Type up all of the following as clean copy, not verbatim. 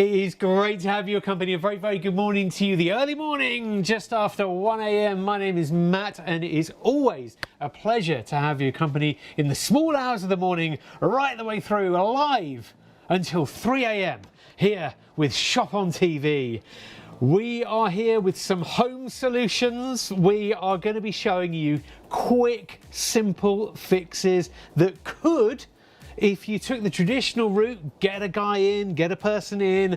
It is great to have your company. A very, very good morning to you. The early morning, just after 1 a.m. My name is Matt, and it is always a pleasure to have your company in the small hours of the morning, right the way through, live until 3 a.m. here with ShopOnTV. We are here with some home solutions. We are going to be showing you quick, simple fixes that could, if you took the traditional route, get a guy in, get a person in,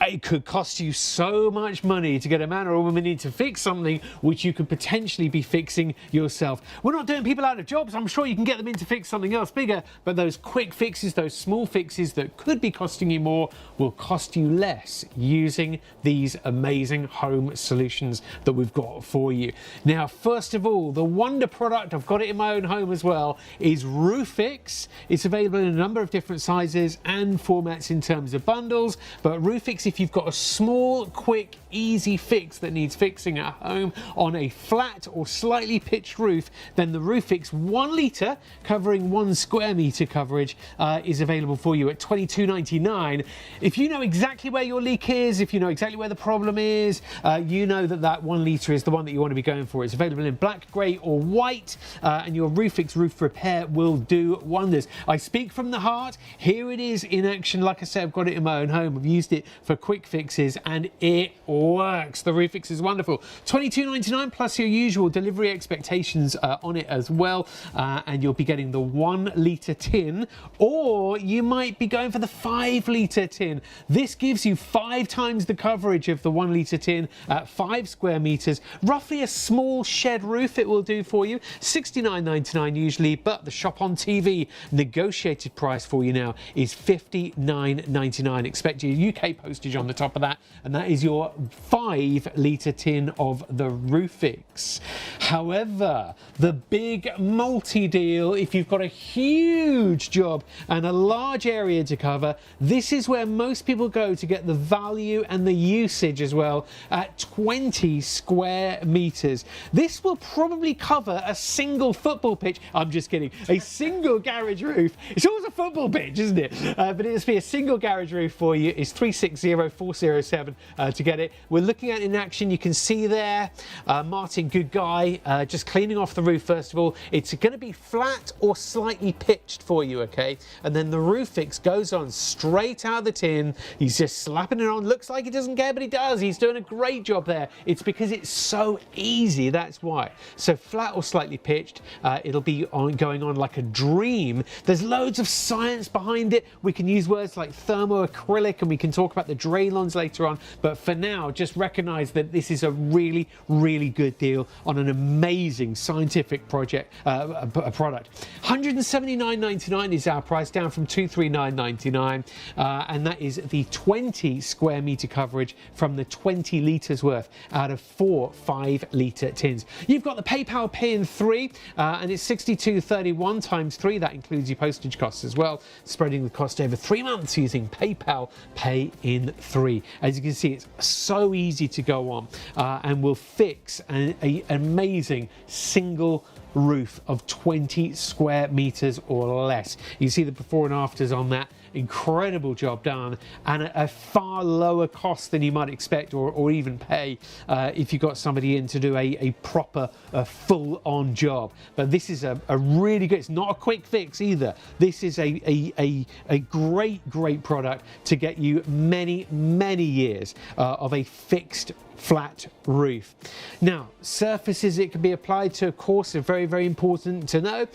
it could cost you so much money to get a man or a woman in to fix something which you could potentially be fixing yourself. We're not doing people out of jobs. I'm sure you can get them in to fix something else bigger, but those quick fixes, those small fixes that could be costing you more will cost you less using these amazing home solutions that we've got for you. Now, first of all, the wonder product, I've got it in my own home as well, is RoofFix. It's available in a number of different sizes and formats in terms of bundles, but RoofFix, if you've got a small, quick, easy fix that needs fixing at home on a flat or slightly pitched roof, then the RoofFix 1 litre covering 1 square metre coverage is available for you at $22.99. If you know exactly where your leak is, if you know exactly where the problem is, you know that 1 litre is the one that you want to be going for. It's available in black, grey or white, and your RoofFix roof repair will do wonders. I speak from the heart. Here it is in action. Like I said, I've got it in my own home. I've used it for quick fixes and it works. The RoofFix is wonderful. $22.99 plus your usual delivery expectations on it as well, and you'll be getting the 1 litre tin, or you might be going for the 5 litre tin. This gives you 5 times the coverage of the 1 litre tin at 5 square metres, roughly a small shed roof it will do for you. $69.99 usually, but the ShopOnTV negotiated price for you now is $59.99. Expect your UK postage on the top of that, and that is your 5 litre tin of the RoofFix. However, the big multi-deal, if you've got a huge job and a large area to cover, this is where most people go to get the value and the usage as well, at 20 square metres. This will probably cover a single football pitch. I'm just kidding. A single garage roof. It's always a football pitch, isn't it? But it'll be a single garage roof for you. It's 360407 to get it. We're looking at it in action. You can see there, Martin, good guy, just cleaning off the roof first of all. It's going to be flat or slightly pitched for you, okay? And then the RoofFix goes on straight out of the tin. He's just slapping it on. Looks like he doesn't care, but he does. He's doing a great job there. It's because it's so easy, that's why. So flat or slightly pitched, it'll be going on like a dream. There's loads of science behind it. We can use words like thermoacrylic, and we can talk about the Draylons later on, but for now, just recognize that this is a really, really good deal on an amazing scientific product. $179.99 is our price, down from $239.99, and that is the 20 square metre coverage from the 20 litres worth out of 4 5 litre tins. You've got the PayPal Pay in 3, and it's $62.31 times 3. That includes your postage costs as well, spreading the cost over 3 months using PayPal Pay in 3. As you can see, it's so easy to go on, and will fix an amazing single roof of 20 square metres or less. You see the before and afters on that. Incredible job done, and at a far lower cost than you might expect or even pay if you got somebody in to do a proper full-on job. But this is a really good, it's not a quick fix either. This is a great product to get you many years of a fixed flat roof. Now, surfaces it can be applied to, of course, are very important to know.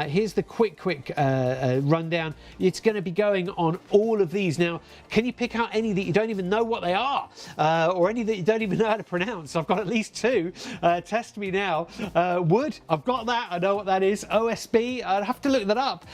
Here's the quick rundown. It's going to be going on all of these. Now, can you pick out any that you don't even know what they are, or any that you don't even know how to pronounce? I've got at least 2. Test me now. Wood, I've got that. I know what that is. OSB, I'd have to look that up.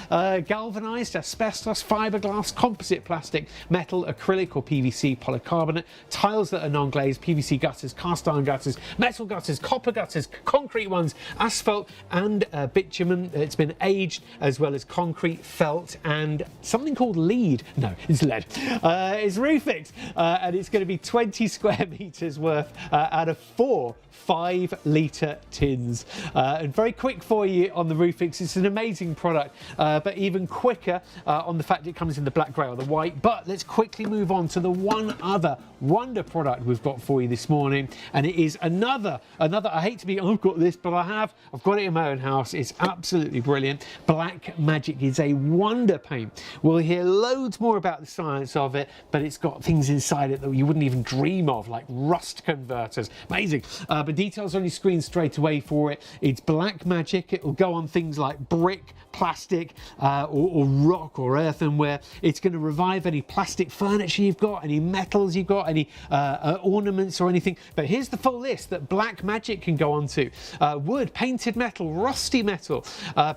Galvanized, asbestos, fiberglass, composite plastic, metal, acrylic or PVC, polycarbonate, tiles that are non-glazed, PVC gutters, cast iron gutters, metal gutters, copper gutters, concrete ones, asphalt and bitumen. It's been aged, as well as concrete, felt and something called lead. No, it's lead. It's Roofix, and it's going to be 20 square metres worth out of 4 5-litre tins, and very quick for you on the Roofix. It's an amazing product, but even quicker on the fact it comes in the black, grey or the white. But let's quickly move on to the one other wonder product we've got for you this morning, and it is another. I hate to be, I've got this, but I've got it in my own house. It's absolutely brilliant. Black Magic is a wonder paint. We'll hear loads more about the science of it, but it's got things inside it that you wouldn't even dream of, like rust converters. Amazing. But details on your screen straight away for it. It's Black Magic. It will go on things like brick, plastic, or rock or earthenware. It's going to revive any plastic furniture you've got, any metals you've got, any ornaments or anything. But here's the full list that Black Magic can go on to. Wood, painted metal, rusty metal,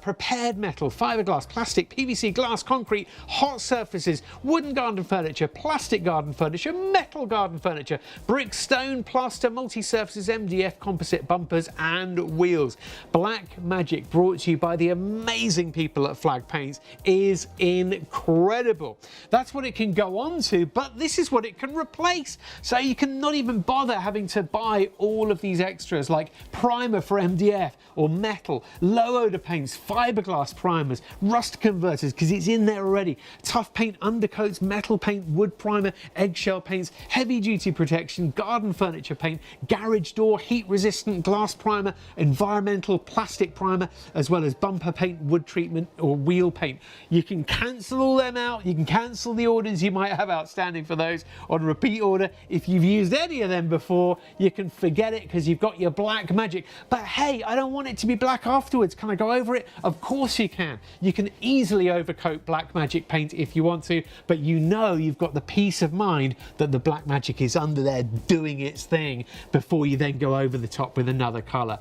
prepared metal, fiberglass, plastic, PVC, glass, concrete, hot surfaces, wooden garden furniture, plastic garden furniture, metal garden furniture, brick, stone, plaster, multi-surfaces, MDF, composite bumpers and wheels. Black Magic, brought to you by the amazing people at Flag Paints, is incredible. That's what it can go on to, but this is what it can replace. So you can not even bother having to buy all of these extras like primer for MDF or metal, low odor paints, fiberglass primers, rust converters, because it's in there already, tough paint undercoats, metal paint, wood primer, eggshell paints, heavy duty protection, garden furniture paint, garage door, heat resistant glass primer, environmental plastic primer, as well as bumper paint, wood treatment or wheel paint. You can cancel all them out. You can cancel the orders you might have outstanding for those on repeat order. If you've used any of them before, you can forget it because you've got your Black Magic. But hey, I don't want it to be black afterwards. Can I go over it? Of course you can. You can easily overcoat Black Magic paint if you want to, but you know you've got the peace of mind that the Black Magic is under there doing its thing before you then go over the top with another colour.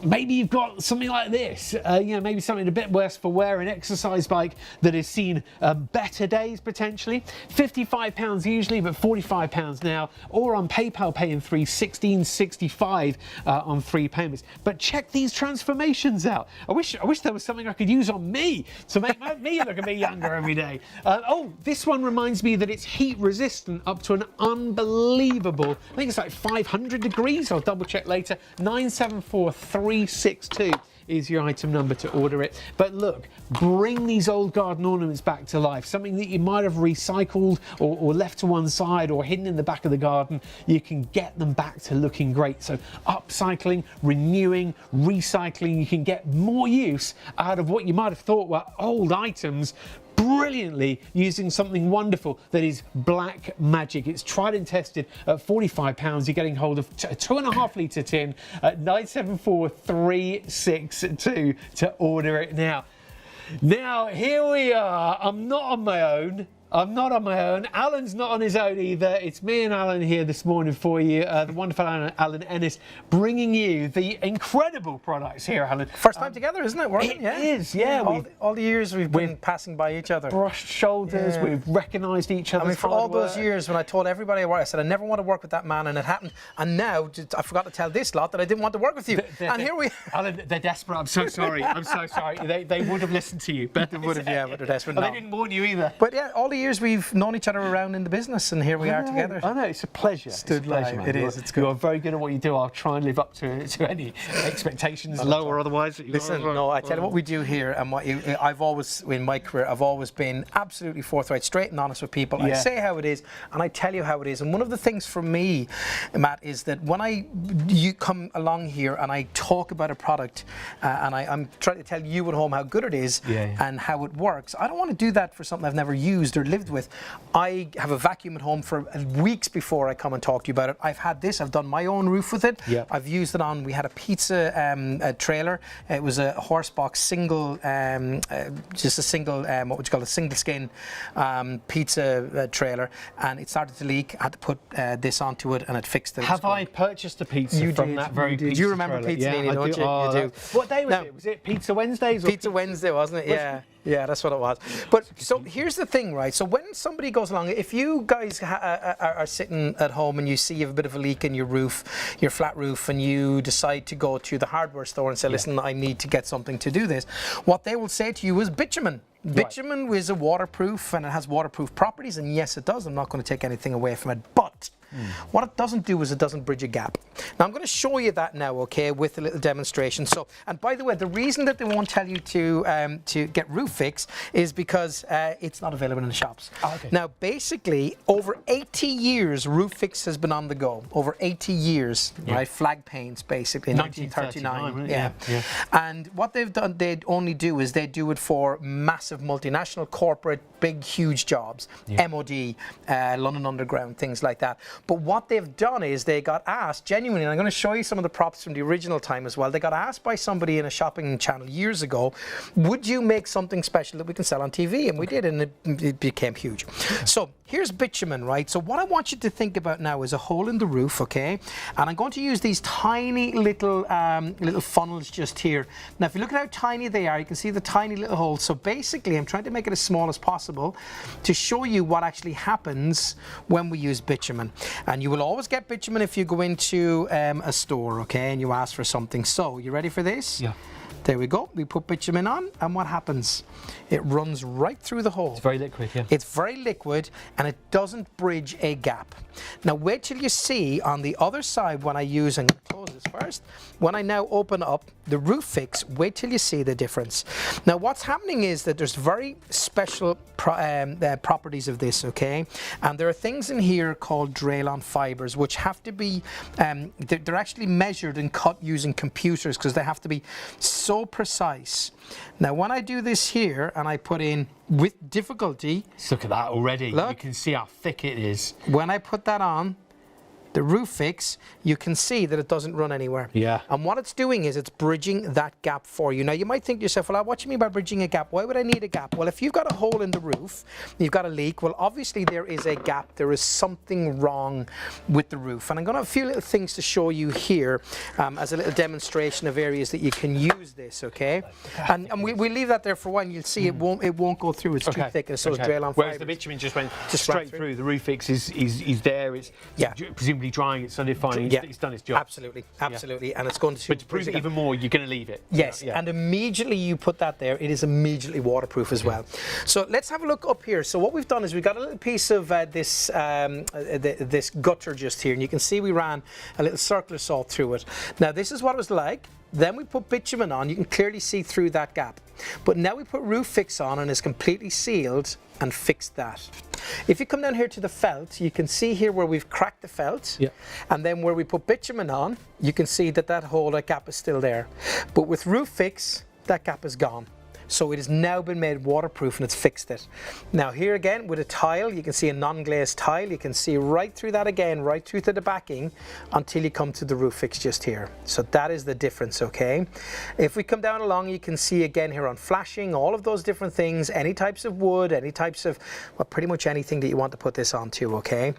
Maybe you've got something like this, maybe something a bit worse for wear, an exercise bike that has seen better days potentially. £55 usually, but £45 now, or on PayPal Pay in 3, £16.65 on 3 payments. But check these transformations out. I wish there was something I could use on me to make me look a bit younger every day. This one reminds me that it's heat resistant up to an unbelievable, I think it's like 500 degrees. I'll double check later. 974362 is your item number to order it. But look, bring these old garden ornaments back to life. Something that you might have recycled or left to one side or hidden in the back of the garden. You can get them back to looking great. So upcycling, renewing, recycling, you can get more use out of what you might have thought were old items brilliantly using something wonderful that is Black Magic. It's tried and tested at £45. You're getting hold of a 2.5 litre tin at 974362 to order it now. Now, here we are. I'm not on my own. Alan's not on his own either. It's me and Alan here this morning for you, the wonderful Alan Ennis, bringing you the incredible products here, Alan. First time together, isn't it? It is, yeah. All the years we've been passing by each other. Brushed shoulders, we've recognised each other. I mean, for all those years when I told everybody I said I never want to work with that man, and it happened. And now I forgot to tell this lot that I didn't want to work with you. And here we are. Alan, they're desperate. I'm so sorry. They would have listened to you. But they would have, yeah, but they're desperate. They didn't warn you either. But yeah, all the years we've known each other around in the business, and here we are together. I know, it's a pleasure. It's a pleasure, man. It is. It's good. You're very good at what you do. I'll try and live up to any expectations, low or otherwise. Listen, no, I tell you what we do here, and I've always, in my career, I've always been absolutely forthright, straight and honest with people. I say how it is, and I tell you how it is. And one of the things for me, Matt, is that when you come along here and I talk about a product, and I'm trying to tell you at home how good it is and how it works, I don't want to do that for something I've never used or lived with. I have a vacuum at home for weeks before I come and talk to you about it. I've had this, I've done my own roof with it. I've used it on, we had a pizza trailer. It was a horse box single, just a single, what would you call it, single skin pizza trailer, and it started to leak. I had to put this onto it, and it fixed it. Have I purchased a pizza from that very pizza? Do you remember Pizza Nini, don't you? You do. What day was it? Was it Pizza Wednesdays? Pizza Wednesday, wasn't it? Yeah. Yeah, that's what it was. But so here's the thing, right? So when somebody goes along, if you guys are sitting at home and you see you have a bit of a leak in your roof, your flat roof, and you decide to go to the hardware store and say, listen, I need to get something to do this, what they will say to you is bitumen. Bitumen is a waterproof and it has waterproof properties, and yes, it does. I'm not going to take anything away from it, but what it doesn't do is it doesn't bridge a gap. Now I'm going to show you that now, okay, with a little demonstration. So, and by the way, the reason that they won't tell you to get Roof Fix is because it's not available in the shops. Oh, okay. Now, basically, over 80 years, Roof Fix has been on the go. Over 80 years, right? Flag paints, basically, 1939. Yeah. And what they've done, they only do is they do it for massive multinational, corporate, big, huge jobs, MOD, London Underground, things like that. But what they've done is they got asked, genuinely, and I'm going to show you some of the props from the original time as well. They got asked by somebody in a shopping channel years ago, would you make something special that we can sell on TV? And we did, and it became huge. So here's bitumen, right? So what I want you to think about now is a hole in the roof, okay? And I'm going to use these tiny little funnels just here. Now, if you look at how tiny they are, you can see the tiny little holes. So basically, I'm trying to make it as small as possible to show you what actually happens when we use bitumen. And you will always get bitumen if you go into a store, okay, and you ask for something. So, you ready for this? Yeah. There we go. We put bitumen on, and what happens? It runs right through the hole. It's very liquid, yeah. It's very liquid, and it doesn't bridge a gap. Now, wait till you see on the other side when I use, and close this first, when I now open up the Roof Fix, wait till you see the difference. Now, what's happening is that there's very special properties of this, okay? And there are things in here called Draylon fibers, which have to be, they're actually measured and cut using computers because they have to be so precise. Now, when I do this here and I put in with difficulty, Look at that already. Look. You can see how thick it is. when I put that on, the Roof Fix, you can see that it doesn't run anywhere. Yeah. And what it's doing is it's bridging that gap for you. Now, you might think to yourself, well, what do you mean by bridging a gap? Why would I need a gap? Well, if you've got a hole in the roof, you've got a leak, well, obviously there is a gap. There is something wrong with the roof. And I'm going to have a few little things to show you here as a little demonstration of areas that you can use this, okay? And we leave that there for one. You'll see it won't go through. It's too thick. And so it's Draylon Whereas fibers. the bitumen just went Just straight right through. The Roof Fix is there. It's presumably drying. It's solidifying. It's done its job. Absolutely. And it's going to... But to prove it even more, you're going to leave it. Yes, Yeah. and immediately you put that there, it is immediately waterproof as well. So let's have a look up here. So what we've done is we've got a little piece of this gutter just here, and you can see we ran a little circular saw through it. Now this is what it was like. Then we put bitumen on. You can clearly see through that gap. But now we put Roof Fix on, and it's completely sealed and fixed that. If you come down here to the felt, you can see here where we've cracked the felt. Yeah. And then where we put bitumen on, you can see that that gap is still there. But with Roof Fix, that gap is gone. So it has now been made waterproof and it's fixed it. Now here again with a tile, you can see a non-glazed tile. You can see right through that again, right through to the backing until you come to the Roof Fix just here. So that is the difference, okay? If we come down along, you can see again here on flashing, all of those different things, any types of wood, any types of, well, pretty much anything that you want to put this onto, okay?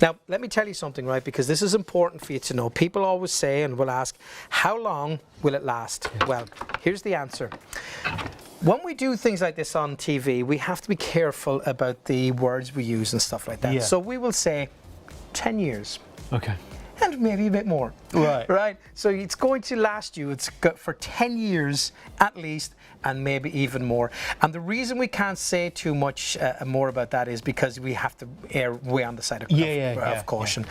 Now, let me tell you something, right? Because this is important for you to know. People always say and will ask, how long will it last? Well, here's the answer. When we do things like this on TV, we have to be careful about the words we use and stuff like that. Yeah. So we will say 10 years. Okay. And maybe a bit more. Right. Right? So it's going to last you, it's got for 10 years at least, and maybe even more. And the reason we can't say too much more about that is because we have to err way on the side of caution.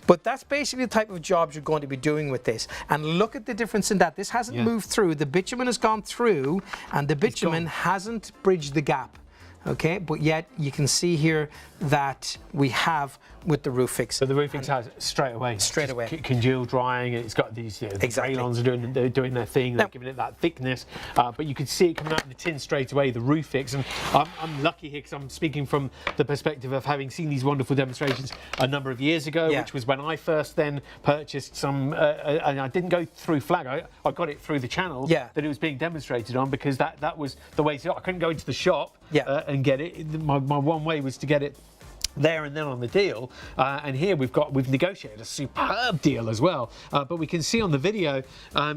But that's basically the type of jobs you're going to be doing with this. And look at the difference in that. This hasn't moved through. The bitumen has gone through, and the bitumen hasn't bridged the gap. Okay, but yet you can see here that we have with the Roof Fix. So the Roof Fix has straight away. Congealed drying. It's got these Exactly. Draylons are doing their thing. They're giving it that thickness. But you could see it coming out in the tin straight away. The Roof Fix, and I'm lucky here because I'm speaking from the perspective of having seen these wonderful demonstrations a number of years ago, which was when I first then purchased some. And I didn't go through Flag. I got it through the channel that it was being demonstrated on because that was the way to. I couldn't go into the shop and get it. My one way was to get it there and then on the deal, and here we've negotiated a superb deal as well, but we can see on the video,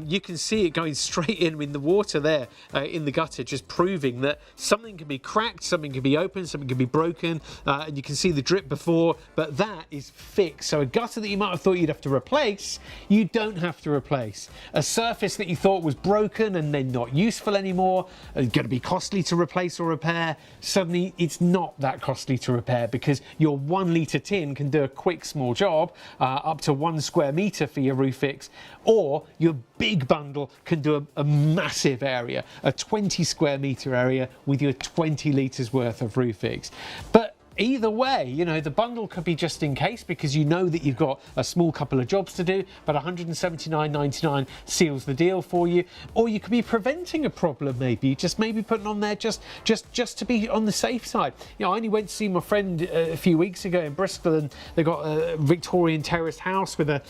you can see it going straight in the water there, in the gutter, just proving that something can be cracked, something can be open, something can be broken, and you can see the drip before, but that is fixed. So a gutter that you might have thought you'd have to replace, you don't have to replace. A surface that you thought was broken and then not useful anymore, going to be costly to replace or repair, suddenly it's not that costly to repair, because your 1 litre tin can do a quick small job, up to 1 square metre for your roof fix, or your big bundle can do a massive area, a 20 square metre area with your 20 litres worth of roof fix. But either way, you know, the bundle could be just in case, because you know that you've got a small couple of jobs to do, but £179.99 seals the deal for you. Or you could be preventing a problem, maybe putting on there just to be on the safe side. You know, I only went to see my friend a few weeks ago in Bristol, and they got a Victorian terraced house with a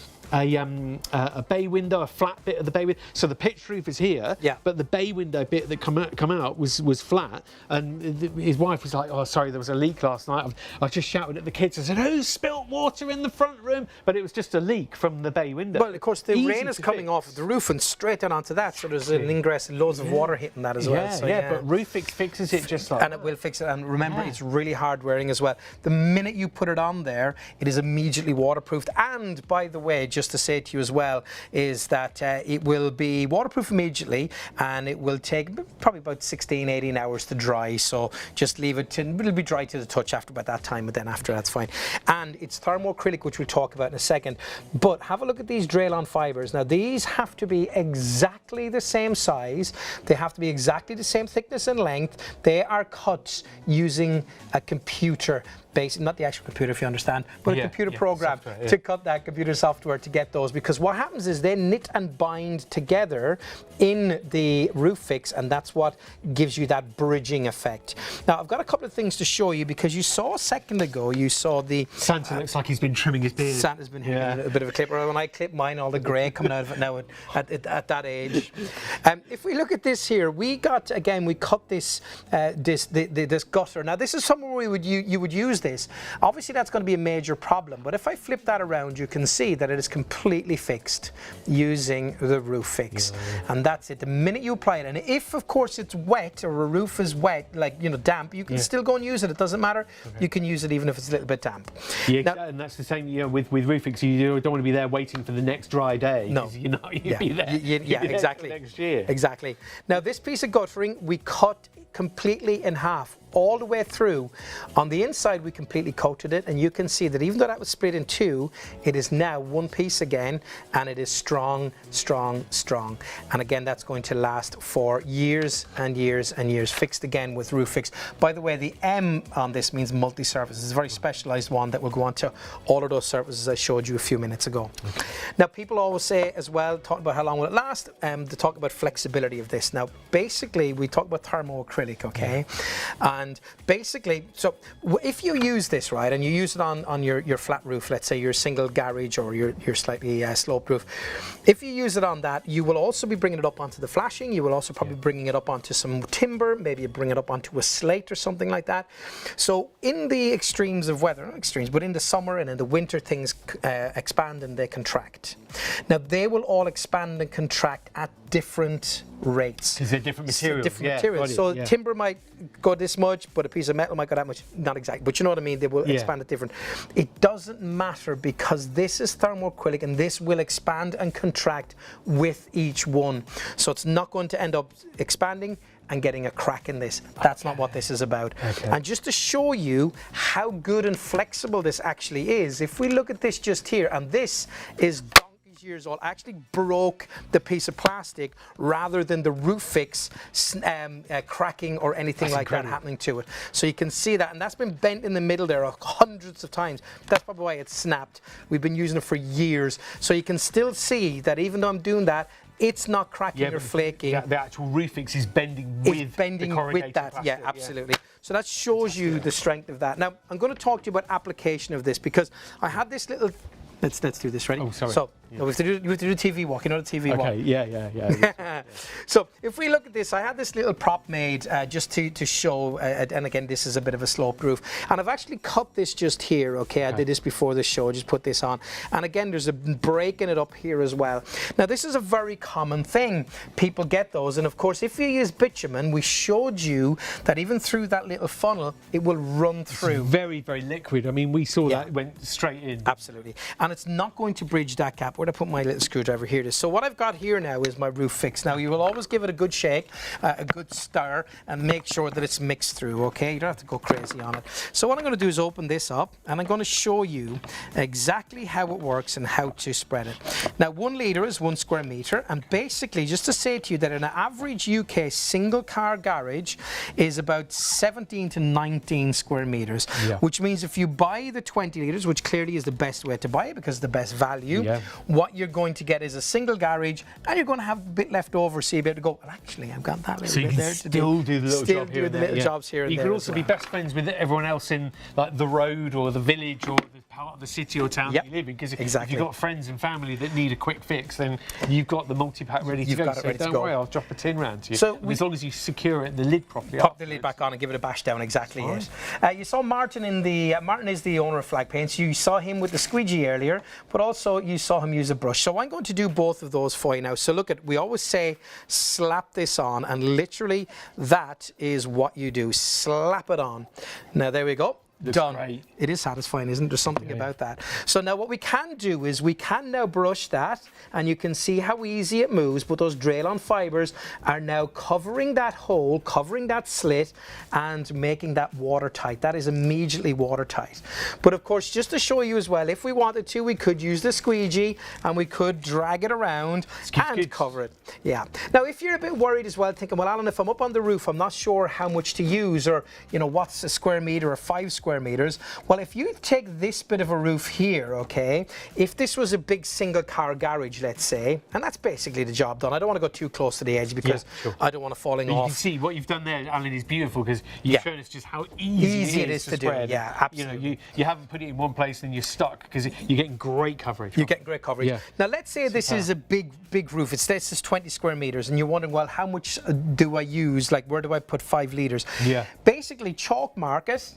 bay window, a flat bit of the bay window. So the pitch roof is here, but the bay window bit that come out was flat. And his wife was like, "Oh, sorry, there was a leak last night." I just shouted at the kids. I said, "Who spilt water in the front room?" But it was just a leak from the bay window. Well, of course, the rain is coming off the roof and straight down onto that, so there's an ingress, loads of water hitting that as well. So, but Roof Fix fixes it just like and it will fix it. And remember, it's really hard wearing as well. The minute you put it on there, it is immediately waterproofed. And by the way, just to say to you as well, is that it will be waterproof immediately, and it will take probably about 16-18 hours to dry. So just leave it, it'll be dry to the touch after about that time, but then after that's fine. And it's thermoacrylic, which we'll talk about in a second. But have a look at these Draylon fibers. Now these have to be exactly the same size. They have to be exactly the same thickness and length. They are cut using a computer. Not the actual computer, if you understand, but a computer program software, to cut that computer software to get those, because what happens is they knit and bind together in the roof fix, and that's what gives you that bridging effect. Now I've got a couple of things to show you, because you saw a second ago, you saw the Santa looks like he's been trimming his beard. Santa's been having a bit of a clipper. When I clip mine, all the grey coming out of it now at that age. If we look at this here, we cut this this gutter. Now this is somewhere you would use this. Obviously that's going to be a major problem, but if I flip that around, you can see that it is completely fixed using the roof fix. And that's it. The minute you apply it, and if of course it's wet, or a roof is wet, like, you know, damp, you can still go and use it. It doesn't matter. You can use it even if it's a little bit damp. Now, and that's the same, you know, with roof fix. You don't want to be there waiting for the next dry day. No, you know, you'd be there. Exactly. Next year. Exactly. Now this piece of guttering we cut completely in half, all the way through. On the inside we completely coated it, and you can see that even though that was split in two, it is now one piece again, and it is strong. And again, that's going to last for years and years and years, fixed again with roof fix. By the way, the M on this means multi-surface. It's a very specialized one that will go on to all of those surfaces I showed you a few minutes ago. Now people always say as well, talk about how long will it last, to talk about flexibility of this. Now basically we talk about thermoacrylic, okay? And basically, so if you use this, right, and you use it on your flat roof, let's say your single garage or your slightly sloped roof, if you use it on that, you will also be bringing it up onto the flashing. You will also probably bringing it up onto some timber, maybe you bring it up onto a slate or something like that. So in the extremes of weather, not extremes, but in the summer and in the winter, things expand and they contract. Now they will all expand and contract at different rates. Because they're different materials. Different materials. So timber might go this much, but a piece of metal might go that much. Not exactly, but you know what I mean. They will expand at different. It doesn't matter, because this is thermoacrylic, and this will expand and contract with each one. So it's not going to end up expanding and getting a crack in this. That's not what this is about. And just to show you how good and flexible this actually is, if we look at this just here, and this is years old, actually broke the piece of plastic rather than the roof fix cracking or anything like that happening to it. So you can see that, and that's been bent in the middle there hundreds of times. That's probably why it's snapped. We've been using it for years. So you can still see that even though I'm doing that, it's not cracking or flaking. The actual roof fix is bending with that. Plastic. Yeah, absolutely. So that shows you the strength of that. Now I'm going to talk to you about application of this, because I had this little. Let's do this. Ready? Oh, sorry. So No, we have to do TV walk. You know the TV walk. Okay, yeah. So if we look at this, I had this little prop made just to show, and again, this is a bit of a sloped roof. And I've actually cut this just here, okay? I did this before the show, I just put this on. And again, there's a break in it up here as well. Now, this is a very common thing. People get those. And of course, if you use bitumen, we showed you that even through that little funnel, it will run through. It's very, very liquid. I mean, we saw that went straight in. Absolutely. And it's not going to bridge that gap. Where'd I put my little screwdriver? Here it is. So what I've got here now is my roof fix. Now, you will always give it a good shake, a good stir, and make sure that it's mixed through, okay? You don't have to go crazy on it. So what I'm going to do is open this up, and I'm going to show you exactly how it works and how to spread it. Now, 1 litre is 1 square metre, and basically, just to say to you that an average UK single car garage is about 17 to 19 square metres, which means if you buy the 20 litres, which clearly is the best way to buy it because it's the best value, what you're going to get is a single garage, and you're going to have a bit left over, so you'll be able to go, well, actually, I've got that little bit there to do. Still do the little job here and there. Jobs here and you there. You could also be best friends with everyone else in like the road or the village or the part of the city or town that you live in, because if you've got friends and family that need a quick fix, then you've got the multi-pack ready to go. Got it ready to go. Don't worry, I'll drop a tin round to you. So as long as you secure it, the lid properly. Pop the lid back on and give it a bash down, exactly it. You saw Martin in the, Martin is the owner of Flag Paints. You saw him with the squeegee earlier, but also you saw him use a brush. So I'm going to do both of those for you now. So look at, we always say slap this on, and literally that is what you do. Slap it on. Now there we go. Done. Great. It is satisfying, isn't there? There's something about that. So now what we can do is we can now brush that, and you can see how easy it moves, but those Draylon fibres are now covering that hole, covering that slit, and making that watertight. That is immediately watertight. But of course, just to show you as well, if we wanted to, we could use the squeegee and we could drag it around and cover it. Yeah. Now, if you're a bit worried as well, thinking, well, Alan, if I'm up on the roof, I'm not sure how much to use, or, you know, what's a square metre or 5 square meters. Well, if you take this bit of a roof here, okay, if this was a big single car garage, let's say, and that's basically the job done. I don't want to go too close to the edge because I don't want to falling off. You can see what you've done there, Alan, is beautiful, because you've shown us just how easy it is to spread. do. Yeah, absolutely. You know, you haven't put it in one place and you're stuck, because you're getting great coverage. You're getting great coverage. Yeah. Now, let's say this is a big roof. This is 20 square meters, and you're wondering, well, how much do I use? Like, where do I put 5 litres? Yeah. Basically, chalk mark it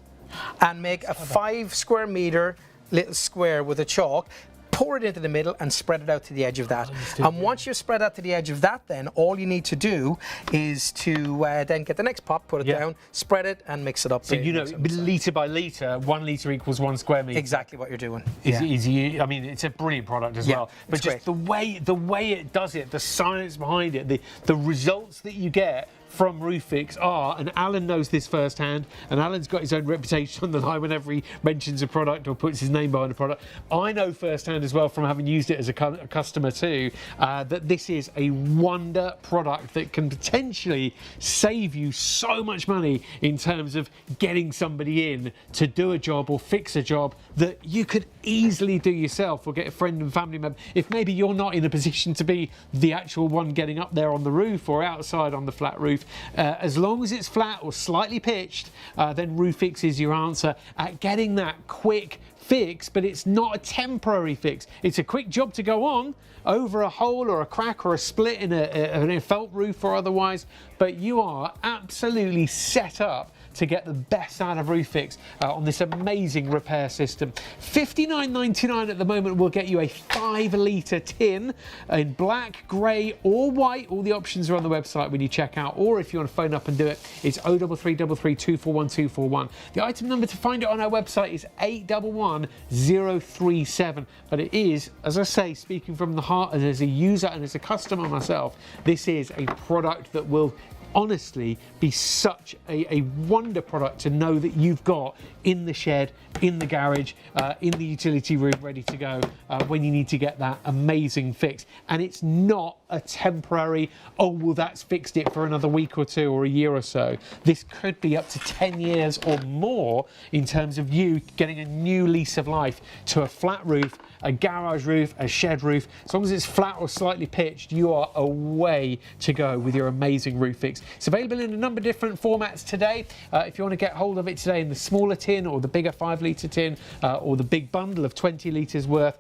and make a 5 square meter little square with a chalk. Pour it into the middle and spread it out to the edge of that. And once you've spread out to the edge of that, then all you need to do is to then get the next pot, put it down, spread it, and mix it up. So you know, litre by litre, 1 litre equals 1 square metre. Exactly what you're doing. I mean, it's a brilliant product as well. But just the way it does it, the science behind it, the results that you get from RoofFix are, and Alan knows this firsthand, and Alan's got his own reputation on the line whenever he mentions a product or puts his name behind a product. I know firsthand as well, from having used it as a customer too, that this is a wonder product that can potentially save you so much money in terms of getting somebody in to do a job or fix a job that you could easily do yourself, or get a friend and family member. If maybe you're not in a position to be the actual one getting up there on the roof or outside on the flat roof, as long as it's flat or slightly pitched, then RoofFix is your answer at getting that quick fix. But it's not a temporary fix. It's a quick job to go on over a hole or a crack or a split in a felt roof or otherwise, but you are absolutely set up to get the best out of RoofFix on this amazing repair system. $59.99 at the moment will get you a 5 litre tin in black, grey or white. All the options are on the website when you check out, or if you want to phone up and do it, it's 03333 241 241. The item number to find it on our website is 811037. But it is, as I say, speaking from the heart and as a user and as a customer myself, this is a product that will honestly be such a wonder product to know that you've got in the shed, in the garage, in the utility room, ready to go when you need to get that amazing fix. And it's not a temporary, oh, well, that's fixed it for another week or two or a year or so. This could be up to 10 years or more in terms of you getting a new lease of life to a flat roof a garage roof, a shed roof. As long as it's flat or slightly pitched, you are away to go with your amazing roof fix. It's available in a number of different formats today. If you want to get hold of it today in the smaller tin or the bigger 5-litre tin or the big bundle of 20 litres worth,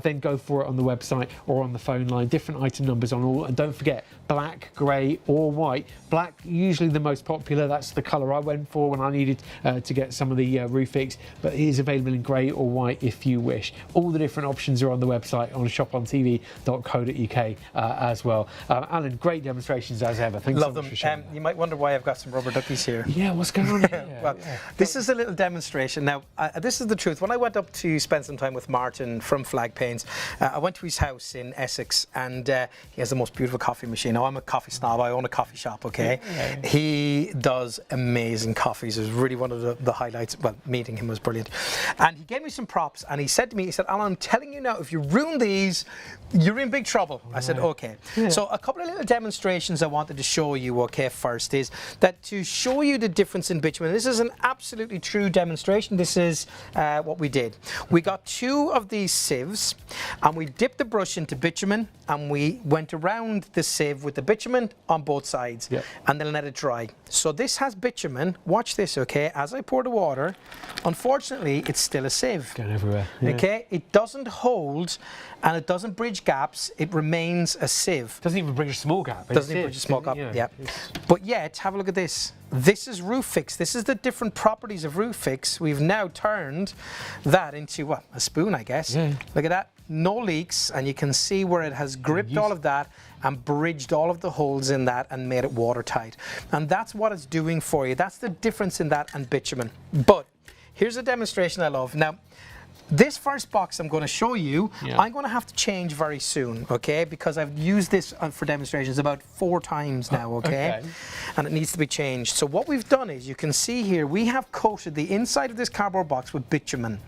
then go for it on the website or on the phone line. Different item numbers on all, and don't forget, black, grey or white. Black usually the most popular. That's the colour I went for when I needed to get some of the roof fix, but it is available in grey or white if you wish. All the different options are on the website on ShopOnTV.co.uk as well. Alan, great demonstrations as ever. Thanks Love so much for sharing. them. You might wonder why I've got some rubber duckies here. Yeah, what's going on here? Well, this is a little demonstration. Now, this is the truth. When I went up to spend some time with Martin from Flag Paints, I went to his house in Essex, and he has the most beautiful coffee machine. Now, I'm a coffee snob. I own a coffee shop, okay? Yeah. He does amazing coffees. It was really one of the highlights. Well, meeting him was brilliant. And he gave me some props, and he said to me, he said, Alan, I'm telling you now, if you ruin these, you're in big trouble. I said, okay. Yeah. So a couple of little demonstrations I wanted to show you, okay, first is that to show you the difference in bitumen. This is an absolutely true demonstration. This is what we did. We got 2 of these sieves, and we dipped the brush into bitumen, and we went around the sieve with the bitumen on both sides, and then let it dry. So this has bitumen. Watch this, okay? As I pour the water, unfortunately, it's still a sieve. Going everywhere. Yeah. Okay? It doesn't hold, and it doesn't bridge gaps. It remains a sieve. Doesn't even bridge a small gap. Doesn't even bridge a small gap. Yeah. But yet, have a look at this. This is roof fix. This is the different properties of roof fix. We've now turned that into what? A spoon, I guess. Yeah. Look at that. No leaks, and you can see where it has gripped all of that and bridged all of the holes in that and made it watertight. And that's what it's doing for you. That's the difference in that and bitumen. But here's a demonstration I love. Now, this first box I'm going to show you, I'm going to have to change very soon, okay? Because I've used this for demonstrations about 4 times now, okay? And it needs to be changed. So what we've done is, you can see here, we have coated the inside of this cardboard box with bitumen.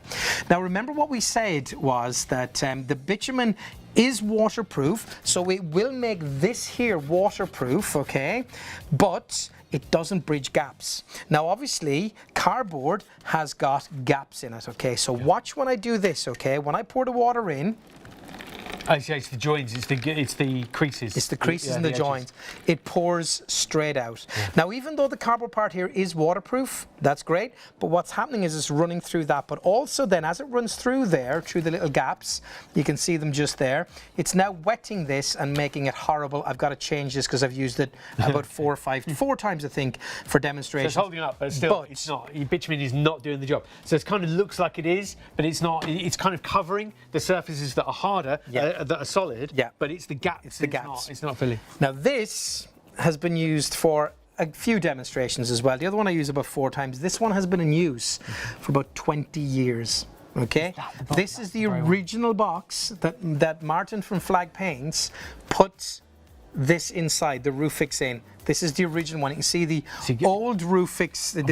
Now remember what we said was that the bitumen is waterproof, so it will make this here waterproof, okay? But it doesn't bridge gaps. Now obviously cardboard has got gaps in it, okay? So watch when I do this, okay? When I pour the water in, it's the joints, it's the creases. It's the creases and the joints. It pours straight out. Now, even though the cardboard part here is waterproof, that's great, but what's happening is it's running through that. But also then, as it runs through there, through the little gaps, you can see them just there, it's now wetting this and making it horrible. I've got to change this because I've used it about 4 times, I think, for demonstration. So it's holding up, but still, it's not. Bitumen is not doing the job. So it kind of looks like it is, but it's not. It's kind of covering the surfaces that are harder, that are solid, but it's the gaps. It's the gaps. It's not filling. Now this has been used for a few demonstrations as well. The other one I use about 4 times. This one has been in use for about 20 years. Okay, this is the original box that Martin from Flag Paints put this inside, the roof fix in. This is the original one. You can see the old roof fix the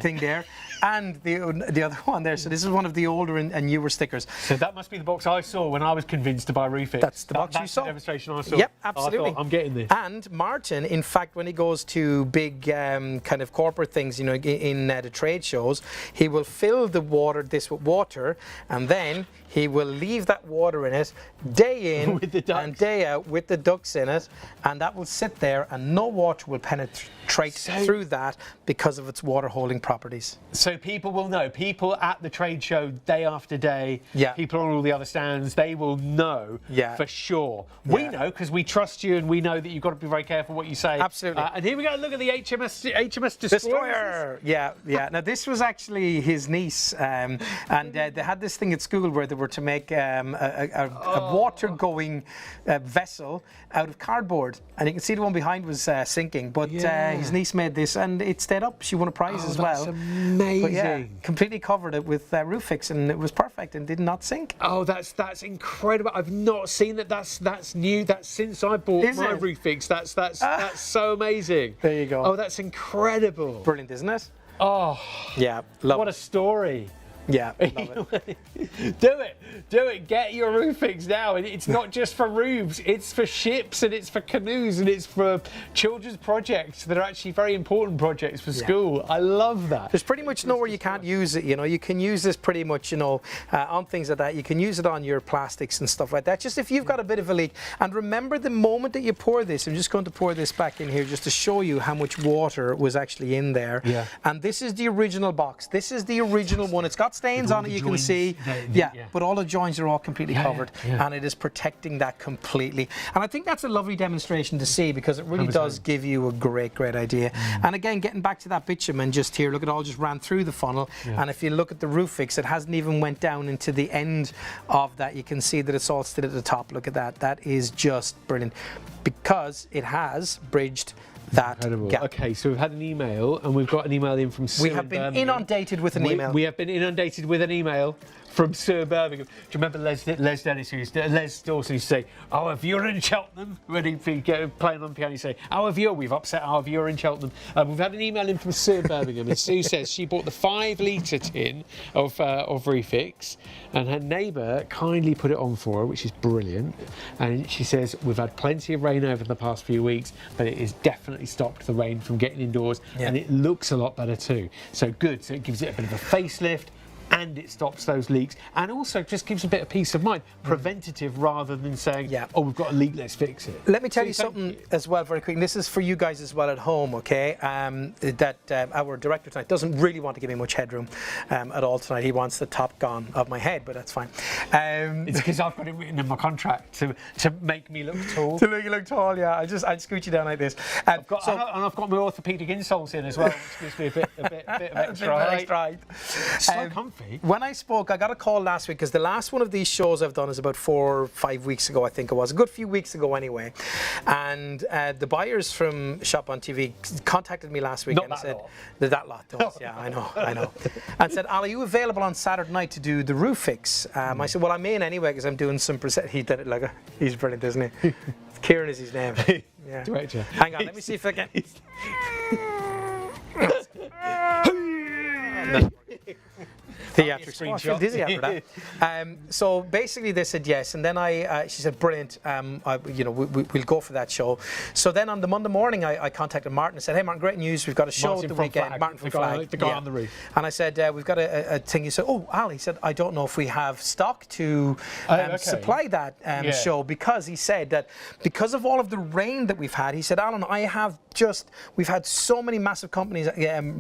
thing there, and the other one there. So this is one of the older and newer stickers. So that must be the box I saw when I was convinced to buy roof fix. That's the box you saw. That's the demonstration I saw. Yep, absolutely. I thought, I'm getting this. And Martin, in fact, when he goes to big kind of corporate things, you know, in the trade shows, he will fill this with water, and then he will leave that water in it day in and day out with the ducks in it, and that will sit there, and no water will penetrate through that because of its water holding properties. So people will know, people at the trade show day after day, people on all the other stands, they will know for sure. We know because we trust you, and we know that you've got to be very careful what you say. Absolutely. And here we go, look at the HMS Destroyer. Yeah. Now this was actually his niece, and they had this thing at school where they were to make a water-going vessel out of cardboard, and you can see the one behind was sinking, but his niece made this, and it stayed up. She won a prize as well. That's amazing. But completely covered it with roof fix, and it was perfect and did not sink. Oh, that's incredible. I've not seen that. That's new. That's since I bought my roof fix. That's so amazing. There you go. Oh, that's incredible. Brilliant, isn't it? Oh, yeah, love what a story. Yeah, love it. Do it. Get your roof fixed now. And it's not just for roofs, it's for ships and it's for canoes and it's for children's projects that are actually very important projects for school. I love that. There's pretty much nowhere you can't use it. You know, you can use this pretty much, you know, on things like that. You can use it on your plastics and stuff like that. Just if you've got a bit of a leak. And remember the moment that you pour this, I'm just going to pour this back in here just to show you how much water was actually in there. Yeah. And this is the original box. This is the original one. It's got stains on it, you can see. But all the joints are all completely covered, and it is protecting that completely. And I think that's a lovely demonstration to see, because it really does give you a great idea. And again, getting back to that bitumen just here, look, it all just ran through the funnel. And if you look at the roof fix, it hasn't even went down into the end of that. You can see that it's all still at the top. Look at that. That is just brilliant, because it has bridged that gap. Okay, so we've had an email, and we've got an email in from Sue. We have been inundated with an email. We have been inundated with an email from Sir Birmingham. Do you remember Les Dennis, Les Dawson used to say, "Our viewer in Cheltenham," when he'd be playing on the piano, he'd say, "Our viewer, we've upset our viewer in Cheltenham." We've had an email in from Sir Birmingham, and Sue says she bought the 5-litre tin of Refix, and her neighbour kindly put it on for her, which is brilliant. And she says, we've had plenty of rain over the past few weeks, but it has definitely stopped the rain from getting indoors, and it looks a lot better too. So good, so it gives it a bit of a facelift, and it stops those leaks, and also just gives a bit of peace of mind, preventative rather than saying, oh, we've got a leak, let's fix it. Let me tell you something as well very quick, and this is for you guys as well at home, okay, that our director tonight doesn't really want to give me much headroom at all tonight. He wants the top gone of my head, but that's fine. It's because I've got it written in my contract to make me look tall. To make you look tall, yeah. I'd scoot you down like this. I've got my orthopaedic insoles in as well, which gives me a bit of extra height. So comfy. When I spoke, I got a call last week, because the last one of these shows I've done is about 4 or 5 weeks ago, I think it was. A good few weeks ago anyway. And the buyers from ShopOnTV contacted me last week and said, that lot does, yeah, I know. And said, Al, are you available on Saturday night to do the roof fix? I said, well, I'm in anyway, because I'm doing some he did it like he's brilliant, isn't he? Kieran is his name. Yeah. Director. Hang on, let me see if I can. Theatrics. I feel dizzy after that. So basically they said yes, and then she said brilliant, we'll go for that show. So then on the Monday morning I contacted Martin and said, hey Martin, great news, we've got a show at the weekend. Martin from Flag, the guy on the roof. And I said, we've got a thing. He said, oh Al, he said, I don't know if we have stock to supply that show, because he said that because of all of the rain that we've had, he said, Alan, we've had so many massive companies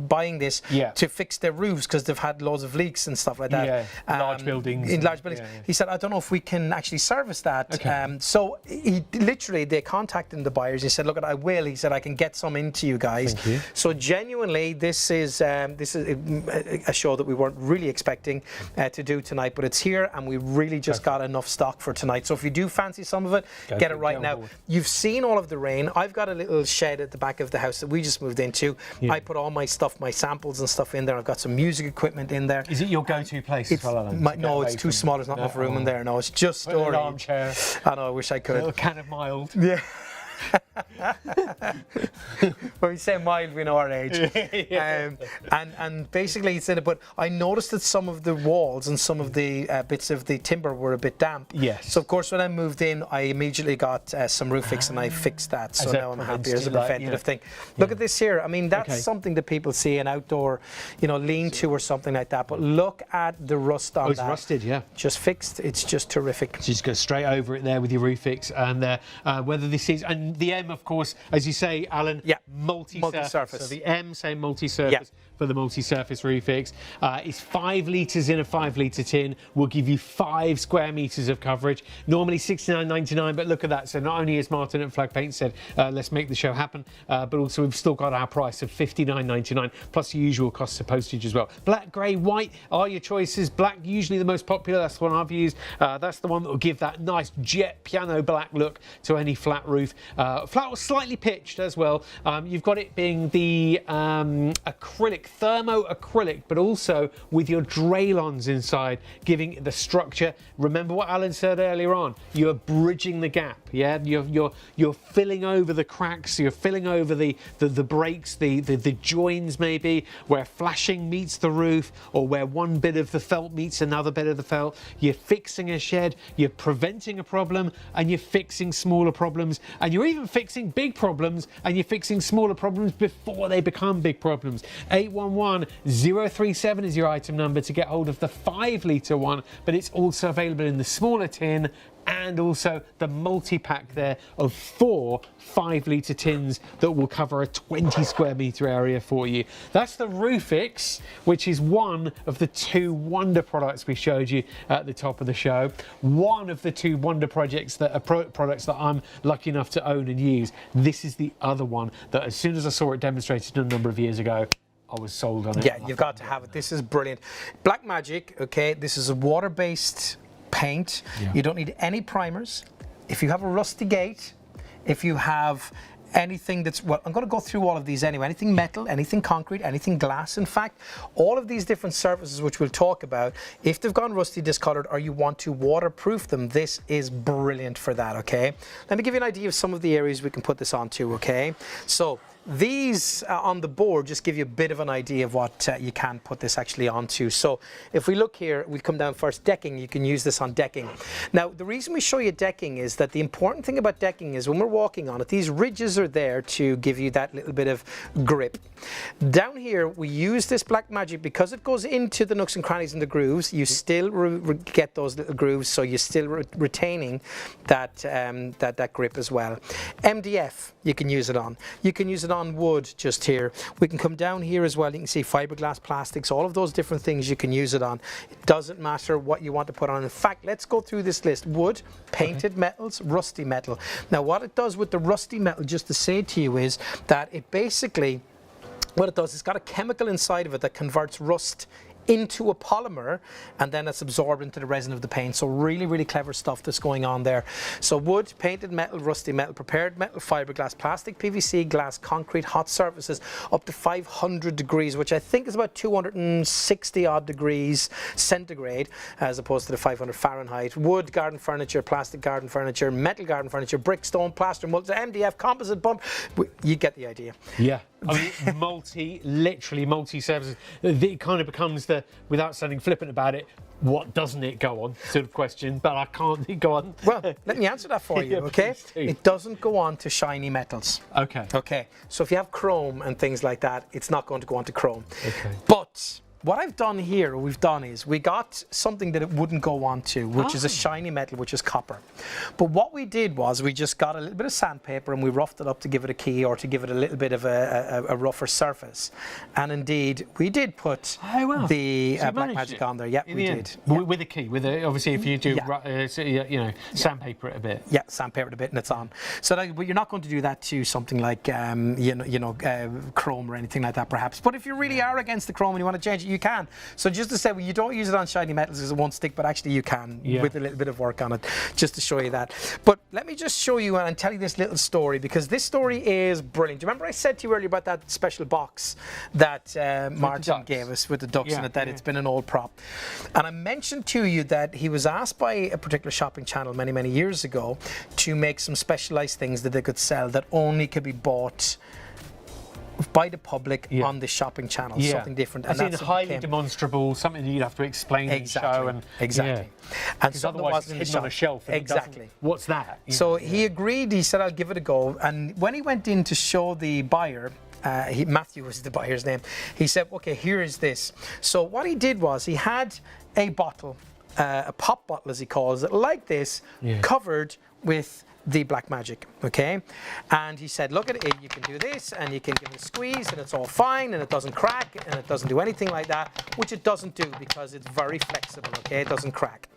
buying this to fix their roofs, because they've had loads of leaks and stuff like that. Large buildings. In large buildings. He said, I don't know if we can actually service that. So they contacted the buyers. He said, look, I will. He said, I can get some into you guys. Thank you. So genuinely, this is a show that we weren't really expecting to do tonight, but it's here, and we really just got enough stock for tonight. So if you do fancy some of it, get it right now. You've seen all of the rain. I've got a little shed at the back of the house that we just moved into. I put all my stuff, my samples and stuff in there. I've got some music equipment in there. Is it your go-to place as well, Alan? No, it's too small. There's not enough room in there. No, it's just storage. An armchair. I know. I wish I could. A little can of mild. Yeah. When we say mild, we know our age. And basically he said, but I noticed that some of the walls and some of the bits of the timber were a bit damp. Yes. So of course when I moved in, I immediately got some roof fix, and I fixed that. So now I'm happy as a preventative thing. Look at this here. I mean, that's something that people see an outdoor, lean-to or something like that. But look at the rust on that. It's rusted, yeah. Just fixed. It's just terrific. So just go straight over it there with your roof fix, and whether this is, and the M, of course, as you say, Alan, multi-surface. So the M, say multi-surface for the multi-surface roof fix. It's 5 litres in a 5-litre tin. Will give you 5 square metres of coverage. Normally $69.99, but look at that. So not only has Martin at Flag Paint said, let's make the show happen, but also we've still got our price of $59.99 plus the usual costs of postage as well. Black, grey, white are your choices. Black usually the most popular. That's the one I've used. That's the one that will give that nice jet piano black look to any flat roof. Flat or slightly pitched as well. You've got it being the acrylic thermo-acrylic, but also with your Draylons inside, giving it the structure. Remember what Alan said earlier on, you're bridging the gap, yeah? You're filling over the cracks, you're filling over the breaks, the joins maybe, where flashing meets the roof, or where one bit of the felt meets another bit of the felt. You're fixing a shed, you're preventing a problem, and you're fixing smaller problems, and you're even fixing big problems, and you're fixing smaller problems before they become big problems. 811037 is your item number to get hold of the 5-litre one, but it's also available in the smaller tin and also the multi-pack there of 4 5-litre tins that will cover a 20 square metre area for you. That's the Roofix, which is one of the 2 wonder products we showed you at the top of the show. One of the 2 wonder projects that are products that I'm lucky enough to own and use. This is the other one that as soon as I saw it demonstrated a number of years ago, I was sold on it. Yeah, you've got to have it. This is brilliant. Blackmagic, okay, this is a water-based paint. Yeah. You don't need any primers. If you have a rusty gate, if you have anything that's, well, I'm going to go through all of these anyway, anything metal, anything concrete, anything glass, in fact, all of these different surfaces which we'll talk about, if they've gone rusty, discolored, or you want to waterproof them, this is brilliant for that, okay? Let me give you an idea of some of the areas we can put this onto, okay? So these on the board just give you a bit of an idea of what you can put this actually onto. So if we look here, we come down first, decking. You can use this on decking. Now, the reason we show you decking is that the important thing about decking is when we're walking on it, these ridges are there to give you that little bit of grip. Down here, we use this Blackmagic because it goes into the nooks and crannies and the grooves. You still get those little grooves, so you're still retaining that, that grip as well. MDF, you can use it on. You can use it on wood just here. We can come down here as well. You can see fiberglass, plastics, all of those different things you can use it on. It doesn't matter what you want to put on. In fact, let's go through this list. Wood, painted metals, rusty metal. Now, what it does with the rusty metal, just to say to you, is that it basically, what it does, it's got a chemical inside of it that converts rust into a polymer, and then it's absorbed into the resin of the paint. So really, really clever stuff that's going on there. So wood, painted metal, rusty metal, prepared metal, fiberglass, plastic, PVC, glass, concrete, hot surfaces, up to 500 degrees, which I think is about 260 odd degrees centigrade, as opposed to the 500 Fahrenheit. Wood, garden furniture, plastic garden furniture, metal garden furniture, brick, stone, plaster, multi, MDF, composite bump. You get the idea. Yeah. I mean, literally multi-services. It kind of becomes the, without sounding flippant about it, what doesn't it go on sort of question, but I can't go on. Well, let me answer that for you, Yeah, okay? please do. It doesn't go on to shiny metals. Okay. Okay, so if you have chrome and things like that, it's not going to go on to chrome. Okay. But what I've done here, we've done is we got something that it wouldn't go on to, which is a shiny metal, which is copper. But what we did was we just got a little bit of sandpaper and we roughed it up to give it a key or to give it a little bit of a rougher surface. And indeed, we did put the Blackmagic on there. Yeah, we did. Yeah. With a key, with a, obviously if you do, you know, sandpaper it a bit. Yeah, sandpaper it a bit and it's on. So that, but you're not going to do that to something like, chrome or anything like that perhaps. But if you really are against the chrome and you want to change it, you can. So just to say, well, you don't use it on shiny metals because it won't stick, but actually you can with a little bit of work on it, just to show you that. But let me just show you and tell you this little story, because this story is brilliant. Do you remember I said to you earlier about that special box that Martin gave us with the ducks in it, that it's been an old prop? And I mentioned to you that he was asked by a particular shopping channel many, many years ago to make some specialized things that they could sell that only could be bought by the public on the shopping channel, something different. And that's highly demonstrable, something that you'd have to explain and show. And, and something otherwise it's hidden on a shelf. Exactly. What's that? So he agreed, he said, I'll give it a go. And when he went in to show the buyer, Matthew was the buyer's name, he said, okay, here is this. So what he did was he had a bottle, a pop bottle as he calls it, like this, covered with the Blackmagic, okay? And he said, look at it, you can do this and you can give it a squeeze and it's all fine and it doesn't crack and it doesn't do anything like that, which it doesn't do because it's very flexible, okay? It doesn't crack.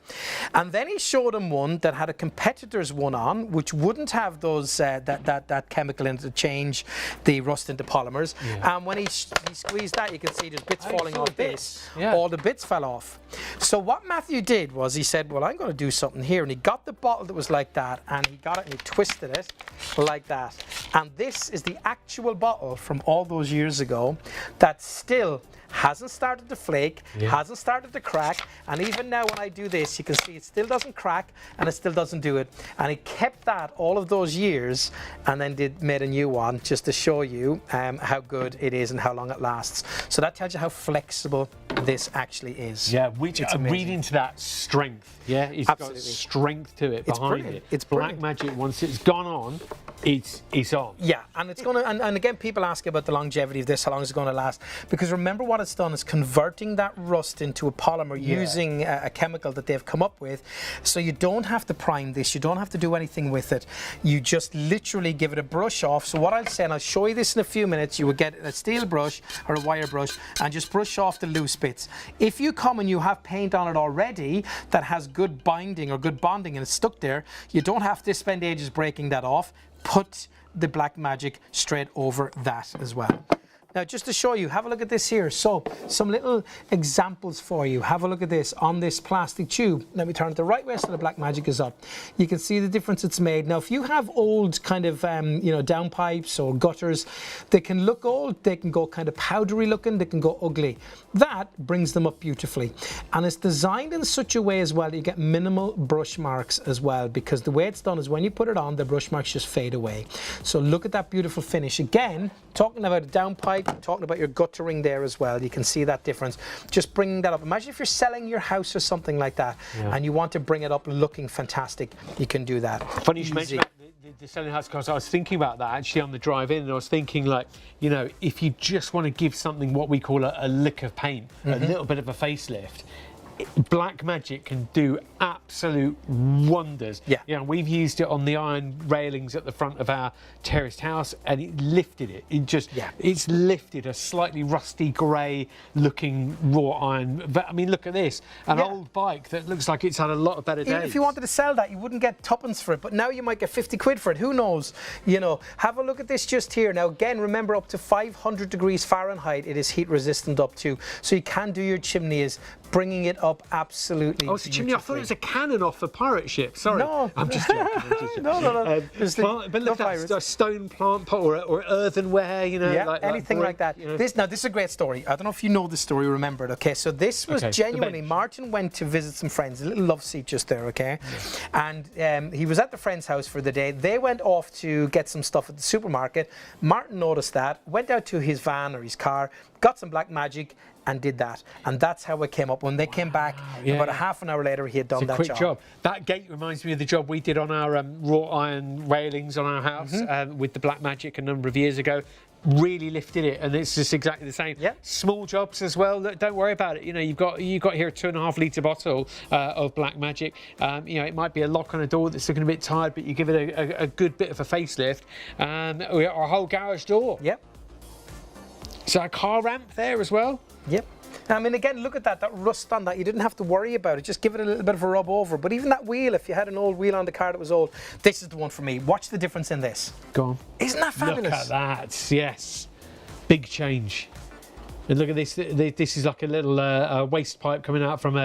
And then he showed him one that had a competitor's one on, which wouldn't have those that chemical in it to change the rust into polymers. And when he squeezed that, you can see there's bits falling off this. All the bits fell off. So what Matthew did was he said, well, I'm going to do something here. And he got the bottle that was like that, and he got it and he twisted it like that. And this is the actual bottle from all those years ago that still hasn't started to flake, hasn't started to crack, and even now when I do this, you can see it still doesn't crack and it still doesn't do it. And he kept that all of those years and then made a new one just to show you how good it is and how long it lasts. So that tells you how flexible this actually is. Yeah, which read into that strength. Yeah, it's got strength to it behind it. It's Black Magic, once it's gone on, it's on. Yeah, and it's going to, and again, people ask about the longevity of this, how long is it going to last? Because remember what it's done is converting that rust into a polymer using a chemical that they've come up with. So you don't have to prime this, you don't have to do anything with it. You just literally give it a brush off. So what I'll say, and I'll show you this in a few minutes, you would get a steel brush or a wire brush and just brush off the loose bits. If you come and you have paint on it already that has good binding or good bonding and it's stuck there, you don't have to spend ages breaking that off. Put the Black Magic straight over that as well. Now, just to show you, have a look at this here. So, some little examples for you. Have a look at this on this plastic tube. Let me turn it the right way so the Black Magic is up. You can see the difference it's made. Now, if you have old kind of, downpipes or gutters, they can look old, they can go kind of powdery looking, they can go ugly. That brings them up beautifully. And it's designed in such a way as well that you get minimal brush marks as well, because the way it's done is when you put it on, the brush marks just fade away. So look at that beautiful finish. Again, talking about a downpipe, talking about your guttering there as well, you can see that difference. Just bringing that up. Imagine if you're selling your house or something like that, and you want to bring it up looking fantastic, you can do that. Funny you should mention the selling house, because I was thinking about that actually on the drive in, and I was thinking, like, if you just want to give something what we call a lick of paint, a little bit of a facelift, Black Magic can do absolute wonders. We've used it on the iron railings at the front of our terraced house, and it lifted it. It's lifted a slightly rusty grey looking wrought iron. But I mean, look at this, an old bike that looks like it's had a lot of better days. Even if you wanted to sell that, you wouldn't get tuppence for it, but now you might get 50 quid for it. Who knows? Have a look at this just here. Now again, remember, up to 500 degrees Fahrenheit it is heat resistant up to, so you can do your chimneys, bringing it up absolutely. Oh, it's a chimney. I thought it was a cannon off a pirate ship. Sorry. No. I'm just joking. No. But look, that's a stone plant pot or earthenware, anything like that. This is a great story. I don't know if you know this story or remember it, okay? So this was genuinely, Martin went to visit some friends, a little love seat just there, okay? And he was at the friend's house for the day. They went off to get some stuff at the supermarket. Martin noticed that, went out to his van or his car, got some Black Magic, and did that, and that's how it came up. When they came back, about a half an hour later, he had done that quick job. That gate reminds me of the job we did on our wrought iron railings on our house with the Black Magic a number of years ago. Really lifted it, and it's just exactly the same. Small jobs as well. Don't worry about it. You've got here a 2.5 litre bottle of Black Magic. It might be a lock on a door that's looking a bit tired, but you give it a good bit of a facelift, or a whole garage door. So a car ramp there as well. I mean, again, look at that rust on that. You didn't have to worry about it. Just give it a little bit of a rub over. But even that wheel, if you had an old wheel on the car that was old, this is the one for me. Watch the difference in this. Go on. Isn't that fabulous? Look at that. Yes. Big change. And look at this. This is like a little waste pipe coming out from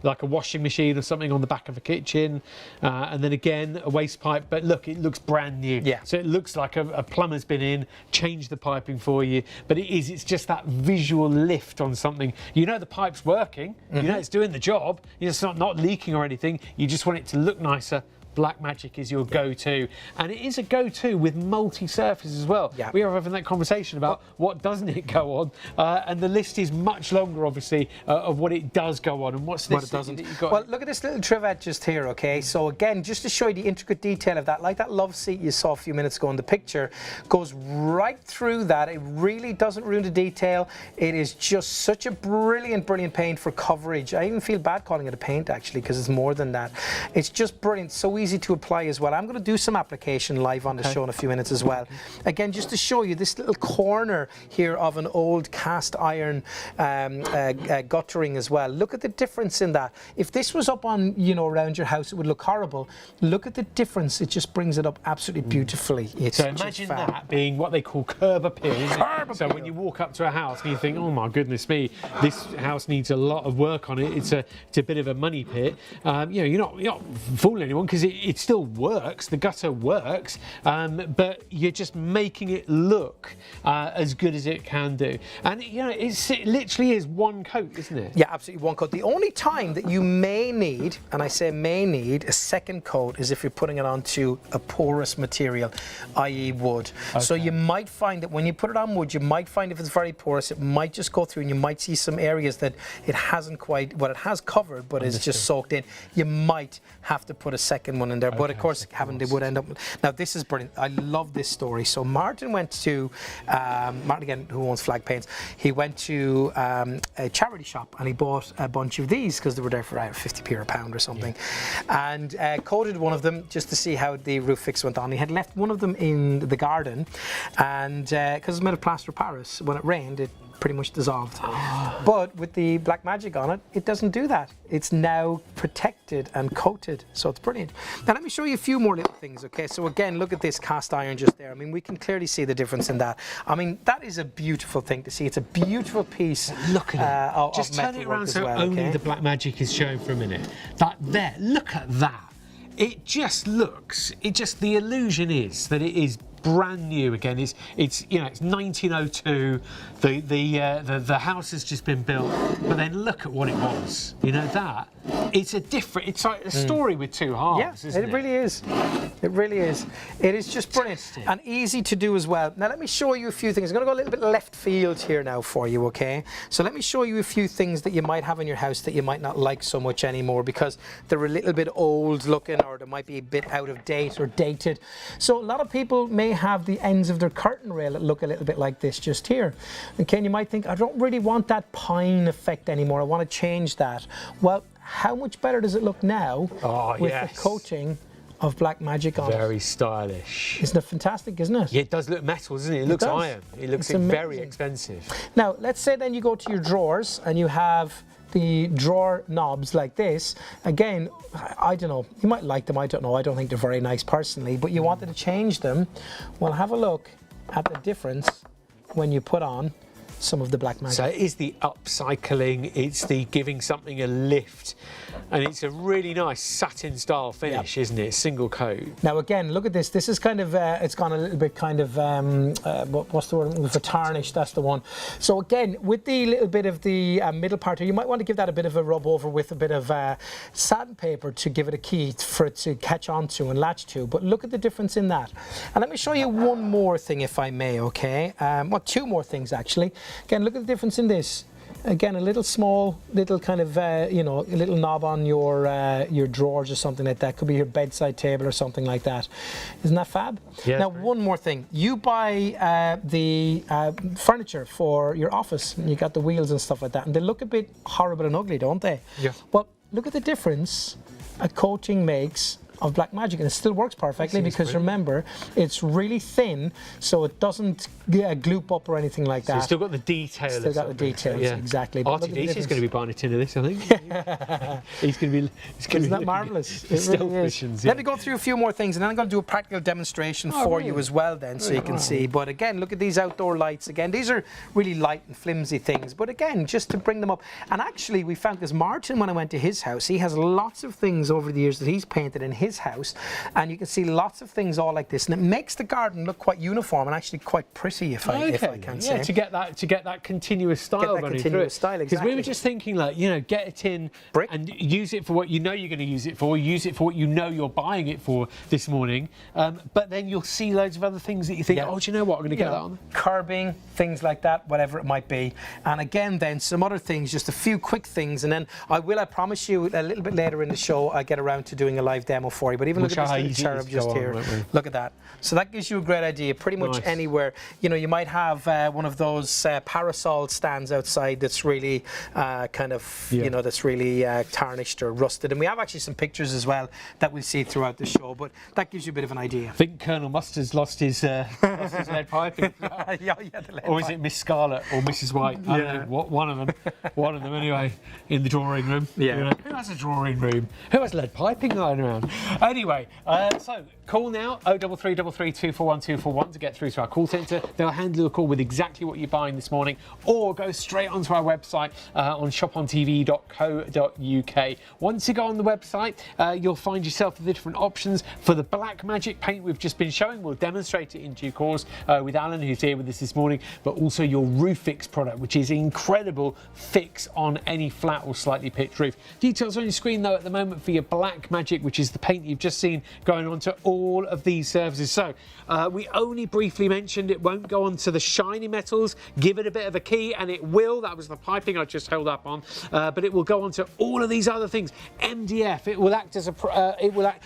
like a washing machine or something on the back of a kitchen, and then again a waste pipe. But look, it looks brand new. So it looks like a plumber's been in, changed the piping for you. But it's just that visual lift on something. The pipe's working. It's doing the job. It's not leaking or anything. You just want it to look nicer. Black Magic is your go-to, and it is a go-to with multi-surface as well. We are having that conversation about what doesn't it go on, and the list is much longer, obviously, of what it does go on and what it doesn't. Well, look at this little trivet just here, okay? So again, just to show you the intricate detail of that, like that love seat you saw a few minutes ago in the picture, goes right through that. It really doesn't ruin the detail. It is just such a brilliant paint for coverage. I even feel bad calling it a paint, actually, because it's more than that. It's just brilliant. So easy to apply as well. I'm going to do some application live on the show in a few minutes as well. Again, just to show you this little corner here of an old cast iron guttering as well. Look at the difference in that. If this was up on, you know, around your house, it would look horrible. Look at the difference. It just brings it up absolutely beautifully. It's so imagine that being what they call curb appeal. So when you walk up to a house and you think, oh my goodness me, this house needs a lot of work on it. It's a bit of a money pit. You know, you're not fooling anyone because it still works. The gutter works, but you're just making it look as good as it can do. And you know, it literally is one coat, isn't it? Yeah, absolutely one coat. The only time that you may need, and I say may need, a second coat is if you're putting it onto a porous material, i.e. wood. Okay. So you might find that when you put it on wood, you might find if it's very porous, it might just go through and you might see some areas that it hasn't quite, well, it has covered, but it's just soaked in. You might have to put a second one in there, but of course, they would end up. Now, this is brilliant. I love this story. So Martin went to, Martin again, who owns Flag Paints, he went to a charity shop and he bought a bunch of these because they were there for 50p or a pound or something, and coated one of them just to see how the roof fix went on. He had left one of them in the garden, and because it's made of plaster of Paris, when it rained, it pretty much dissolved. But with the black magic on it, it doesn't do that. It's now protected and coated, so it's brilliant. Now let me show you a few more little things, okay? So again, look at this cast iron just there. I mean, we can clearly see the difference in that. I mean, that is a beautiful thing to see. It's a beautiful piece. Look at it. Just turn it around so only the black magic is showing for a minute. That there, look at that. It just looks, the illusion is that it is brand new again. It's you know, it's 1902. The house has just been built, but then look at what it was. You know, that it's like a story with two halves. Yeah, isn't it really is. It really is. It is just brilliant and easy to do as well. Now let me show you a few things. I'm going to go a little bit left field here now for you, okay? So let me show you a few things that you might have in your house that you might not like so much anymore because they're a little bit old looking, or they might be a bit out of date or dated. So a lot of people may have the ends of their curtain rail that look a little bit like this just here. Okay, and you might think, I don't really want that pine effect anymore. I want to change that. Well, how much better does it look now with the coating of black magic on it? Very stylish. Isn't it fantastic, isn't it? Yeah, it does look metal, doesn't it? It looks iron. It looks very expensive. Now, let's say then you go to your drawers and you have the drawer knobs like this. Again, I don't know, you might like them, I don't know, I don't think they're very nice personally, but you wanted to change them. Well, have a look at the difference when you put on some of the black magic. So it is the upcycling, it's the giving something a lift, and it's a really nice satin style finish, isn't it? Single coat. Now again, look at this. This is kind of, it's gone a little bit kind of, what's the word? For tarnish, that's the one. So again, with the little bit of the middle part here, you might want to give that a bit of a rub over with a bit of satin paper to give it a key for it to catch onto and latch to. But look at the difference in that. And let me show you one more thing, if I may, okay? Well, two more things actually. Again, look at the difference in this. Again, a little small, little kind of, you know, a little knob on your drawers or something like that. Could be your bedside table or something like that. Isn't that fab? Yeah, now, one more thing. You buy the furniture for your office, and you got the wheels and stuff like that, and they look a bit horrible and ugly, don't they? Yeah. Well, look at the difference a coating makes of black magic, and it still works perfectly because remember, it's really thin, so it doesn't gloop up or anything like that. So you've still got the detail. Still got the details, exactly. RTDC is going to be buying a tin of this, I think. He's going to be. Isn't that marvellous? It really is. Let me go through a few more things, and then I'm going to do a practical demonstration for you as well, then, so you can see. But again, look at these outdoor lights. Again, these are really light and flimsy things, but again, just to bring them up. And actually, we found, because Martin, when I went to his house, he has lots of things over the years that he's painted in his house, and you can see lots of things all like this, and it makes the garden look quite uniform and actually quite pretty, if I can say. Yeah, to get that continuous style running through it. Because we were just thinking, like, you know, get it in brick and use it for what you know you're going to use it for what you know you're buying it for this morning, but then you'll see loads of other things that you think, oh, do you know what, I'm going to get that on. Curbing, things like that, whatever it might be. And again, then some other things, just a few quick things, and then I promise you, a little bit later in the show, I get around to doing a live demo for you, but even We'll look at show this how little easy it is cherub to just go on, here. won't we? Look at that. So that gives you a great idea pretty much Nice. anywhere. You know, you might have one of those parasol stands outside that's really you know, that's really tarnished or rusted. And we have actually some pictures as well that we'll see throughout the show, but that gives you a bit of an idea. I think Colonel Mustard's lost his lead piping. Yeah, the lead Or is pipe. it Miss Scarlet or Mrs. White? I don't know. One of them. One of them anyway, in the drawing room. Yeah. You know, who has a drawing room? Who has lead piping lying around? Anyway, so call now, 0333 241 241 to get through to our call centre. They'll handle your call with exactly what you're buying this morning, or go straight onto our website on shopontv.co.uk. Once you go on the website, you'll find yourself the different options for the black magic paint we've just been showing. We'll demonstrate it in due course with Alan, who's here with us this morning, but also your roof fix product, which is incredible fix on any flat or slightly pitched roof. Details on your screen though at the moment for your black magic, which is the paint you've just seen going on to all of these surfaces. So we only briefly mentioned it won't go on to the shiny metals. Give it a bit of a key and it will. That was the piping I just held up on, but it will go on to all of these other things. MDF, it will act as a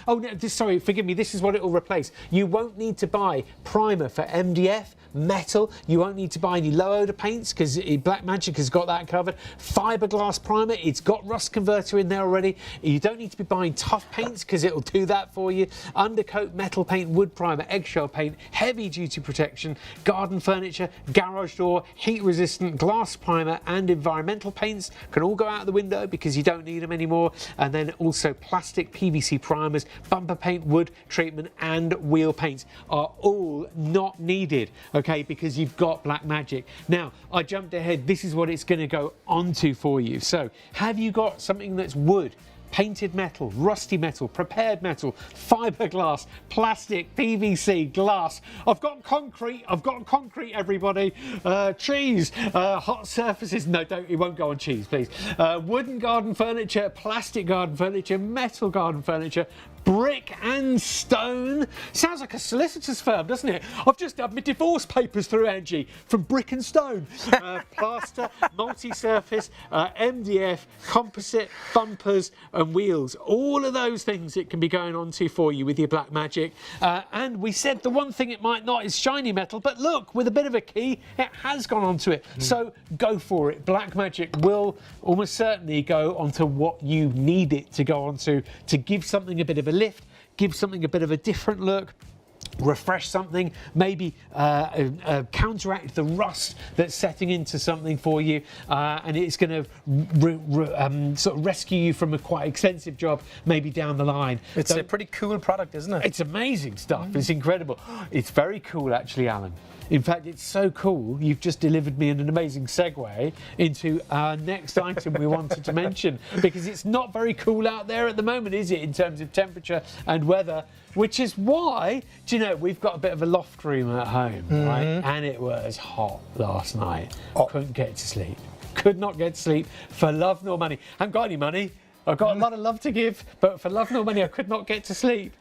oh no, sorry, forgive me, this is what it will replace. You won't need to buy primer for MDF metal. You won't need to buy any low odor paints because Black Magic has got that covered. Fiberglass primer, it's got rust converter in there already. You don't need to be buying tough paints because it'll do that for you. Undercoat metal paint, wood primer, eggshell paint, heavy duty protection, garden furniture, garage door, heat resistant, glass primer and environmental paints can all go out the window because you don't need them anymore. And then also plastic PVC primers, bumper paint, wood treatment and wheel paints are all not needed, okay, because you've got Black Magic. Now, I jumped ahead. This is what it's going to go onto for you. So, have you got something that's wood, painted metal, rusty metal, prepared metal, fiberglass, plastic, PVC, glass? I've got concrete, everybody. Cheese, hot surfaces. No, it won't go on cheese, please. Wooden garden furniture, plastic garden furniture, metal garden furniture, brick and stone. Sounds like a solicitor's firm, doesn't it? I've just had my divorce papers through Angie from brick and stone. Plaster, multi-surface, MDF, composite, bumpers and wheels. All of those things it can be going on to for you with your Black Magic. And we said the one thing it might not is shiny metal, but look, with a bit of a key, it has gone onto it. So go for it. Black Magic will almost certainly go onto what you need it to go onto to give something a bit of a lift, give something a bit of a different look, refresh something, maybe counteract the rust that's setting into something for you, and it's going to sort of rescue you from a quite expensive job maybe down the line. It's a pretty cool product, isn't it? It's amazing stuff. It's incredible. It's very cool actually, Alan. In fact, it's so cool, you've just delivered me an amazing segue into our next item we wanted to mention, because it's not very cool out there at the moment, is it, in terms of temperature and weather, which is why, do you know, we've got a bit of a loft room at home, right? And it was hot last night. Couldn't get to sleep. Could not get to sleep for love nor money. Haven't got any money. I've got a lot of love to give, but for love nor money, I could not get to sleep.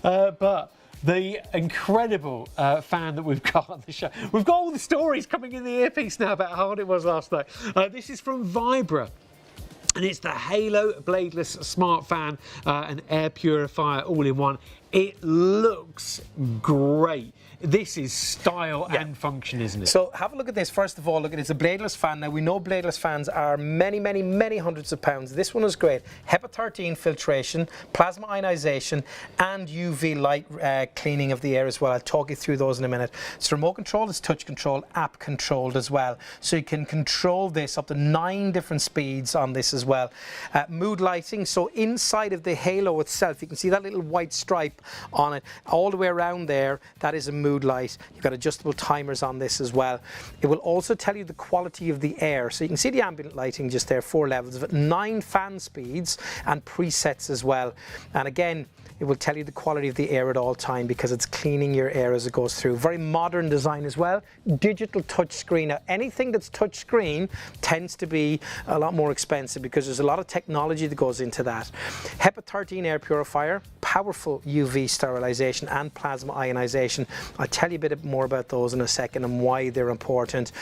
But the incredible fan that we've got on the show. We've got all the stories coming in the earpiece now about how hot it was last night. This is from Vibra. And it's the Halo bladeless smart fan and air purifier all in one. It looks great. This is style and function, isn't it? So have a look at this. First of all, look at it. It's a bladeless fan. Now we know bladeless fans are many, many, many hundreds of pounds. This one is great. HEPA 13 filtration, plasma ionization, and UV light cleaning of the air as well. I'll talk you through those in a minute. It's remote control, it's touch control, app controlled as well. So you can control this up to 9 different speeds on this as well. Mood lighting. So inside of the Halo itself, you can see that little white stripe on it. All the way around there, that is a mood light. You've got adjustable timers on this as well. It will also tell you the quality of the air. So you can see the ambient lighting just there, 4 levels of it, 9 fan speeds and presets as well. And again, it will tell you the quality of the air at all time because it's cleaning your air as it goes through. Very modern design as well. Digital touch screen. Now, anything that's touch screen tends to be a lot more expensive because there's a lot of technology that goes into that. HEPA 13 air purifier, powerful UV UV sterilization and plasma ionization. I'll tell you a bit more about those in a second and why they're important.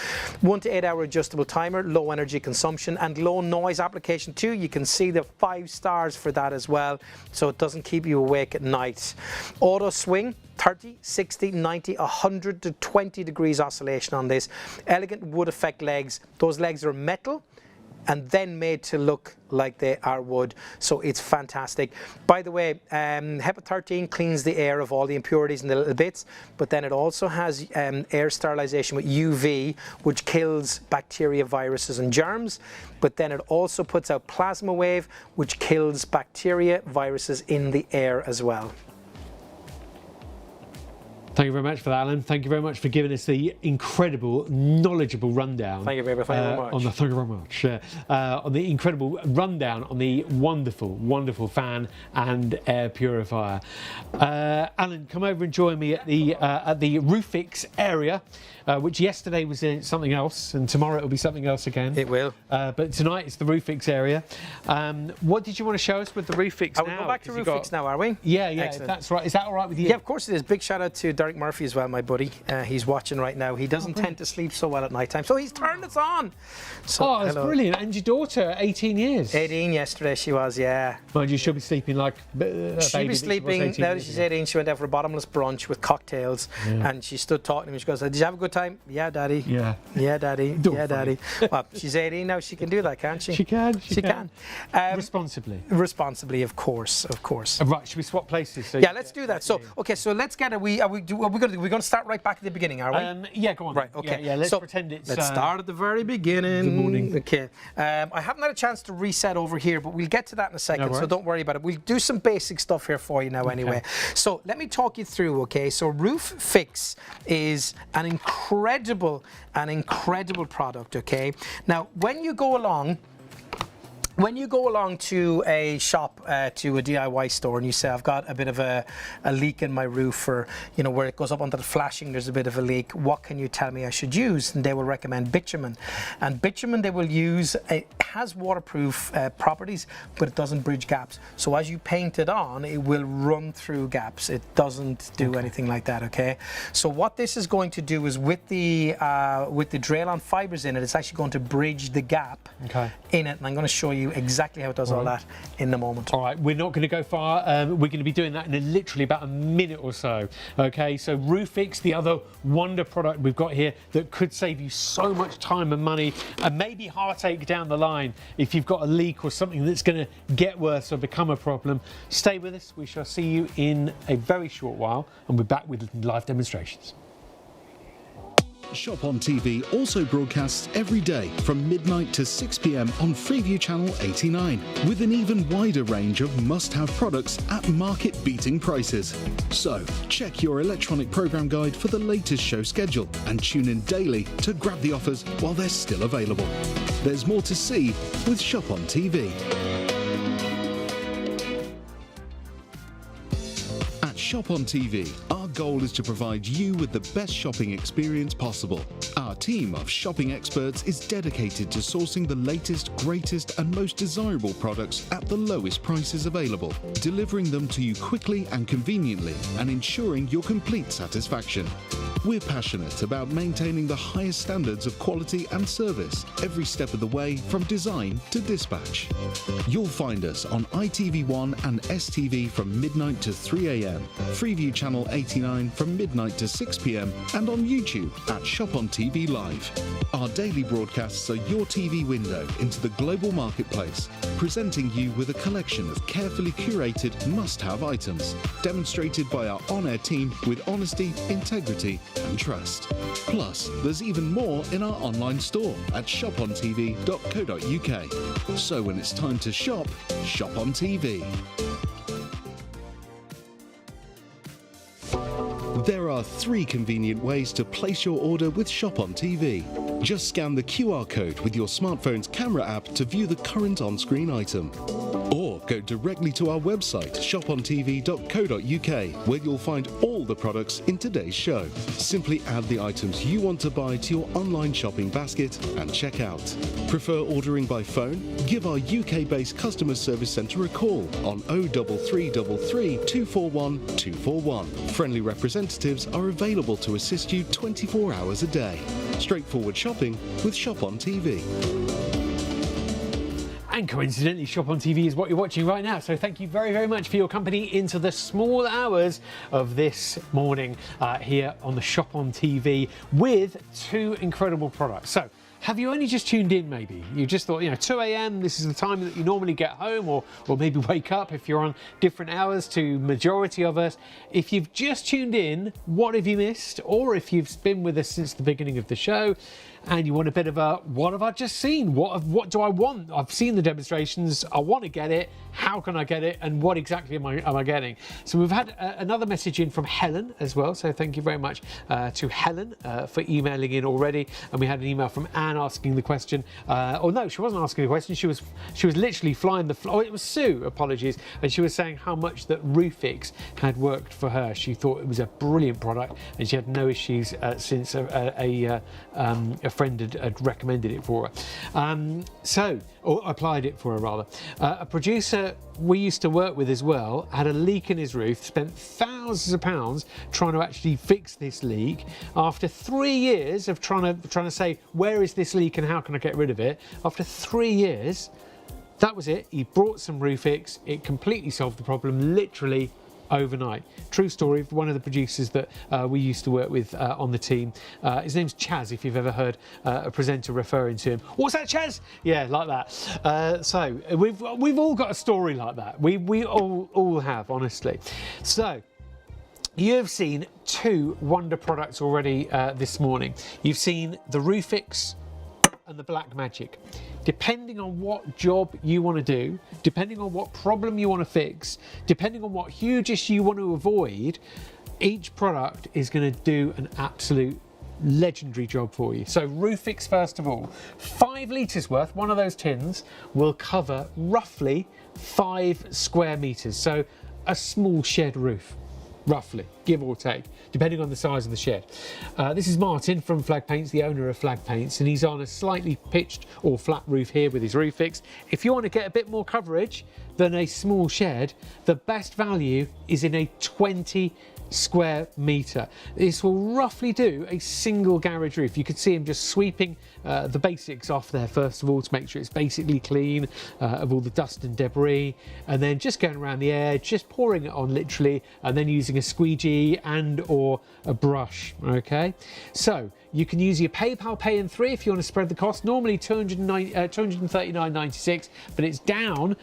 1 to 8 hour adjustable timer, low energy consumption and low noise application too. You can see the 5 stars for that as well, so it doesn't keep you awake at night. Auto swing, 30, 60, 90, 100 to 20 degrees oscillation on this. Elegant wood effect legs. Those legs are metal and then made to look like they are wood, so it's fantastic. By the way, HEPA 13 cleans the air of all the impurities and the little bits, but then it also has air sterilization with UV, which kills bacteria, viruses and germs, but then it also puts out plasma wave, which kills bacteria, viruses in the air as well. Thank you very much for that, Alan. Thank you very much for giving us the incredible, knowledgeable rundown. Thank you very much. Thank you very much. On the incredible rundown on the wonderful, wonderful fan and air purifier. Alan, come over and join me at the Roofix area, which yesterday was something else, and tomorrow it'll be something else again. It will. But tonight it's the Roofix area. What did you want to show us with the Roofix now? We'll go back to Roofix now, are we? Yeah, Excellent. That's right. Is that all right with you? Yeah, of course it is. Big shout out to Derek Murphy as well, my buddy. He's watching right now. He doesn't tend to sleep so well at night time, so he's turned us on. So, that's brilliant. And your daughter, 18 years. 18 yesterday she was, yeah. Mind you, she'll be sleeping like a She'll baby be sleeping, now that she's 18, she went out for a bottomless brunch with cocktails, and she stood talking to me. She goes, did you have a good time? Yeah, Daddy. Yeah. Yeah, Daddy. Yeah, Daddy. Well, she's 18 now, she can do that, can't she? She can. She can. Responsibly. Responsibly, of course, of course. Right, should we swap places? So yeah, let's do that. So, okay, so let's get we're going to start right back at the beginning, are we? Yeah, go on. Right, okay. Yeah, let's pretend it's... Let's start at the very beginning. Good morning. Okay. I haven't had a chance to reset over here, but we'll get to that in a second, so don't worry about it. We'll do some basic stuff here for you now anyway. So let me talk you through, okay? So Roof Fix is an incredible product, okay? Now, when you go along to a shop, to a DIY store, and you say, I've got a bit of a leak in my roof, or where it goes up onto the flashing, there's a bit of a leak, what can you tell me I should use? And they will recommend bitumen. And bitumen they will use, it has waterproof properties, but it doesn't bridge gaps. So as you paint it on, it will run through gaps. It doesn't do anything like that, okay? So what this is going to do is with the Draylon fibers in it, it's actually going to bridge the gap in it, and I'm going to show you exactly how it does all that in a moment. All right, we're not going to go far. We're going to be doing that in literally about a minute or so. Okay, so Roofix, the other wonder product we've got here that could save you so much time and money, and maybe heartache down the line if you've got a leak or something that's going to get worse or become a problem. Stay with us. We shall see you in a very short while, and we're back with live demonstrations. ShopOnTV also broadcasts every day from midnight to 6 p.m. on Freeview Channel 89, with an even wider range of must-have products at market-beating prices. So, check your electronic program guide for the latest show schedule and tune in daily to grab the offers while they're still available. There's more to see with ShopOnTV. At ShopOnTV, our goal is to provide you with the best shopping experience possible. Our team of shopping experts is dedicated to sourcing the latest, greatest and most desirable products at the lowest prices available, delivering them to you quickly and conveniently, and ensuring your complete satisfaction. We're passionate about maintaining the highest standards of quality and service every step of the way, from design to dispatch. You'll find us on ITV1 and STV from midnight to 3 a.m, Freeview Channel 89 from midnight to 6 p.m, and on YouTube at ShopOnTV Live. Our daily broadcasts are your TV window into the global marketplace, presenting you with a collection of carefully curated must-have items, demonstrated by our on-air team with honesty, integrity and trust. Plus, there's even more in our online store at shopontv.co.uk. So when it's time to shop, shop on TV. There are 3 convenient ways to place your order with ShopOnTV. Just scan the QR code with your smartphone's camera app to view the current on-screen item. Or go directly to our website, shopontv.co.uk, where you'll find all the products in today's show. Simply add the items you want to buy to your online shopping basket and check out. Prefer ordering by phone? Give our UK-based customer service centre a call on 03333 241 241. Friendly representatives are available to assist you 24 hours a day. Straightforward shopping with Shop on TV. And coincidentally, Shop on TV is what you're watching right now. So thank you very, very much for your company into the small hours of this morning here on the Shop on TV with two incredible products. So have you only just tuned in maybe? You just thought, 2 a.m, this is the time that you normally get home or maybe wake up if you're on different hours to majority of us. If you've just tuned in, what have you missed? Or if you've been with us since the beginning of the show, and you want a bit of a, what have I just seen? What do I want? I've seen the demonstrations. I want to get it. How can I get it? And what exactly am I getting? So we've had another message in from Helen as well. So thank you very much to Helen for emailing in already. And we had an email from Anne asking the question. Or no, she wasn't asking the question. She was literally flying the. Oh, it was Sue. Apologies. And she was saying how much that Roofix had worked for her. She thought it was a brilliant product, and she had no issues since a friend had recommended it for her. Or applied it for her rather. A producer we used to work with as well had a leak in his roof, spent thousands of pounds trying to actually fix this leak. After 3 years of trying to say, where is this leak and how can I get rid of it? After 3 years, that was it. He brought some Roofix. It completely solved the problem, literally overnight. True story of one of the producers that we used to work with on the team. His name's Chaz, if you've ever heard a presenter referring to him. What's that, Chaz? Yeah, like that. So we've all got a story like that. We all have, honestly. So you've seen two wonder products already this morning. You've seen the Roofix and the Black Magic. Depending on what job you want to do, depending on what problem you want to fix, depending on what huge issue you want to avoid, each product is going to do an absolute legendary job for you. So Roofix, first of all, 5 litres worth, one of those tins will cover roughly 5 square metres. So a small shed roof, roughly, give or take, depending on the size of the shed. This is Martin from Flag Paints, the owner of Flag Paints, and he's on a slightly pitched or flat roof here with his Roofix. If you want to get a bit more coverage than a small shed, the best value is in a 20 square metre. This will roughly do a single garage roof. You could see him just sweeping the basics off there first of all to make sure it's basically clean of all the dust and debris, and then just going around the edge, just pouring it on literally, and then using a squeegee and or a brush. Okay, so you can use your PayPal Pay in 3 if you want to spread the cost. Normally $239.96, but it's down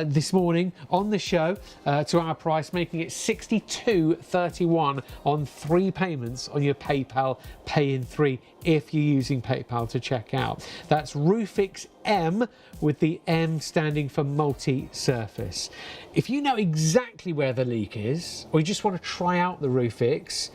this morning on the show to our price, making it $62.31 on 3 payments on your PayPal Pay in 3 if you're using PayPal to check out. That's Roofix M, with the M standing for multi-surface. If you know exactly where the leak is, or you just want to try out the Roofix,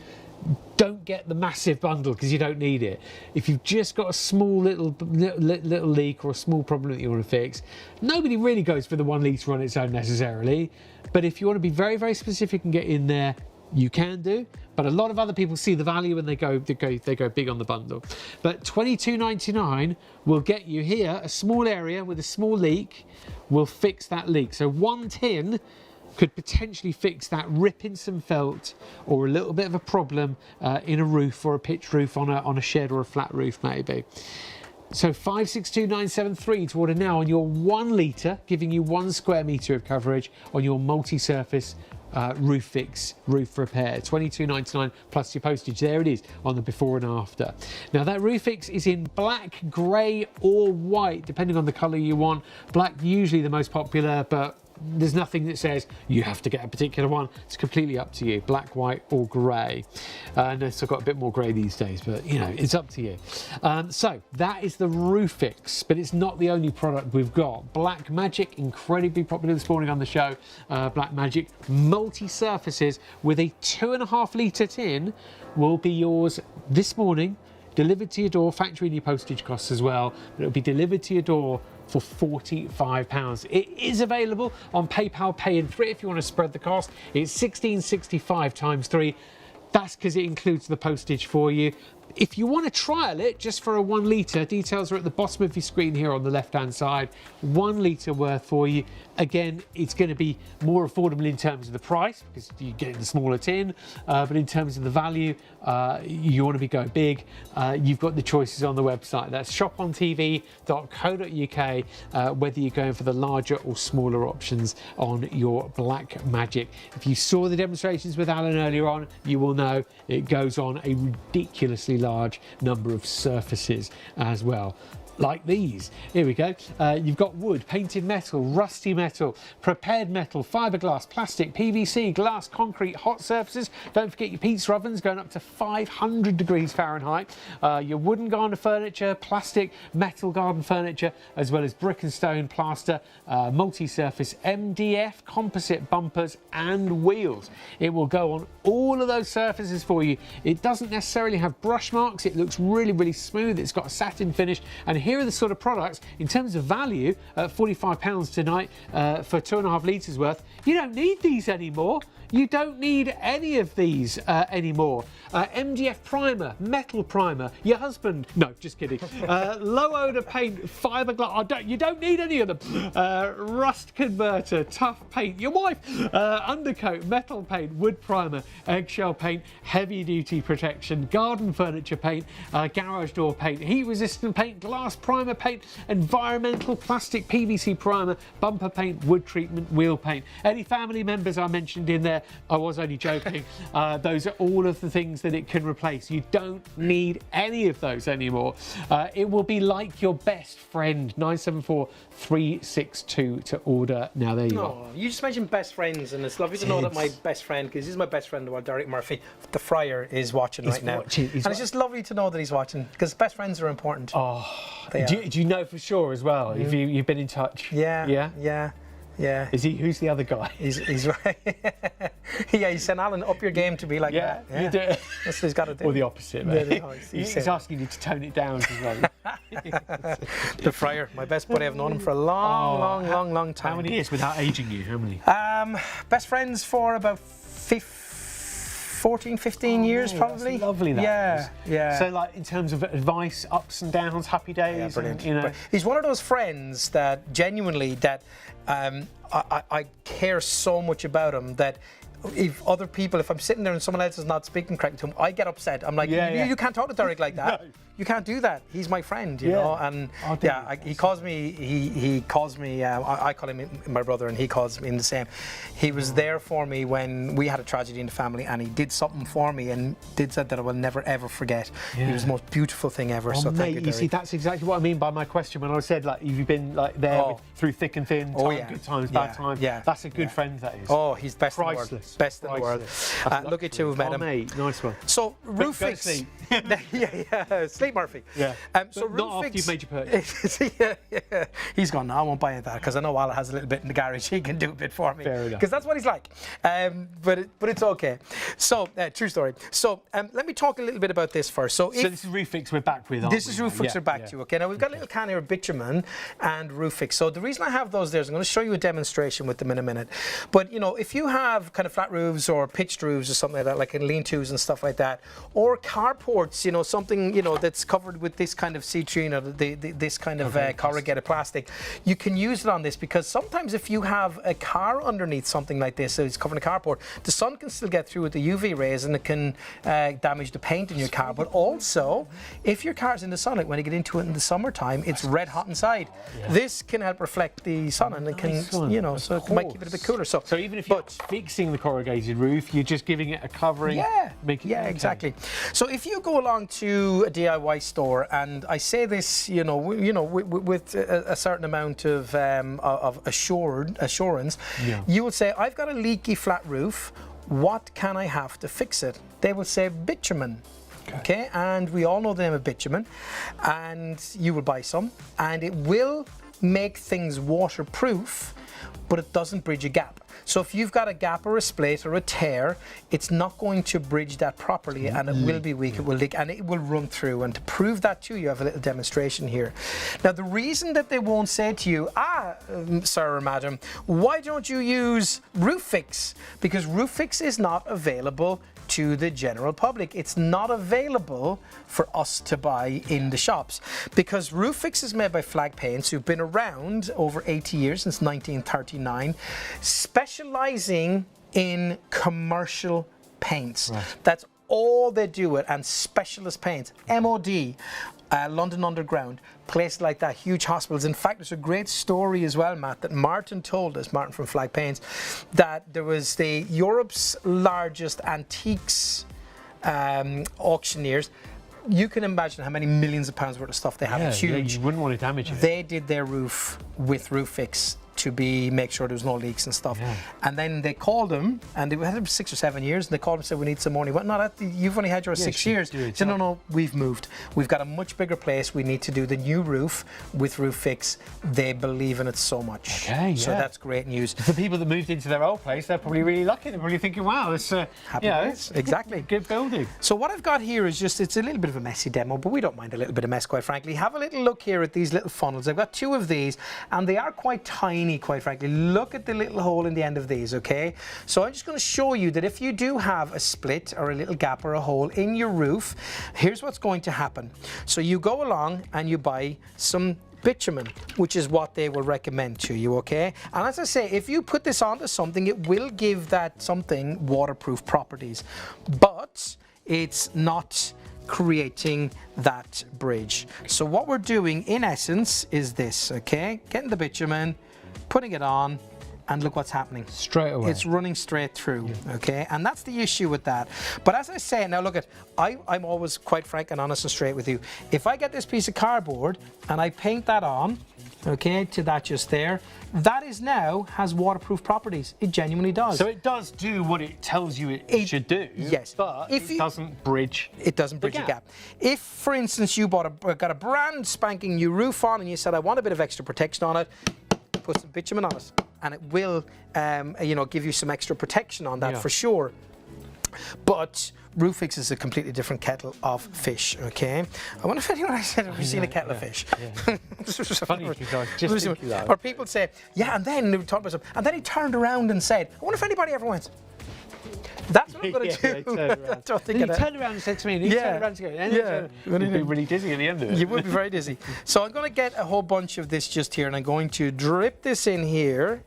don't get the massive bundle because you don't need it. If you've just got a small little leak or a small problem that you want to fix, nobody really goes for the 1 litre on its own necessarily. But if you want to be very, very specific and get in there, you can do. But a lot of other people see the value and they go big on the bundle. But $22.99 will get you here a small area with a small leak. Will fix that leak. So 1 tin could potentially fix that rip in some felt or a little bit of a problem in a roof or a pitched roof on a shed or a flat roof maybe. So 562973 to order now on your 1 litre, giving you 1 square metre of coverage on your multi-surface Roofix roof repair. $22.99 plus your postage. There it is on the before and after. Now that Roofix is in black, grey or white, depending on the colour you want. Black usually the most popular, but there's nothing that says you have to get a particular one. It's completely up to you, black, white or grey. I know it's got a bit more grey these days, but you know, it's up to you. So that is the Roofix, but it's not the only product we've got. Black Magic, incredibly popular this morning on the show. Black Magic multi-surfaces with a 2.5 litre tin will be yours this morning. Delivered to your door, factoring your postage costs as well, but it'll be delivered to your door for £45. It is available on PayPal Pay in 3 if you want to spread the cost. It's £16.65 times 3. That's because it includes the postage for you. If you want to trial it just for a 1 litre, details are at the bottom of your screen here on the left hand side. 1 litre worth for you. Again, it's going to be more affordable in terms of the price because you're getting the smaller tin, but in terms of the value, you want to be going big. You've got the choices on the website. That's shopontv.co.uk, whether you're going for the larger or smaller options on your Black Magic. If you saw the demonstrations with Alan earlier on, you will know it goes on a ridiculously large number of surfaces as well. Like these. Here we go. You've got wood, painted metal, rusty metal, prepared metal, fiberglass, plastic, PVC, glass, concrete, hot surfaces. Don't forget your pizza ovens going up to 500 degrees Fahrenheit. Your wooden garden furniture, plastic, metal garden furniture, as well as brick and stone, plaster, multi-surface, MDF, composite bumpers and wheels. It will go on all of those surfaces for you. It doesn't necessarily have brush marks. It looks really, really smooth. It's got a satin finish, and here are the sort of products in terms of value at £45 tonight for 2.5 litres worth. You don't need these anymore. You don't need any of these anymore. MDF primer, metal primer, your husband, no, just kidding. Low odour paint, fiberglass, you don't need any of them. Rust converter, tough paint, your wife, undercoat, metal paint, wood primer, eggshell paint, heavy duty protection, garden furniture paint, garage door paint, heat resistant paint, glass primer paint, environmental plastic PVC primer, bumper paint, wood treatment, wheel paint. Any family members I mentioned in there, I was only joking. Those are all of the things that it can replace. You don't need any of those anymore. It will be like your best friend. 974362 to order. Now there you go. You just mentioned best friends, and it's lovely to know that my best friend, because he's my best friend, Derek Murphy, the Fryer, is watching right now. And it's just lovely to know that he's watching, because best friends are important. Oh, do you know for sure as well? If you've been in touch? Yeah. Is he? Who's the other guy? He's right. Yeah, he sent Alan up your game to be like that. Yeah, you do. That's what he's got to do. Or the opposite, mate. He's asking you to tone it down as well. The Fryer, my best buddy. I've known him for a long time. How many years without aging you? How many? Best friends for about 14, 15 years probably. That's lovely. Yeah. So like in terms of advice, ups and downs, happy days. Yeah, brilliant. And, you know. He's one of those friends that genuinely I care so much about him that if I'm sitting there and someone else is not speaking correctly to him, I get upset. I'm like, you can't talk to Derek like that. No. You can't do that. He's my friend, you know. And he calls me. He calls me. I call him my brother, and he calls me in the same. He was there for me when we had a tragedy in the family, and he did something for me and did something that I will never ever forget. It was the most beautiful thing ever. So thank you, Derek. You see, that's exactly what I mean by my question when I said like, you've been like there through thick and thin, good times, bad times. Yeah, that's a good friend. That is. Oh, he's best in the world. Best in the world. Lucky to have met him. Mate, nice one. So roof fix. Sleep Murphy. Yeah. So not after you've made your purchase. He's gone, no, I won't buy that because I know Alan has a little bit in the garage. He can do a bit for me. Fair enough. Because that's what he's like. But it's okay. So, true story. So, let me talk a little bit about this first. So this is Roof Fix we're back with, aren't we? This is Roof Fix we're back to, okay? Now, we've got a little can here of bitumen and Roof Fix. So the reason I have those there is I'm going to show you a demonstration with them in a minute. But, you know, if you have kind of flat roofs or pitched roofs or something like that, like in lean-tos and stuff like that, or carports, you know, something, you know, that's covered with this kind of citrine or this kind of corrugated plastic, you can use it on this because sometimes if you have a car underneath something like this, so it's covered in a carport, the sun can still get through with the UV rays and it can damage the paint in your car. But also, if your car's in the sun, like when you get into it in the summertime, it's red hot inside. This can help reflect the sun and it can, you know, so it might keep it a bit cooler. So even if you're fixing the corrugated roof, you're just giving it a covering. Exactly. So if you go along to a DIY store, and I say this, you know, with a certain amount of assurance, you would say, I've got a leaky flat roof. What can I have to fix it? They will say bitumen. Okay, and we all know the name of bitumen, and you will buy some, and it will make things waterproof, but it doesn't bridge a gap. So if you've got a gap or a split or a tear, it's not going to bridge that properly, and it will be weak, it will leak, and it will run through. And to prove that to you, I have a little demonstration here. Now, the reason that they won't say to you, sir or madam, why don't you use RoofFix? Because RoofFix is not available to the general public. It's not available for us to buy in the shops, because RoofFix is made by Flag Paints, who've been around over 80 years, since 1939, specializing in commercial paints. Right. That's all they do it, and specialist paints. MOD, London Underground, places like that, huge hospitals. In fact, there's a great story as well, Matt, that Martin told us, Martin from Flag Paints, that there was the Europe's largest antiques auctioneers. You can imagine how many millions of pounds worth of stuff they have. It's huge. You wouldn't want to damage it. They did their roof with RoofFix to make sure there was no leaks and stuff. Yeah. And then they called him, and they had him 6 or 7 years, and they called him and said, we need some more. And he went, no, you've only had yours 6 years. He said, no, we've moved. We've got a much bigger place. We need to do the new roof with RoofFix. They believe in it so much. Okay, so that's great news. For people that moved into their old place, they're probably really lucky. They're probably thinking, wow, it's happy place. Exactly. Good building. So what I've got here is it's a little bit of a messy demo, but we don't mind a little bit of mess, quite frankly. Have a little look here at these little funnels. I've got 2 of these, and they are quite tiny, quite frankly. Look at the little hole in the end of these, okay? So I'm just going to show you that if you do have a split or a little gap or a hole in your roof, here's what's going to happen. So you go along and you buy some bitumen, which is what they will recommend to you, okay? And as I say, if you put this onto something, it will give that something waterproof properties, but it's not creating that bridge. So what we're doing in essence is this, okay? Getting the bitumen, putting it on, and look what's happening. Straight away. It's running straight through, okay? And that's the issue with that. But as I say, now look I'm always quite frank and honest and straight with you. If I get this piece of cardboard and I paint that on, okay, to that just there, that is now has waterproof properties. It genuinely does. So it does do what it tells you it should do. Yes. But it doesn't bridge. It doesn't bridge the gap. If, for instance, you got a brand spanking new roof on and you said, I want a bit of extra protection on it, put some bitumen on it, and it will, give you some extra protection on that for sure. But RoofFix is a completely different kettle of fish, okay? I wonder if anyone has ever seen a kettle of fish. Yeah. It's funny because just thinking that. Or people say, yeah, and then they were talking about something, and then he turned around and said, I wonder if anybody ever went, that's what I'm going to do. He turned around and said to me, and he turned around to go, you'd be really dizzy at the end of it. You would be very dizzy. So I'm going to get a whole bunch of this just here, and I'm going to drip this in here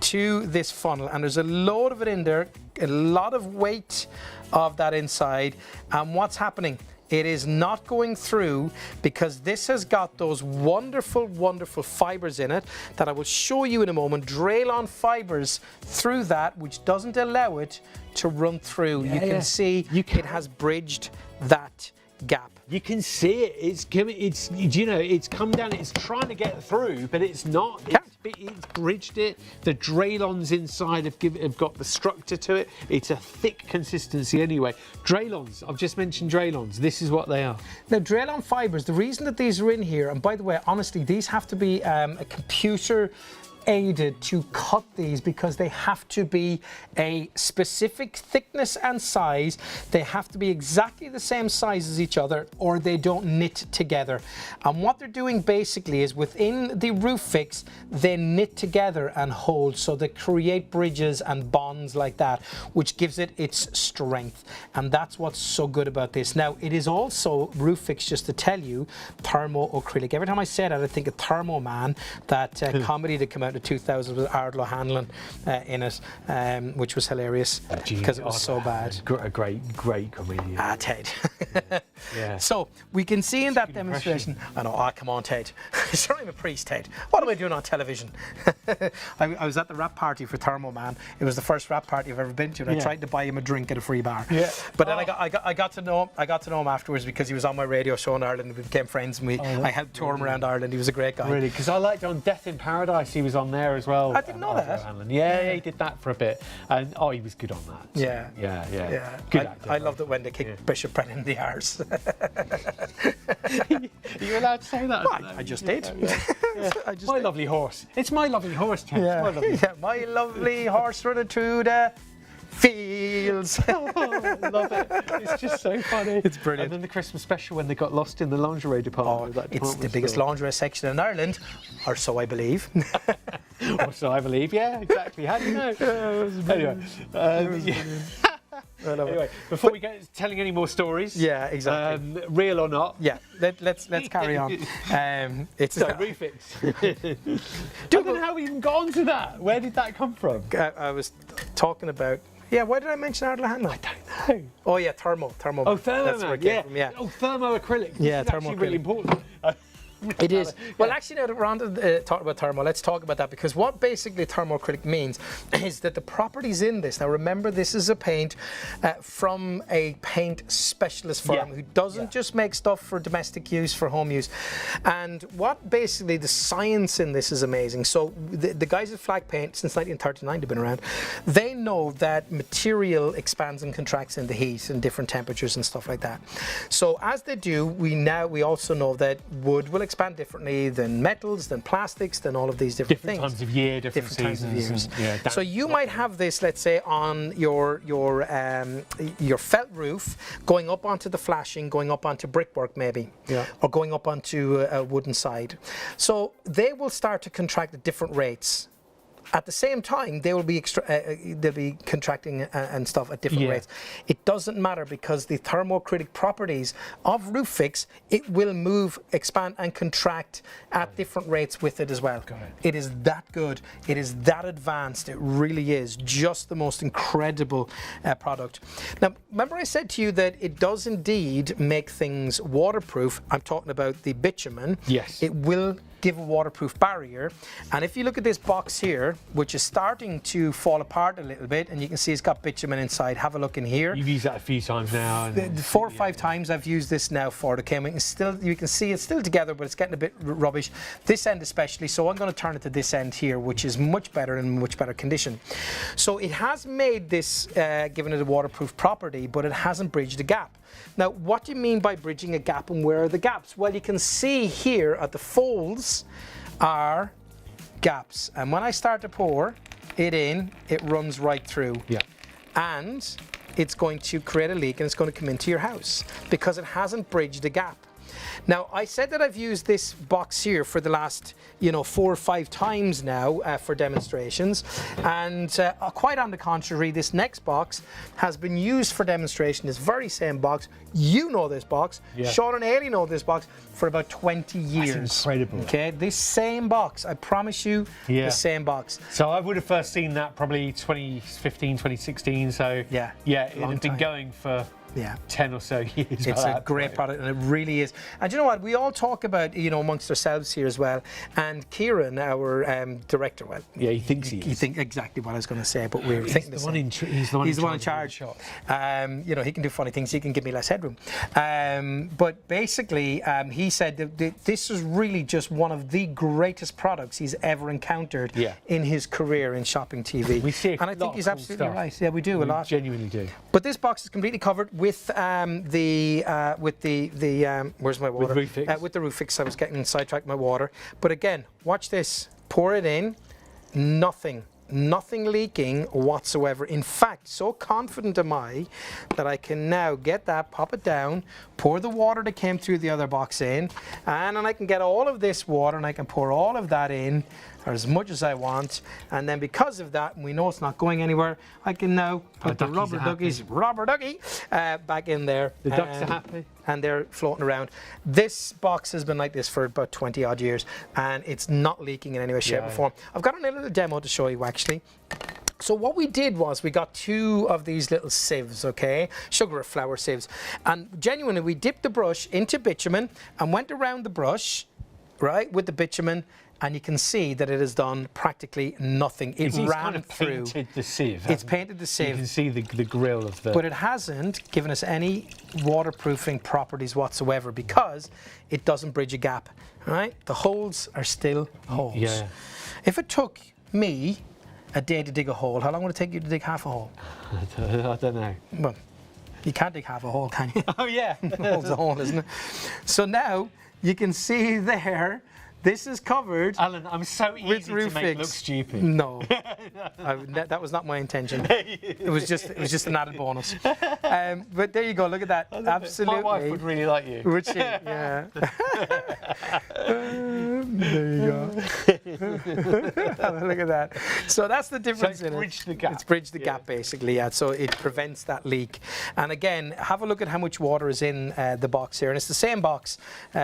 to this funnel, and there's a load of it in there, a lot of weight of that inside. And what's happening? It is not going through because this has got those wonderful, wonderful fibers in it that I will show you in a moment. Draylon fibers through that, which doesn't allow it to run through. You can see it has bridged that gap. You can see it. It's come down. It's trying to get through, but it's not. It's bridged it. The Draylons inside have got the structure to it. It's a thick consistency anyway. Draylons. I've just mentioned Draylons. This is what they are. Now, Draylon fibers. The reason that these are in here, and by the way, honestly, these have to be a computer aided to cut these because they have to be a specific thickness and size. They have to be exactly the same size as each other or they don't knit together. And what they're doing basically is within the RoofFix, they knit together and hold, so they create bridges and bonds like that, which gives it its strength. And that's what's so good about this. Now, it is also RoofFix, just to tell you, thermo-acrylic. Every time I say that, I think of Thermo Man, that comedy that came out in 2000 with Ardlo Hanlon in it, which was hilarious because it was so bad. A great comedian. Ted. So we can see in that demonstration. I know. Come on, Ted. Sorry, I'm a priest, Ted. What am I doing on television? I was at the rap party for Thermo Man. It was the first rap party I've ever been to, and I tried to buy him a drink at a free bar. But then I got to know him afterwards because he was on my radio show in Ireland. We became friends, and I helped tour him around Ireland. He was a great guy. Really, because I liked on Death in Paradise. He was on on there as well. I didn't know that. Yeah, he did that for a bit, and he was good on that. So, yeah. Good actor. I loved it when they kicked Bishop Brennan in the arse. Are you allowed to say that? I just did. My lovely horse. It's my lovely horse, James. My lovely horse running through the fields. I love it. It's just so funny. It's brilliant. And then the Christmas special when they got lost in the lingerie department. It's the biggest lingerie section in Ireland, or so I believe. Or so I believe. Yeah, exactly. How do you know? Anyway, before we get telling any more stories, exactly. Real or not? Yeah, let's carry on. It's Roofix. I don't know how we even got onto that. Where did that come from? I was talking about. Yeah, why did I mention Ardlahan? I don't know. Oh yeah, thermo. Oh, thermo. That's where it came from, yeah. Oh, thermoacrylic. Yeah, This is actually really important. It is. Well, actually, now that we're on to talk about thermo, let's talk about that, because what basically thermoacrylic means is that the properties in this, now remember, this is a paint from a paint specialist firm who doesn't just make stuff for domestic use, for home use. And what basically the science in this is amazing. So the guys at Flag Paint, since 1939 they've been around, they know that material expands and contracts in the heat and different temperatures and stuff like that. So as they do, we also know that wood will expand differently than metals, than plastics, than all of these different things. Times of year, different seasons. So you might have this, let's say, on your felt roof, going up onto the flashing, going up onto brickwork maybe, or going up onto a wooden side. So they will start to contract at different rates. At the same time, they will be they'll be contracting and stuff at different rates. It doesn't matter, because the thermoacrylic properties of Roofix, it will move, expand, and contract at different rates with it as well. It is that good. It is that advanced. It really is just the most incredible product. Now, remember I said to you that it does indeed make things waterproof. I'm talking about the bitumen. Yes. It will give a waterproof barrier, and if you look at this box here, which is starting to fall apart a little bit, and you can see it's got bitumen inside. Have a look in here. You've used that a few times now. And 4 or 5 times I've used this now for the came. You can see it's still together, but it's getting a bit rubbish. This end especially, so I'm going to turn it to this end here, which is much better and much better condition. So it has made this, given it a waterproof property, but it hasn't bridged the gap. Now, what do you mean by bridging a gap, and where are the gaps? Well, you can see here at the folds are gaps, and when I start to pour it in, it runs right through. And it's going to create a leak, and it's going to come into your house because it hasn't bridged the gap. Now, I said that I've used this box here for the last, 4 or 5 times now for demonstrations, and quite on the contrary, this next box has been used for demonstration, this very same box. You know this box, Sean and Ailey know this box, for about 20 years. That's incredible. Okay, this same box, I promise you, the same box. So I would have first seen that probably 2015, 2016, so it had been going for 10 or so years. It's a great product, and it really is. And you know what? We all talk about, amongst ourselves here as well. And Kieran, our director, he thinks he is. He thinks exactly what I was going to say, but we're thinking the one in he's the one in charge. He can do funny things. He can give me less headroom. But basically, he said that this is really just one of the greatest products he's ever encountered in his career in shopping TV. We see and I think he's absolutely right. Yeah, we do a lot. Genuinely do. But this box is completely covered with the where's my water? With Roofix. With the Roofix. I was getting sidetracked with my water. But again, watch this. Pour it in. Nothing leaking whatsoever. In fact, so confident am I that I can now get that, pop it down, pour the water that came through the other box in, and then I can get all of this water and I can pour all of that in, or as much as I want, and then because of that, and we know it's not going anywhere, I can now put the rubber ducky back in there. The ducks are happy. And they're floating around. This box has been like this for about 20 odd years, and it's not leaking in any way, shape or form. I've got a little demo to show you actually. So what we did was we got 2 of these little sieves, okay, sugar or flour sieves, and genuinely we dipped the brush into bitumen and went around the brush, right, with the bitumen, and you can see that it has done practically nothing. It It's ran kind of through. painted the sieve. It's hasn't it? painted the You sieve. can see the grill of the. But it hasn't given us any waterproofing properties whatsoever because it doesn't bridge a gap. Right? The holes are still holes. Yeah. If it took me a day to dig a hole, how long would it take you to dig half a hole? I don't know. Well, you can't dig half a hole, can you? Oh yeah. The hole's a hole, isn't it? So now you can see there, this is covered. Alan, I'm so With easy to roof make fix. look stupid. No, that was not my intention. It was just an added bonus. But there you go. Look at that. Absolutely. My wife would really like you. Would she? Yeah. There you go. Look at that. So that's the difference So it's in bridged it. the gap. It's bridged the gap basically. Yeah. So it prevents that leak. And again, have a look at how much water is in the box here. And it's the same box,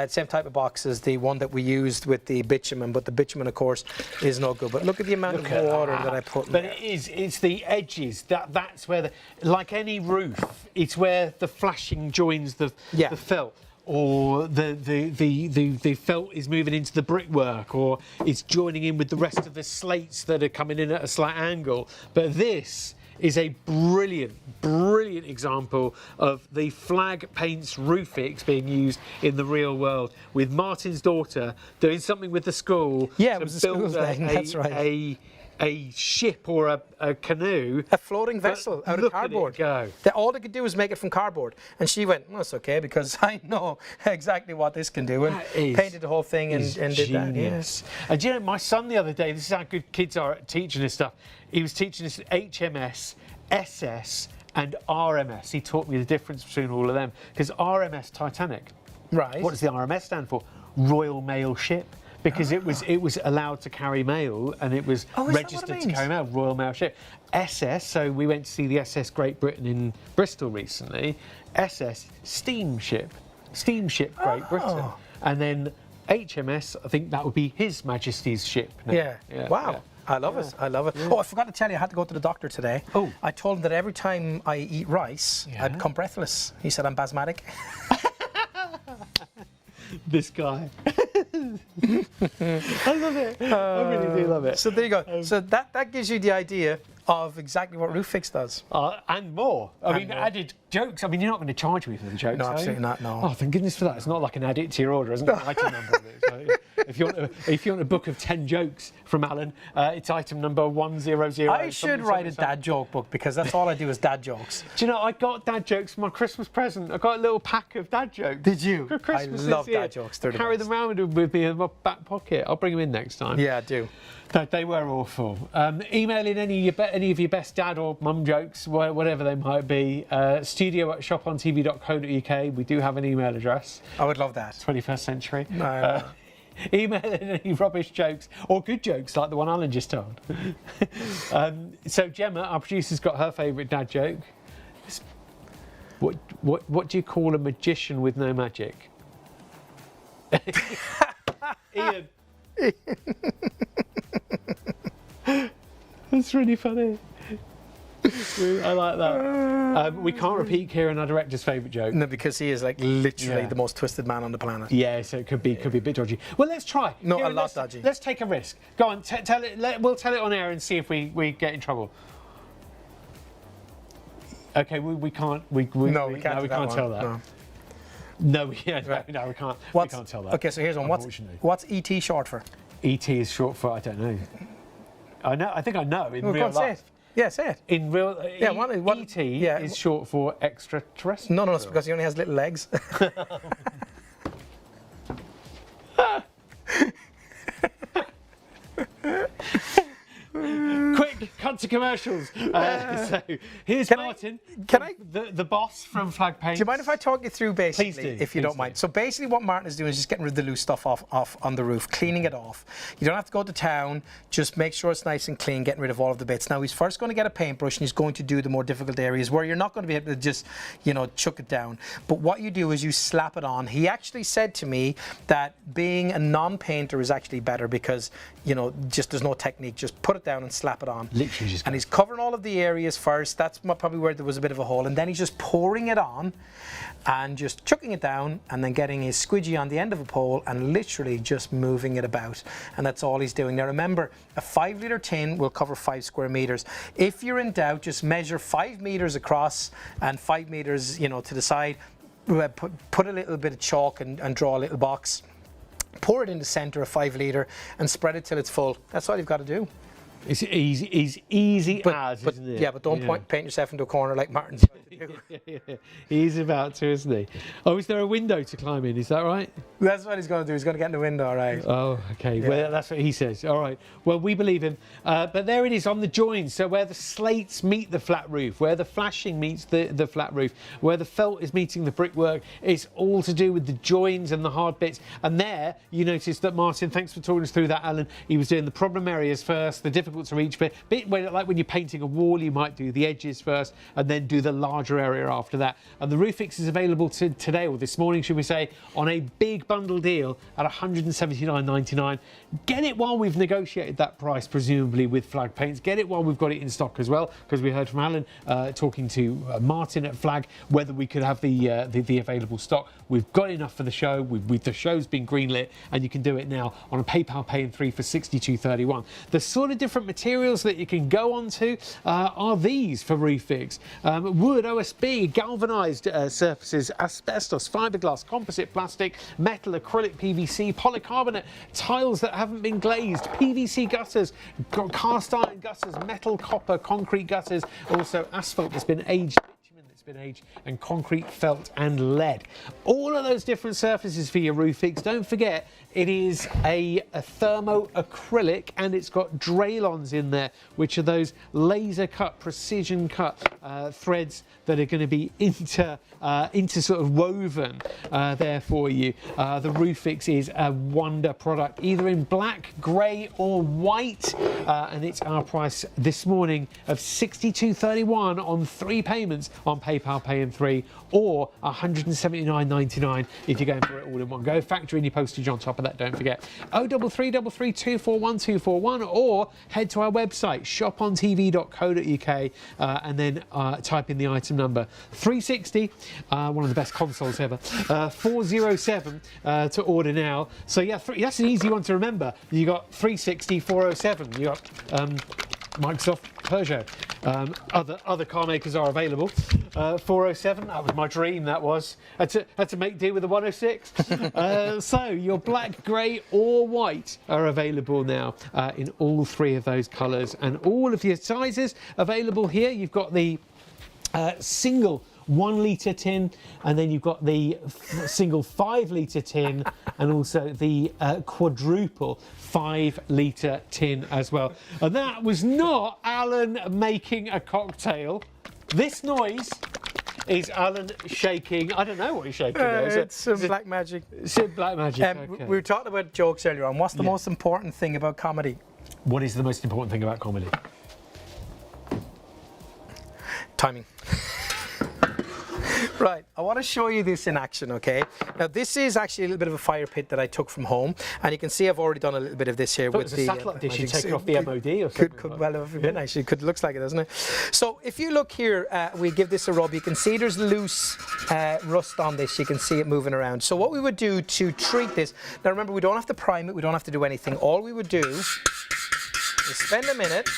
same type of box as the one that we used with the bitumen. But the bitumen, of course, is no good. But look at the amount of water that I put in But there. it's the edges. That's where like any roof, it's where the flashing joins the felt. Or the felt is moving into the brickwork, or it's joining in with the rest of the slates that are coming in at a slight angle. But this is a brilliant example of the Flag Paints roof fix being used in the real world, with Martin's daughter doing something with the school Yeah, it to was a school build thing, that's right. a ship or a canoe. A floating vessel out of look at it cardboard. go. All they could do was make it from cardboard. And she went, well, that's okay, because I know exactly what this can do. And That is- painted the whole thing and is did that. Yeah. genius. And do you know, my son the other day, this is how good kids are at teaching us stuff. He was teaching us HMS, SS, and RMS. He taught me the difference between all of them. Because RMS, Titanic. Right. What does the RMS stand for? Royal Mail Ship. Because it was allowed to carry mail, and it was Oh, is that what it registered to means? carry mail, Royal Mail Ship. SS, so we went to see the SS Great Britain in Bristol recently. SS, steamship Great Britain. And then HMS, I think that would be His Majesty's ship now. Yeah. Wow. yeah. I love it. I love it. Oh, I forgot to tell you, I had to go to the doctor today. Oh. I told him that every time I eat rice, Yeah. I'd become breathless. He said I'm basmatic. This guy. I love it. I really do love it. So there you go. So that gives you the idea of exactly what Roof Fix does. And more. I mean, more. added jokes. I mean, you're not going to charge me for the jokes, No, are you? absolutely not, no. Oh, thank goodness for that. It's not like an add it to your order, isn't it? An item number. So if you want a book of 10 jokes from Alan, it's item number 100. I should write a dad joke book because that's all I do is dad jokes. Do you know, I got dad jokes for my Christmas present. I got a little pack of dad jokes. Did you? For Christmas I love this year. dad jokes. They're the Carry best. them around with me in my back pocket. I'll bring them in next time. Yeah, I do. They were awful. Email in any of your best dad or mum jokes, whatever they might be. studio@shopontv.co.uk. We do have an email address. I would love that. 21st century. No. Email in any rubbish jokes or good jokes like the one Alan just told. So Gemma, our producer's got her favourite dad joke. What do you call a magician with no magic? Ian. That's really funny. I like that. We can't repeat Kieran, our director's favourite joke. No, because he is like literally Yeah. the most twisted man on the planet. Yeah, so it could be a bit dodgy. Well, let's try. No, Kieran, a lot let's- dodgy. Let's take a risk. Go on, tell it. We'll tell it on air and see if we get in trouble. Okay, we can't. No, we can't. No, do we that can't one. tell that. No. No, we can't. What's- We can't tell that. Okay, so here's one. Unfortunately. What's ET short for? ET is short for I don't know. I know. I think I know in Well, go real on, say life. it. Yeah, say it. In real, Yeah, what- ET yeah. is short for extraterrestrial. No, it's because he only has little legs. Quick, cut to commercials. So here's Can I- Martin, can I- the boss from Flag Paints. Do you mind if I talk you through basically, Please do, if you please don't do. mind? So basically what Martin is doing is just getting rid of the loose stuff off on the roof, cleaning it off. You don't have to go to town, just make sure it's nice and clean, getting rid of all of the bits. Now he's first going to get a paintbrush and he's going to do the more difficult areas where you're not going to be able to just, chuck it down. But what you do is you slap it on. He actually said to me that being a non-painter is actually better because, just there's no technique. Just put it down and slap it on. Literally And he's covering all of the areas first. That's probably where there was a bit of a hole. And then he's just pouring it on and just chucking it down and then getting his squidgy on the end of a pole and literally just moving it about. And that's all he's doing. Now remember, a 5 litre tin will cover 5 square meters. If you're in doubt, just measure 5 meters across and 5 meters, you know, to the side. Put a little bit of chalk and draw a little box. Pour it in the center of 5 litre and spread it till it's full. That's all you've got to do. It's easy as, isn't it? Yeah, but don't paint yourself into a corner like Martin's about to do. He's about to, isn't he? Oh, is there a window to climb in? Is that right? That's what he's going to do. He's going to get in the window, right? Oh, okay. Yeah. Well, that's what he says. All right. Well, we believe him. But there it is on the joins. So where the slates meet the flat roof, where the flashing meets the flat roof, where the felt is meeting the brickwork, it's all to do with the joins and the hard bits. And there, you notice that Martin, thanks for talking us through that, Alan, he was doing the problem areas first, the difficult to reach bit like when you're painting a wall, you might do the edges first and then do the larger area after that. And the Roofix is available today, or this morning should we say, on a big bundle deal at $179.99. Get it while we've negotiated that price, presumably with Flag Paints. Get it while we've got it in stock as well, because we heard from Alan talking to Martin at Flag whether we could have the available stock. We've got enough for the show. The show's been greenlit, and you can do it now on a PayPal Pay in 3 for $62.31. The sort of different materials that you can go on to are these for Roofix. Wood, OSB, galvanised surfaces, asbestos, fiberglass, composite plastic, metal, acrylic, PVC, polycarbonate, tiles that haven't been glazed, PVC gutters, cast iron gutters, metal, copper, concrete gutters, also asphalt that's been aged, and concrete, felt and lead. All of those different surfaces for your Roofix. Don't forget, it is a thermo acrylic, and it's got Draylons in there, which are those laser cut, precision cut threads that are going to be into sort of woven there for you. The Roofix is a wonder product, either in black, grey or white, and it's our price this morning of $62.31 on 3 payments on PayPal Pay in 3, or $179.99 if you're going for it all in one go. Factor in your postage on top of that, don't forget. 03333 241 241, or head to our website shopontv.co.uk and then type in the item number 360, one of the best consoles ever, 407 to order now. So yeah, that's an easy one to remember. You got 360, 407. You got Microsoft, Peugeot. Other car makers are available. 407, that was my dream, that was. Had to make deal with the 106. So your black, grey or white are available now in all 3 of those colours, and all of your sizes available here. You've got the single 1 litre tin, and then you've got the single 5 litre tin, and also the quadruple 5 litre tin as well. And that was not Alan making a cocktail. This noise is Alan shaking. I don't know what he's shaking. It's black magic. It's black magic. Okay. We were talking about jokes earlier on. What's the most important thing about comedy? What is the most important thing about comedy? Timing. Right, I want to show you this in action, okay? Now, this is actually a little bit of a fire pit that I took from home, and you can see I've already done a little bit of this here with the satellite dish you take it off the MOD or something. Well, have been actually. Looks like it, doesn't it? So, if you look here, we give this a rub. You can see there's loose rust on this. You can see it moving around. So, what we would do to treat this, now remember, we don't have to prime it. We don't have to do anything. All we would do is spend a minute,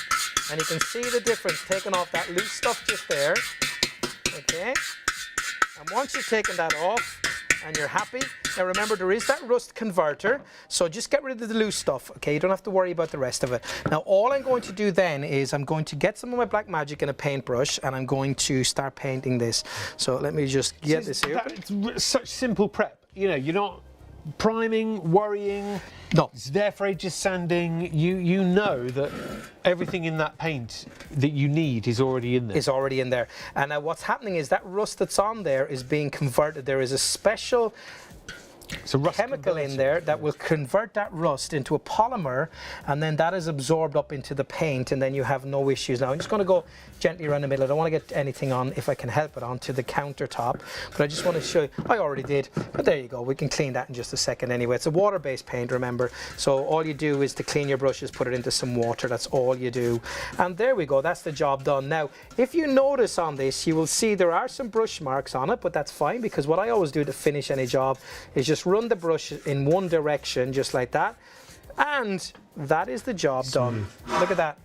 and you can see the difference taking off that loose stuff just there. Okay. And once you've taken that off and you're happy, now remember there is that rust converter, so just get rid of the loose stuff, okay? You don't have to worry about the rest of it. Now all I'm going to do then is I'm going to get some of my black magic in a paintbrush, and I'm going to start painting this. So let me just get this here. It's such simple prep, you know, you're not priming, worrying. No. It's there for ages sanding. You know that everything in that paint that you need is already in there. Is already in there. And what's happening is that rust that's on there is being converted. There is a special chemical in there that will convert that rust into a polymer, and then that is absorbed up into the paint, and then you have no issues. Now I'm just going to go gently around the middle. I don't want to get anything on, if I can help it, onto the countertop, but I just want to show you. I already did, but there you go. We can clean that in just a second anyway. It's a water-based paint, remember, so all you do is to clean your brushes, put it into some water. That's all you do, and there we go. That's the job done. Now if you notice on this, you will see there are some brush marks on it, but that's fine, because what I always do to finish any job is just run the brush in one direction, just like that, and that is the job done. Look at that.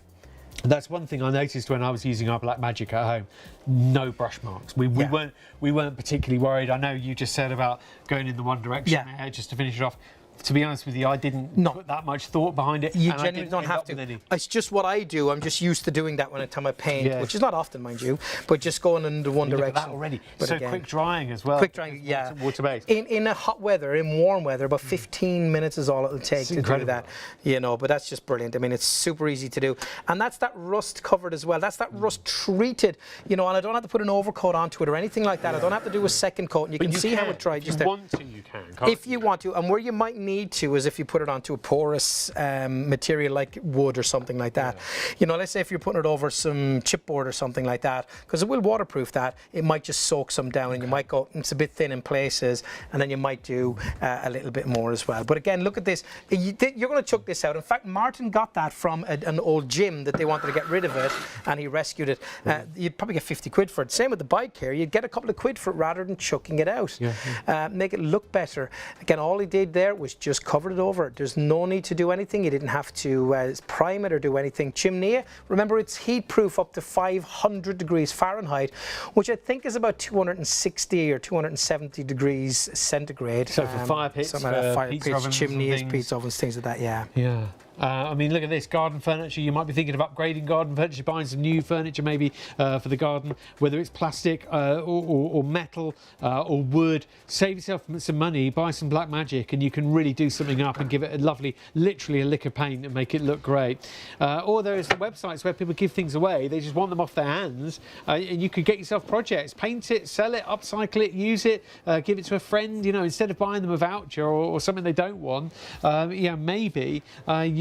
That's one thing I noticed when I was using our Black Magic at home. No brush marks. We weren't particularly worried. I know you just said about going in the one direction there just to finish it off. To be honest with you, I didn't put that much thought behind it. You genuinely don't have to. It's just what I do. I'm just used to doing that when I time I paint, which is not often, mind you, but just going in the one direction. Look at that already. But so again, quick drying as well. Quick drying, yeah. Water-based. In a hot weather, in warm weather, about 15 minutes is all it'll take to do that. You know, but that's just brilliant. I mean, it's super easy to do. And that's that rust covered as well. That's that rust treated, you know, and I don't have to put an overcoat onto it or anything like that. I don't have to do a second coat. And you can see how it dries. If you want to, you can. If you want to. And where you might need to is if you put it onto a porous material like wood or something like that. You know, let's say if you're putting it over some chipboard or something like that, because it will waterproof that, it might just soak some down, and you might go, it's a bit thin in places, and then you might do a little bit more as well. But again, look at this. You're going to chuck this out. In fact, Martin got that from an old gym that they wanted to get rid of it, and he rescued it. You'd probably get 50 quid for it. Same with the bike here. You'd get a couple of quid for it rather than chucking it out. Make it look better. Again, all he did there was just cover it over. There's no need to do anything. You didn't have to prime it or do anything. Chimney, remember, it's heat proof up to 500 degrees Fahrenheit, which I think is about 260 or 270 degrees centigrade. So for fire pits, chimneys, pizza ovens, things like that, Yeah. I mean, look at this, garden furniture. You might be thinking of upgrading garden furniture, buying some new furniture maybe for the garden, whether it's plastic or metal or wood. Save yourself some money, buy some Black Magic, and you can really do something up and give it a lovely, literally a lick of paint and make it look great. Or there's the websites where people give things away. They just want them off their hands, and you could get yourself projects, paint it, sell it, upcycle it, use it, give it to a friend. You know, instead of buying them a voucher or something they don't want, maybe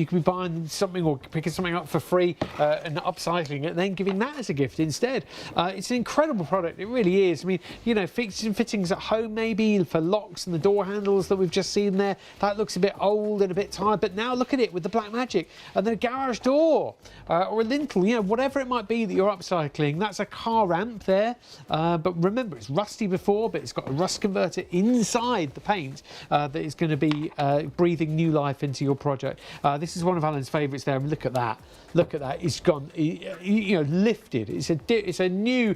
you could be buying something or picking something up for free and upcycling it and then giving that as a gift instead. It's an incredible product, it really is. I mean, you know, fixings and fittings at home maybe for locks and the door handles that we've just seen there. That looks a bit old and a bit tired, but now look at it with the Black Magic. And then a garage door or a lintel, you know, whatever it might be that you're upcycling. That's a car ramp there, but remember, it's rusty before, but it's got a rust converter inside the paint that is going to be breathing new life into your project. This is one of Alan's favourites there. I mean, look at that. Look at that. It's gone, you know, lifted. It's a new,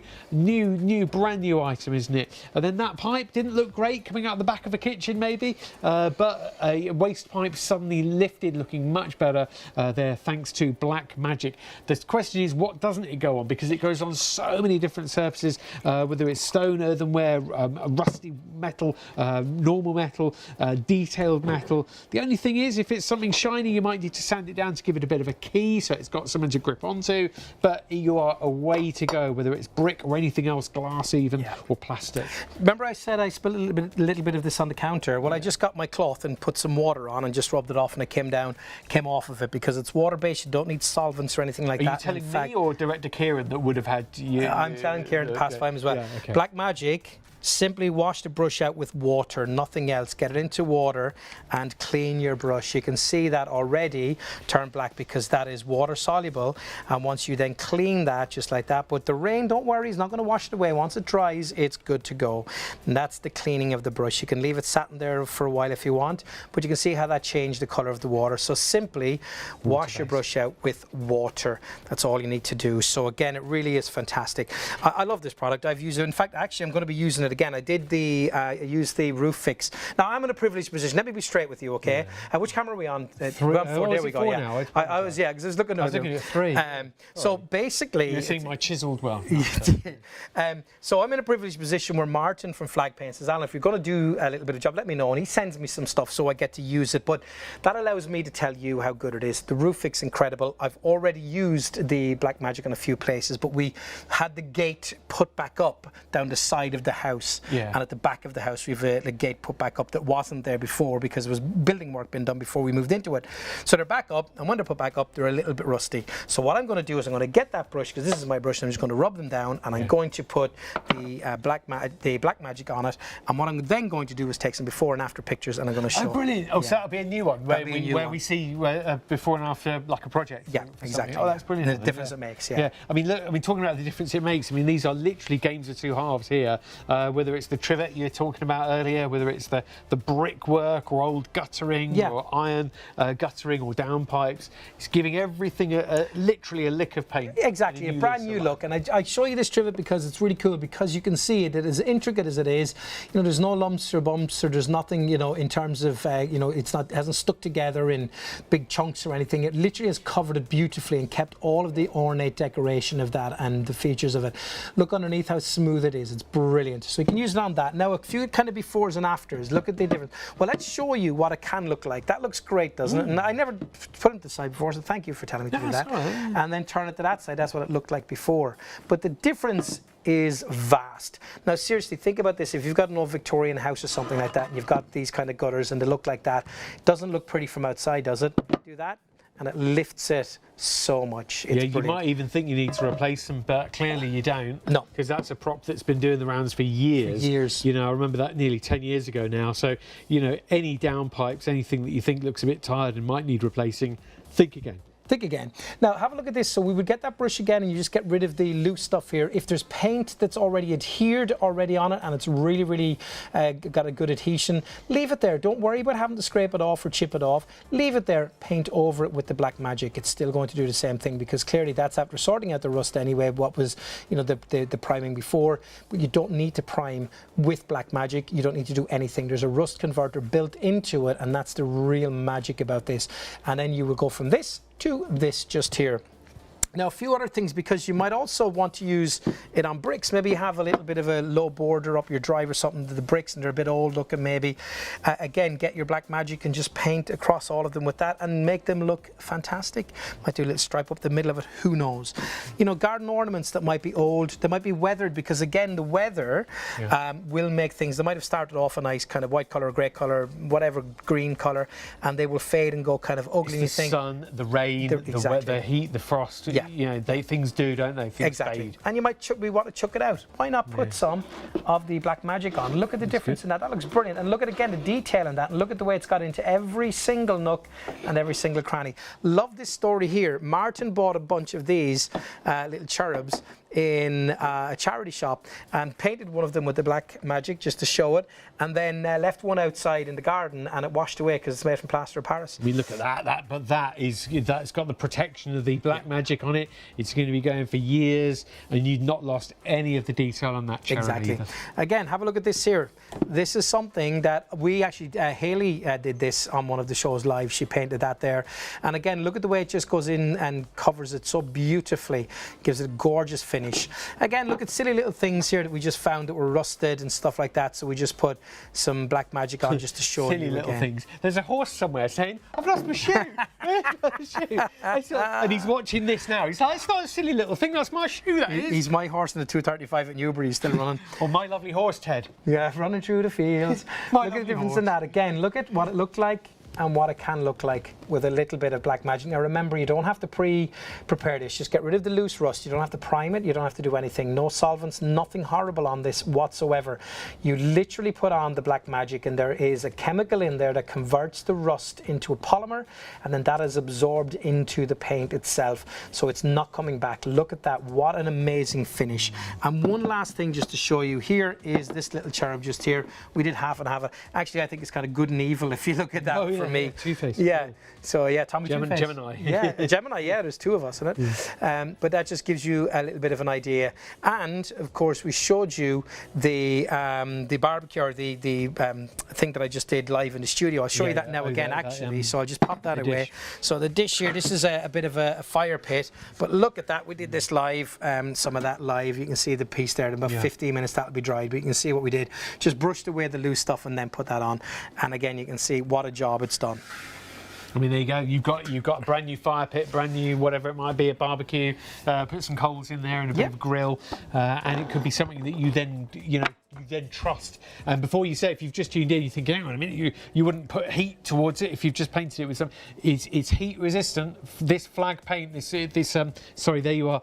brand new item, isn't it? And then that pipe didn't look great coming out the back of a kitchen, maybe, but a waste pipe suddenly lifted, looking much better there, thanks to Black Magic. The question is, what doesn't it go on? Because it goes on so many different surfaces, whether it's stone, earthenware, rusty metal, normal metal, detailed metal. The only thing is, if it's something shiny, you might need to sand it down to give it a bit of a key so it's got something to grip onto, but you are a way to go, whether it's brick or anything else, glass even, or plastic. Remember I said I spilled a little bit of this on the counter? Well, I just got my cloth and put some water on and just rubbed it off, and it came off of it because it's water-based. You don't need solvents or anything like that. Are you telling me or Director Kieran that would have had you? I'm telling Kieran to pass by him as well. Black Magic, simply wash the brush out with water, nothing else. Get it into water and clean your brush. You can see that already turn black because that is water soluble, and once you then clean that just like that, but the rain, don't worry, is not going to wash it away. Once it dries, it's good to go. And that's the cleaning of the brush. You can leave it sat in there for a while if you want, but you can see how that changed the color of the water. So simply wash your brush out with water. That's all you need to do. So again, it really is fantastic. I love this product. I've used it. In fact, actually, I'm going to be using it again. I did use the roof fix. Now I'm in a privileged position. Let me be straight with you, okay? Which camera are we on? We're on 4. There we go. Now. Yeah, I was because I was looking at 3. So basically, you're seeing my chiselled well. So I'm in a privileged position where Martin from Flag Paint says, Alan, if you're going to do a little bit of job, let me know, and he sends me some stuff so I get to use it. But that allows me to tell you how good it is. The roof fix incredible. I've already used the Black Magic in a few places, but we had the gate put back up down the side of the house. house. Yeah. And at the back of the house, we have a gate put back up that wasn't there before because there was building work being done before we moved into it. So they're back up, and when they're put back up, they're a little bit rusty. So what I'm going to do is I'm going to get that brush, because this is my brush, and I'm just going to rub them down, and I'm going to put the black magic on it. And what I'm then going to do is take some before and after pictures, and I'm going to show. Oh, brilliant! Oh, so that'll be a new one where we see before and after, like a project. Yeah, exactly. Oh, that's brilliant. The difference it makes. Yeah. I mean, look. I mean, talking about the difference it makes. I mean, these are literally games of two halves here. Whether it's the trivet you were talking about earlier, whether it's the brickwork or old guttering or iron guttering or downpipes, it's giving everything literally a lick of paint. Exactly, a brand new look. And I show you this trivet because it's really cool, because you can see it as intricate as it is. You know, there's no lumps or bumps, or there's nothing, you know, in terms of, you know, it hasn't stuck together in big chunks or anything. It literally has covered it beautifully and kept all of the ornate decoration of that and the features of it. Look underneath how smooth it is. It's brilliant. So you can use it on that. Now, a few kind of befores and afters. Look at the difference. Well, let's show you what it can look like. That looks great, doesn't it? And I never put it to the side before, so thank you for telling me to do that. Right. And then turn it to that side. That's what it looked like before. But the difference is vast. Now, seriously, think about this. If you've got an old Victorian house or something like that, and you've got these kind of gutters and they look like that, it doesn't look pretty from outside, does it? Do that, and it lifts it so much. It's you brilliant. might even think you need to replace them, but clearly you don't. No. Because that's a prop that's been doing the rounds for years. You know, I remember that nearly 10 years ago now. So, you know, any downpipes, anything that you think looks a bit tired and might need replacing, think again. Thick again. Now have a look at this. So we would get that brush again, and you just get rid of the loose stuff here. If there's paint that's already adhered already on it, and it's really got a good adhesion, leave it there. Don't worry about having to scrape it off or chip it off. Leave it there. Paint over it with the black magic. It's still going to do the same thing, because clearly that's after sorting out the rust anyway. What was, you know, the priming before. But you don't need to prime with black magic. You don't need to do anything. There's a rust converter built into it, and that's the real magic about this. And then you will go from this to this just here. Now, a few other things, because you might also want to use it on bricks. Maybe you have a little bit of a low border up your drive or something to the bricks, and they're a bit old looking maybe. Again, get your black magic and just paint across all of them with that and make them look fantastic. Might do a little stripe up the middle of it, who knows. You know, garden ornaments that might be old, they might be weathered, because again, the weather will make things, they might have started off a nice kind of white colour, grey colour, whatever, green colour, and they will fade and go kind of ugly. It's the sun, the rain, the heat, the frost. Yeah. You know, things do, don't they? Things fade. And you might we want to chuck it out. Why not put some of the black magic on? Look at the difference in that. That looks brilliant. And look at, again, the detail in that. And look at the way it's got into every single nook and every single cranny. Love this story here. Martin bought a bunch of these little cherubs in a charity shop and painted one of them with the black magic just to show it, and then left one outside in the garden, and it washed away because it's made from plaster of Paris. I mean, look at that. But that's got the protection of the black magic on it. It's going to be going for years, and you've not lost any of the detail on that cherub. Exactly. Either. Again, have a look at this here. This is something that we actually, Hayley did this on one of the shows live. She painted that there. And again, look at the way it just goes in and covers it so beautifully. Gives it a gorgeous finish. Again, look at silly little things here that we just found that were rusted and stuff like that. So we just put some black magic on just to show silly you little again. things. There's a horse somewhere saying, "I've lost my shoe." And he's watching this now. He's like, "It's not a silly little thing. That's my shoe. That is." He's my horse in the 235 at Newbury. He's still running. Or my lovely horse, Ted. Yeah, running through the fields. Look at the difference in that. Again, look at what it looked like and what it can look like with a little bit of black magic. Now remember, you don't have to prepare this. Just get rid of the loose rust. You don't have to prime it. You don't have to do anything. No solvents, nothing horrible on this whatsoever. You literally put on the black magic, and there is a chemical in there that converts the rust into a polymer, and then that is absorbed into the paint itself. So it's not coming back. Look at that. What an amazing finish. And one last thing just to show you here is this little cherub just here. We did half and half. Actually, I think it's kind of good and evil if you look at that. For me. Two-Face. Yeah. So yeah, Tommy Two-Face. Gemini. Yeah, Gemini. Yeah, there's two of us in it. But that just gives you a little bit of an idea. And of course, we showed you the barbecue, or the thing that I just did live in the studio. I'll show you that now again, actually. So I'll just pop that away. Dish. So the dish here, this is a bit of a fire pit. But look at that. We did this live. Some of that live. You can see the piece there. In about 15 minutes, that'll be dried. But you can see what we did. Just brushed away the loose stuff and then put that on. And again, you can see what a job it's done. I mean, there you go. You've got a brand new fire pit, brand new whatever it might be, a barbecue. Put some coals in there and a bit of a grill, and it could be something that you then you then trust. And before you say, if you've just tuned in, you think, hang on a minute, you wouldn't put heat towards it if you've just painted it with some. It's heat resistant. This flag paint, sorry, there you are.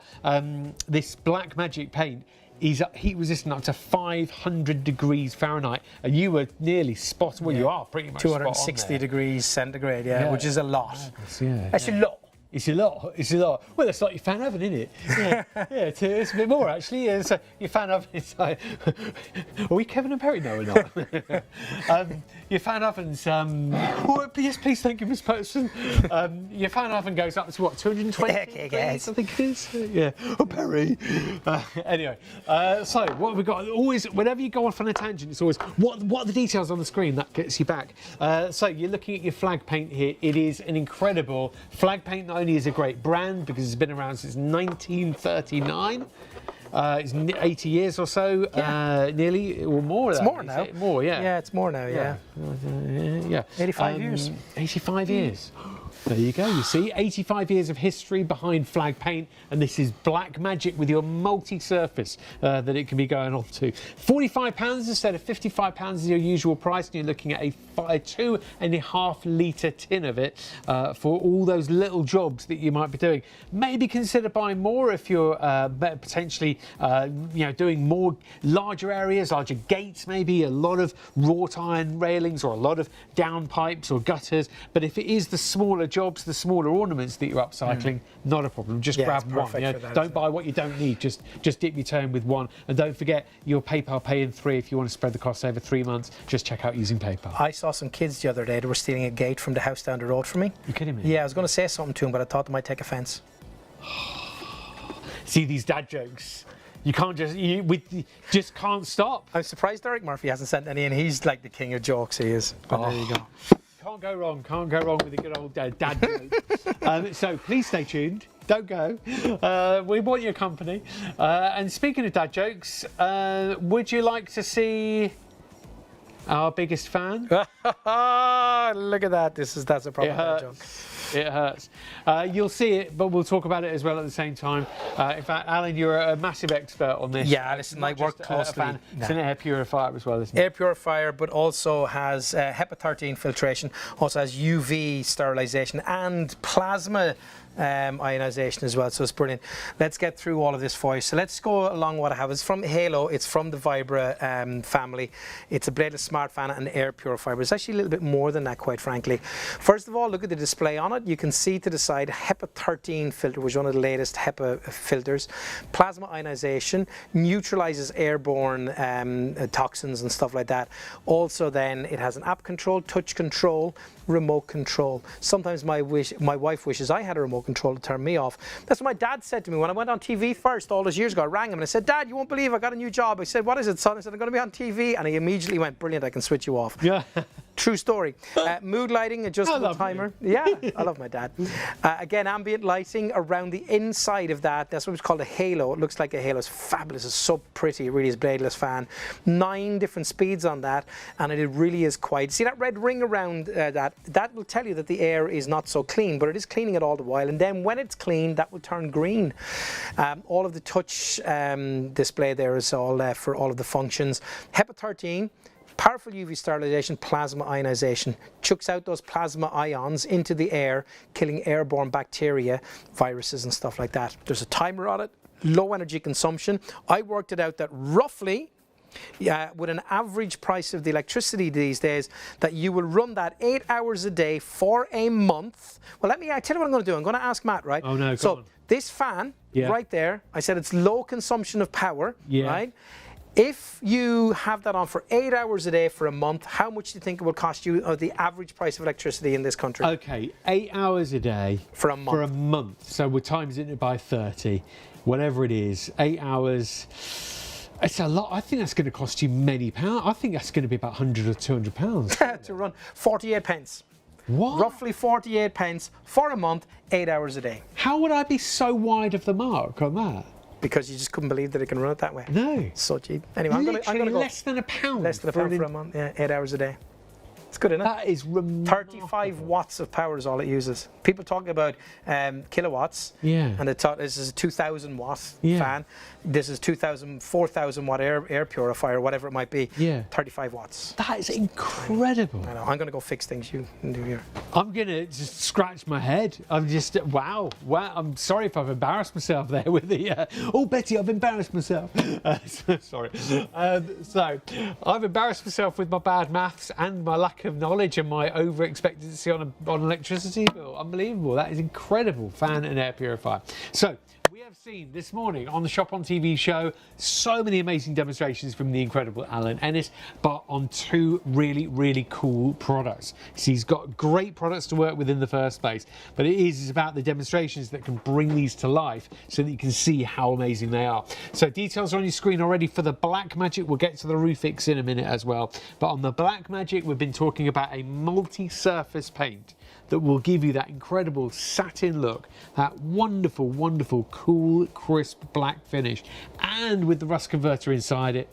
This Black Magic paint is heat resistant up to 500 degrees Fahrenheit, and you were nearly spot. Well, you are pretty much 260 degrees centigrade, which is a lot. That's a lot. It's a lot. It's a lot. Well, it's like your fan oven, isn't it? Yeah, it's a bit more actually. Yeah, so your fan oven is like. Are we Kevin and Perry? No, we're not. Your fan oven's. Oh, yes, please, thank you, Miss Person. Your fan oven goes up to what, 220 degrees, I think it is. Yeah. Oh, Perry. Anyway, so what have we got? Always, whenever you go off on a tangent, it's always what are the details on the screen that gets you back. So you're looking at your flag paint here. It is an incredible flag paint. Not only is a great brand because it's been around since 1939. It's 80 years or so, nearly, or more. It's more now. More, yeah. Yeah, it's more now, yeah. 85 years. 85 years. There you go, you see, 85 years of history behind flag paint, and this is Black Magic with your multi-surface that it can be going on to. £45 instead of £55 is your usual price, and you're looking at a 2.5 litre tin of it for all those little jobs that you might be doing. Maybe consider buying more if you're potentially doing more larger areas, larger gates maybe, a lot of wrought iron railings or a lot of downpipes or gutters. But if it is the smaller jobs, the smaller ornaments that you're upcycling, not a problem. Just grab one. Don't buy what you don't need. Just dip your toe in with one. And don't forget your PayPal Pay in 3 if you want to spread the cost over 3 months. Just check out using PayPal. I saw some kids the other day that were stealing a gate from the house down the road from me. You kidding me? Yeah, I was going to say something to them, but I thought they might take offence. See these dad jokes. You can't just can't stop. I'm surprised Derek Murphy hasn't sent any, and he's like the king of jokes. He is. But there you go. Can't go wrong. Can't go wrong with a good old dad joke. So please stay tuned. Don't go. We want your company. And speaking of dad jokes, would you like to see our biggest fan? Look at that. That's a proper dad joke. It hurts. You'll see it, but we'll talk about it as well at the same time. In fact, Alan, you're a massive expert on this. Yeah, listen, I work closely. It's an air purifier as well, isn't it? Air purifier, but also has HEPA 13 filtration, also has UV sterilisation and plasma ionisation as well, so it's brilliant. Let's get through all of this for you. So let's go along what I have. It's from Halo, it's from the Vibra family. It's a bladeless smart fan and air purifier, but it's actually a little bit more than that, quite frankly. First of all, look at the display on it. You can see to the side HEPA 13 filter, which is one of the latest HEPA filters. Plasma ionisation, neutralises airborne toxins and stuff like that. Also then it has an app control, touch control, remote control. Sometimes my wife wishes I had a remote control to turn me off. That's what my dad said to me when I went on TV first all those years ago. I rang him and I said, Dad, you won't believe I got a new job. I said, what is it, son? I said, I'm going to be on TV. And he immediately went, brilliant, I can switch you off. Yeah. True story. Mood lighting, adjustable timer. Yeah, I love my dad. Again, ambient lighting around the inside of that. That's what it's called a halo. It looks like a halo. It's fabulous. It's so pretty. It really is bladeless fan. 9 different speeds on that, and it really is quite. See that red ring around that? That will tell you that the air is not so clean, but it is cleaning it all the while. And then when it's clean, that will turn green. All of the touch display there is all for all of the functions. HEPA 13. Powerful UV sterilisation, plasma ionisation, chucks out those plasma ions into the air, killing airborne bacteria, viruses and stuff like that. There's a timer on it, low energy consumption. I worked it out that roughly, with an average price of the electricity these days, that you will run that 8 hours a day for a month. Well, I tell you what I'm going to do. I'm going to ask Matt, right? Oh no, so this fan right there, I said it's low consumption of power, right? If you have that on for 8 hours a day for a month, how much do you think it will cost you, or the average price of electricity in this country? Okay, 8 hours a day for a month. For a month. So we're timesing it by 30, whatever it is. 8 hours. It's a lot. I think that's going to cost you many pounds. I think that's going to be about 100 or 200 pounds. To run 48 pence. What? Roughly 48 pence for a month, 8 hours a day. How would I be so wide of the mark on that? Because you just couldn't believe that it can run it that way. No. So cheap. Anyway, I'm going to go less than a pound. Less than a pound for a month, yeah, 8 hours a day. It's good enough. That is remarkable. 35 watts of power is all it uses. People talk about kilowatts, and they thought this is a 2,000 watt fan. This is 2,000, 4,000 watt air purifier, whatever it might be. 35 watts. That is incredible. I know. I'm going to go fix things you can do here. I'm going to just scratch my head. I'm just, wow. I'm sorry if I've embarrassed myself there with the, oh, Betty, I've embarrassed myself. Sorry. So, I've embarrassed myself with my bad maths and my lack of knowledge and my over expectancy on electricity bill. Unbelievable. That is incredible. Fan and air purifier. So, we have seen this morning on the Shop on TV show so many amazing demonstrations from the incredible Alan Ennis, but on two really, really cool products. So he's got great products to work with in the first place, but it is about the demonstrations that can bring these to life so that you can see how amazing they are. So details are on your screen already for the Blackmagic. We'll get to the Roofix in a minute as well. But on the Blackmagic, we've been talking about a multi-surface paint that will give you that incredible satin look, that wonderful, wonderful, cool, crisp black finish, and with the rust converter inside it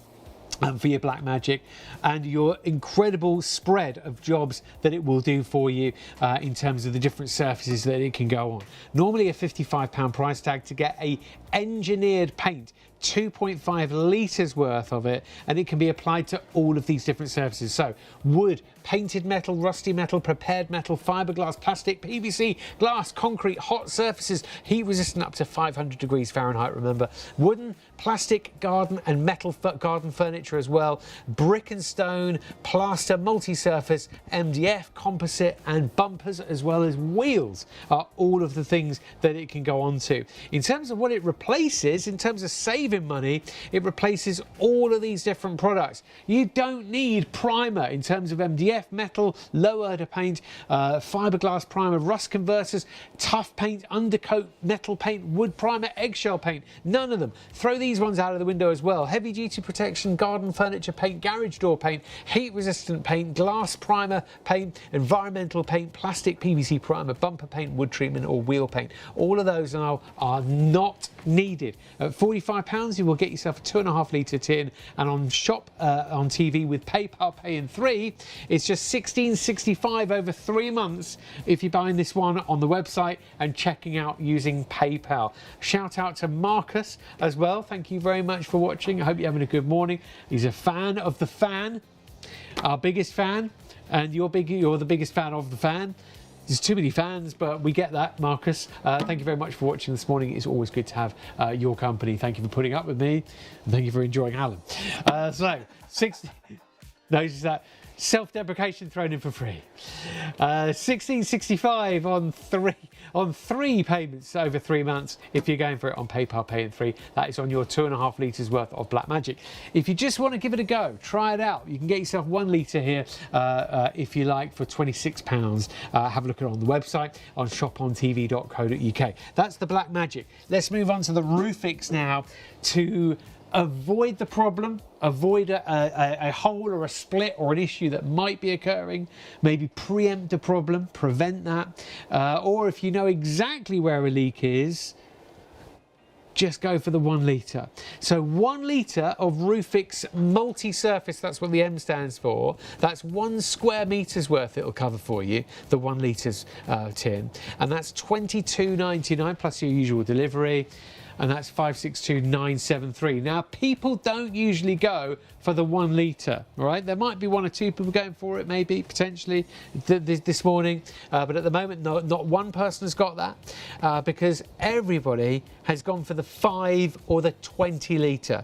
for your Blackmagic, and your incredible spread of jobs that it will do for you in terms of the different surfaces that it can go on. Normally a £55 price tag to get a engineered paint, 2.5 litres worth of it, and it can be applied to all of these different surfaces. So wood, painted metal, rusty metal, prepared metal, fiberglass, plastic, PVC, glass, concrete, hot surfaces, heat resistant up to 500 degrees Fahrenheit, remember, wooden, plastic, garden and metal garden furniture as well, brick and stone, plaster, multi-surface, MDF, composite and bumpers, as well as wheels are all of the things that it can go on to. In terms of what it replaces, in terms of saving money, it replaces all of these different products. You don't need primer in terms of MDF, metal, low odor paint, fiberglass primer, rust converters, tough paint, undercoat, metal paint, wood primer, eggshell paint. None of them. Throw these ones out of the window as well. Heavy duty protection, garden furniture paint, garage door paint, heat resistant paint, glass primer paint, environmental paint, plastic PVC primer, bumper paint, wood treatment or wheel paint. All of those now are not needed. At £45 you will get yourself a 2.5 litre tin, and on Shop on TV with PayPal Pay in 3 it's just $16.65 over 3 months if you're buying this one on the website and checking out using PayPal. Shout out to Marcus as well, thank you very much for watching. I hope you're having a good morning. He's a fan of the fan, our biggest fan, and you're the biggest fan of the fan. There's too many fans, but we get that, Marcus. Thank you very much for watching this morning. It's always good to have your company. Thank you for putting up with me, and thank you for enjoying Alan. Notice that self-deprecation thrown in for free. $16.65 on three payments over 3 months if you're going for it on PayPal Pay in 3. That is on your 2.5 litres worth of Blackmagic. If you just want to give it a go, try it out. You can get yourself 1 litre here if you like for £26. Have a look at it on the website on shopontv.co.uk. That's the Blackmagic. Let's move on to the Roofix now to avoid the problem, avoid a hole or a split or an issue that might be occurring, maybe preempt a problem, prevent that, or if you know exactly where a leak is, just go for the 1 litre. So 1 litre of Roofix multi-surface, that's what the M stands for, that's 1 square metres worth it'll cover for you, the 1 litres tin, and that's $22.99 plus your usual delivery. And that's 562,973. Now, people don't usually go for the 1 litre, right? There might be 1 or 2 people going for it, maybe, potentially, this morning. But at the moment, not one person has got that because everybody has gone for the 5 or the 20 litre.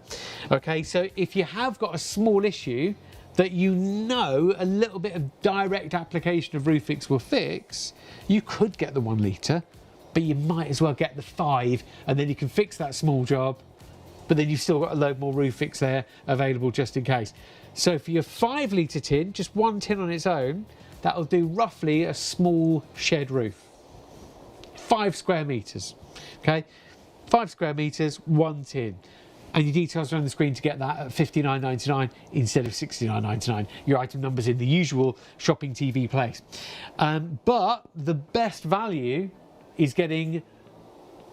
Okay, so if you have got a small issue that you know a little bit of direct application of Roofix will fix, you could get the 1 litre. But you might as well get the 5, and then you can fix that small job, but then you've still got a load more Roofix there available just in case. So for your 5 litre tin, just 1 tin on its own, that'll do roughly a small shed roof. 5 square metres, okay? 5 square metres, 1 tin. And your details are on the screen to get that at $59.99 instead of $69.99. Your item number's in the usual Shopping TV place. But the best value is getting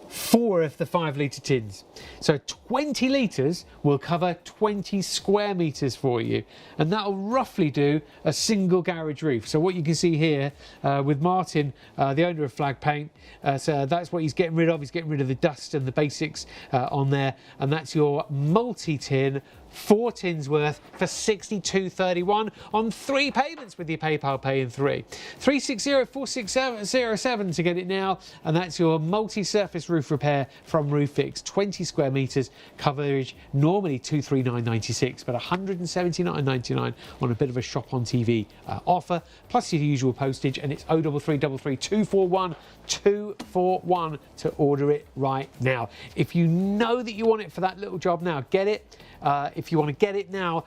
4 of the 5 litre tins. So 20 litres will cover 20 square metres for you, and that'll roughly do a single garage roof. So what you can see here with Martin, the owner of Flag Paint, so that's what he's getting rid of. He's getting rid of the dust and the basics on there, and that's your multi-tin, 4 tins worth for £62.31 on 3 payments with your PayPal Pay in 3. 360-4607 to get it now, and that's your multi-surface roof repair from Roofix. 20 square metres coverage, normally £239.96, but £179.99 on a bit of a Shop on TV offer, plus your usual postage, and it's 0333 241 241 to order it right now. If you know that you want it for that little job now, get it. If you want to get it now,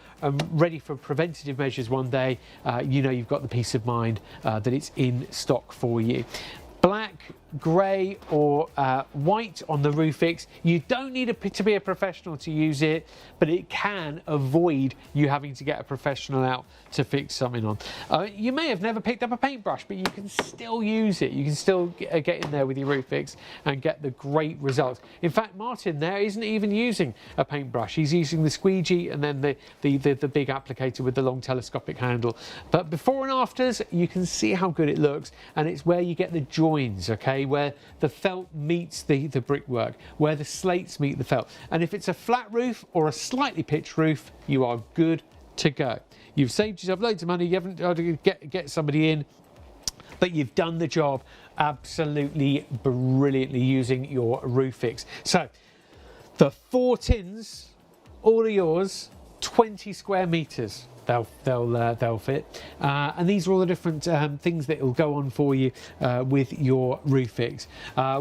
ready for preventative measures one day, you know you've got the peace of mind that it's in stock for you. Black, grey or white on the Roofix. You don't need to be a professional to use it, but it can avoid you having to get a professional out to fix something on. You may have never picked up a paintbrush, but you can still use it. You can still get in there with your Roofix and get the great results. In fact, Martin there isn't even using a paintbrush. He's using the squeegee and then the big applicator with the long telescopic handle. But before and afters, you can see how good it looks, and it's where you get the joins, okay, where the felt meets the brickwork, where the slates meet the felt. And if it's a flat roof or a slightly pitched roof, you are good to go. You've saved yourself loads of money. You haven't got to get somebody in, but you've done the job absolutely brilliantly using your Roofix. So the 4 tins, all are yours, 20 square metres. They'll fit, and these are all the different things that will go on for you with your Roofix.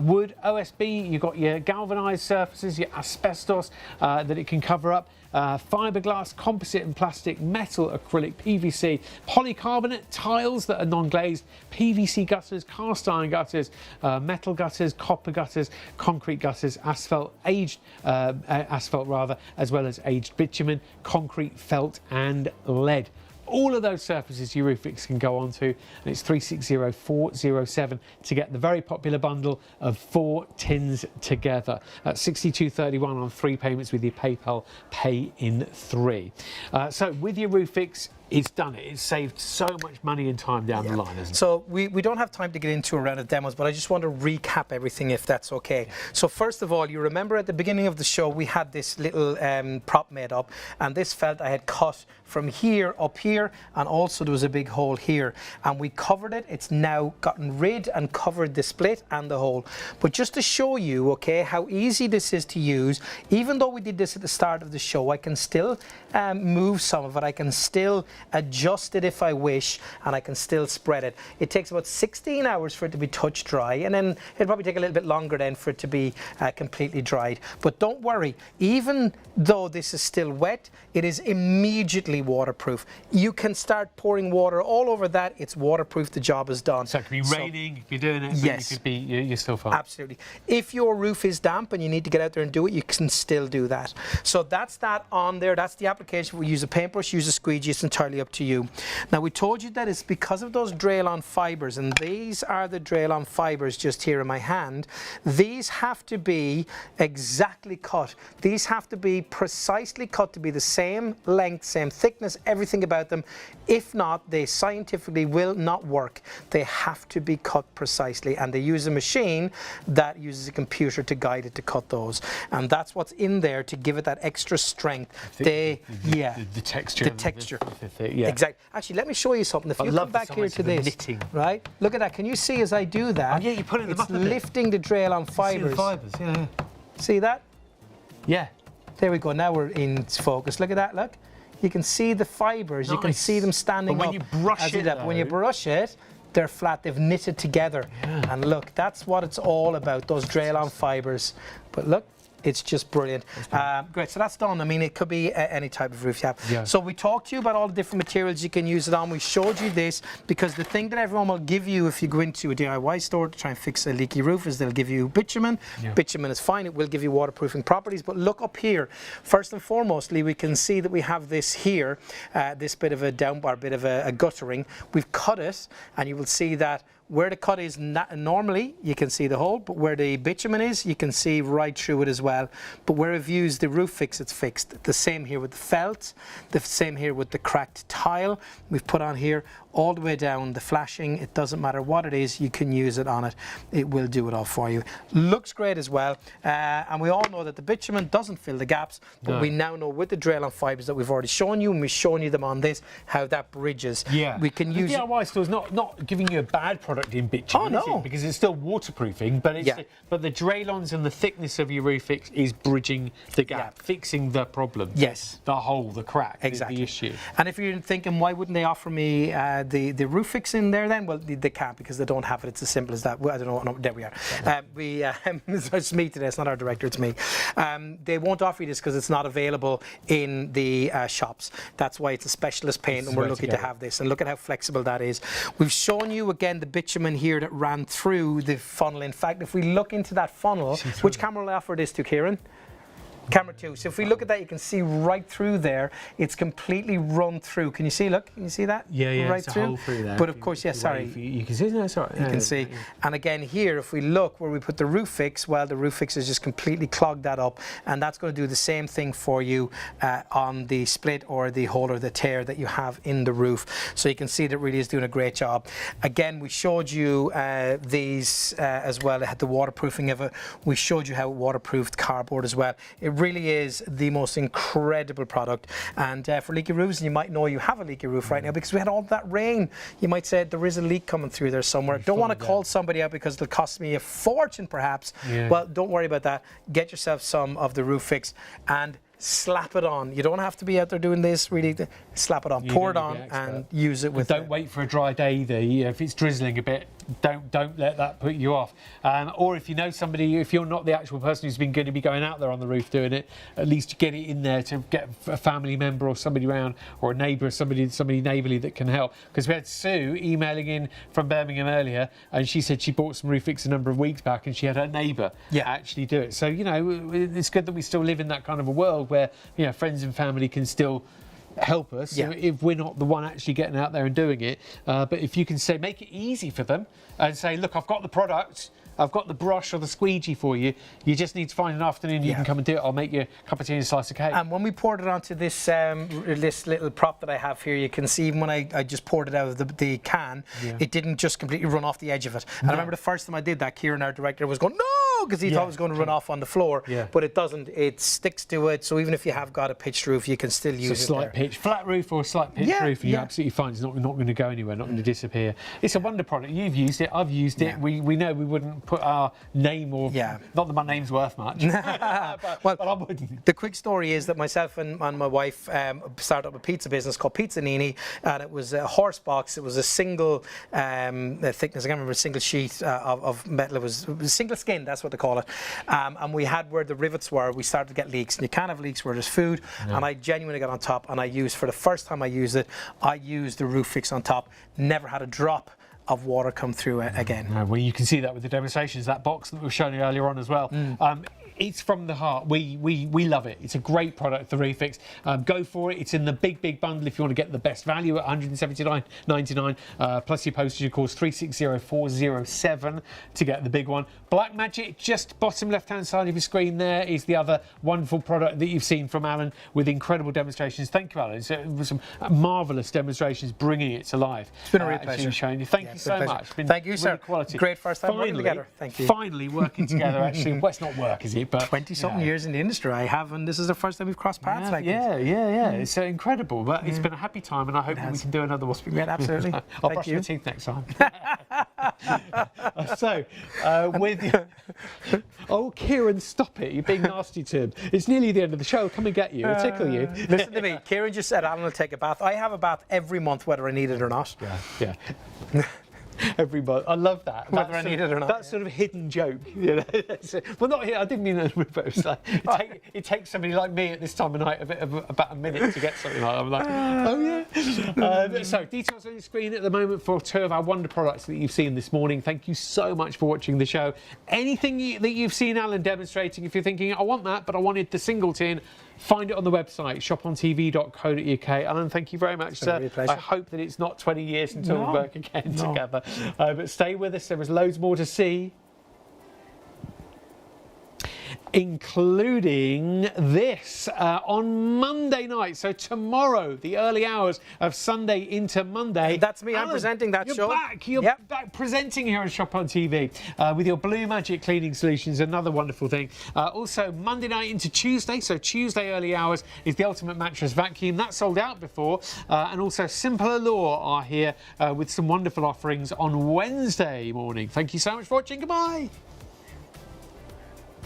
Wood, OSB, you've got your galvanised surfaces, your asbestos that it can cover up. Fiberglass, composite and plastic, metal, acrylic, PVC, polycarbonate, tiles that are non-glazed, PVC gutters, cast iron gutters, metal gutters, copper gutters, concrete gutters, asphalt, aged asphalt rather, as well as aged bitumen, concrete, felt and lead. All of those surfaces your Roofix can go onto, and it's 360-407 to get the very popular bundle of 4 tins together. That's £62.31 on 3 payments with your PayPal Pay in 3. So with your Roofix, it's done it. It's saved so much money and time down the line, hasn't it? So we don't have time to get into a round of demos, but I just want to recap everything if that's okay. So first of all, you remember at the beginning of the show we had this little prop made up, and this felt I had cut from here up here, and also there was a big hole here, and we covered it. It's now gotten rid and covered the split and the hole. But just to show you, okay, how easy this is to use, even though we did this at the start of the show, I can still move some of it. I can still adjust it if I wish, and I can still spread it. It takes about 16 hours for it to be touch dry, and then it'll probably take a little bit longer then for it to be completely dried. But don't worry, even though this is still wet, it is immediately waterproof. You can start pouring water all over that. It's waterproof. The job is done. So it could be raining, if you're doing it, yes, you could be, you're still fine. Absolutely. If your roof is damp and you need to get out there and do it, you can still do that. So that's that on there. That's the application. We use a paintbrush, use a squeegee. It's entirely up to you. Now, we told you that it's because of those Draylon fibres, and these are the Draylon fibres just here in my hand. These have to be exactly cut. These have to be precisely cut to be the same length, same thickness, everything about them. If not, they scientifically will not work. They have to be cut precisely, and they use a machine that uses a computer to guide it to cut those, and that's what's in there to give it that extra strength. The texture. The texture. Yeah. Exactly. Actually, let me show you something. If you come back here to this, right? Look at that. Can you see as I do that? Oh yeah, you put it in the It's lifting the Draylon fibres. See the fibres, yeah. See that? Yeah. There we go. Now we're in focus. Look at that. Look. You can see the fibres. Nice. You can see them standing but up. When you brush it, when you brush it, they're flat. They've knitted together. Yeah. And look, that's what it's all about. Those Draylon fibres. But look. It's just brilliant. Great, so that's done. I mean, it could be any type of roof you have. Yeah. So we talked to you about all the different materials you can use it on. We showed you this because the thing that everyone will give you if you go into a DIY store to try and fix a leaky roof is they'll give you bitumen. Yeah. Bitumen is fine. It will give you waterproofing properties. But look up here. First and foremostly, we can see that we have this here, this bit of a downbar, bit of a guttering. We've cut it, and you will see that where the cut is normally, you can see the hole, but where the bitumen is, you can see right through it as well. But where I've used the roof fix, it's fixed. The same here with the felt, the same here with the cracked tile. We've put on here all the way down the flashing. It doesn't matter what it is, you can use it on it. It will do it all for you. Looks great as well. And we all know that the bitumen doesn't fill the gaps, but we now know with the Draylon fibres that we've already shown you, and we've shown you them on this, how that bridges. Yeah. We can use the DIY store's not giving you a bad product in bitumen, is it? Because it's still waterproofing, but it's but the Draylons and the thickness of your roof fix is bridging the gap, fixing the problem. Yes. The hole, the crack, exactly. the issue. And if you're thinking, why wouldn't they offer me the roof fix in there then? Well, they can't, because they don't have it. It's as simple as that. Well, I don't know. No, there we are. It's me today. It's not our director. It's me. They won't offer you this because it's not available in the shops. That's why it's a specialist paint, and we're lucky to have this. And look at how flexible that is. We've shown you again the bitumen here that ran through the funnel. In fact, if we look into that funnel, which camera will I offer this to, Kieran? Camera 2. So if we look at that, you can see right through there. It's completely run through. Can you see? Look, can you see that? Yeah, right it's through. a hole through there. But of course, you can see. No, it's all right. You can see. And again here, if we look where we put the roof fix, well, the roof fix has just completely clogged that up, and that's going to do the same thing for you on the split or the hole or the tear that you have in the roof. So you can see that it really is doing a great job. Again, we showed you these as well. It had the waterproofing of it. We showed you how it waterproofed cardboard as well. It really is the most incredible product. And for leaky roofs, and you might know you have a leaky roof right now because we had all that rain. You might say there is a leak coming through there somewhere. Don't want to call somebody out because it'll cost me a fortune perhaps. Well, don't worry about that. Get yourself some of the roof fix and slap it on. You don't have to be out there doing this, really. Slap it on, pour it on, and use it with. Don't wait for a dry day either. If it's drizzling a bit, don't let that put you off. Or if you know somebody, if you're not the actual person who's going to be going out there on the roof doing it, at least get it in there to get a family member or somebody around, or a neighbour, somebody neighbourly that can help. Because we had Sue emailing in from Birmingham earlier, and she said she bought some roof fix a number of weeks back, and she had her neighbour actually do it. So it's good that we still live in that kind of a world where friends and family can still help us if we're not the one actually getting out there and doing it. But if you can make it easy for them and say, look, I've got the product, I've got the brush or the squeegee for you. You just need to find an afternoon you can come and do it. I'll make you a cup of tea and a slice of cake. And when we poured it onto this this little prop that I have here, you can see even when I just poured it out of the can, it didn't just completely run off the edge of it. And I remember the first time I did that, Kieran, our director, was going, no, because he thought it was going to run off on the floor. But it doesn't. It sticks to it. So even if you have got a pitched roof, you can still use it. Slight pitch, flat roof or a slight pitch roof, and you're absolutely fine. It's not going to go anywhere, not going to disappear. It's a wonder product. You've used it. I've used it. We know we wouldn't put our name or not that my name's worth much. but I wouldn't. The quick story is that myself and my wife started up a pizza business called Pizza Nini, and it was a horse box. It was a single thickness. I can't remember, a single sheet of metal. It was single skin. That's what they call it. And we had where the rivets were. We started to get leaks, and you can't have leaks where there's food. And I genuinely got on top, and I used, for the first time I used it, I used the roof fix on top. Never had a drop of water come through it again. Well, you can see that with the demonstrations, that box that we were showing you earlier on as well. It's from the heart. We love it. It's a great product, the roof fix. Go for it. It's in the big bundle if you want to get the best value at $179.99 plus your postage, of course, 360407 to get the big one. Black Magic, just bottom left-hand side of your screen there, is the other wonderful product that you've seen from Alan with incredible demonstrations. Thank you, Alan. It was some marvellous demonstrations bringing it to life. It's been a real pleasure. Showing you. Thank you so much. Thank you, sir. Quality. Great first time working together. Thank you. Finally working together, actually. Well, it's not work, is it? But 20-something years in the industry I have, and this is the first time we've crossed paths like this. Yeah. It's incredible, but it's been a happy time, and I hope that we can do another one. Yeah, absolutely. I'll brush my teeth next time. So, with you, Kieran, stop it! You're being nasty to him. It's nearly the end of the show. Come and get you. It'll tickle you. Listen to me. Kieran just said Alan will take a bath. I have a bath every month, whether I need it or not. Yeah. Everybody, I love that. Whether I need it or not. That sort of hidden joke, Well, not here. I didn't mean that. But it's like, it takes somebody like me at this time of night about a minute to get something like that. I'm like, oh yeah. So details on your screen at the moment for 2 of our wonder products that you've seen this morning. Thank you so much for watching the show. Anything that you've seen Alan demonstrating, if you're thinking, I want that, but I wanted the single tin, find it on the website, shopontv.co.uk. Alan, thank you very much, It's been a sir. real pleasure. I hope that it's not 20 years until we No. work again No. together. But stay with us, there is loads more to see, including this on Monday night. So tomorrow, the early hours of Sunday into Monday. That's me. I'm Alan, presenting that you're show. Back. You're Yep. back presenting here on Shop on TV with your Blue Magic cleaning solutions. Another wonderful thing. Also, Monday night into Tuesday. So Tuesday early hours is the Ultimate Mattress Vacuum. That sold out before. And also Simple Allure are here with some wonderful offerings on Wednesday morning. Thank you so much for watching. Goodbye.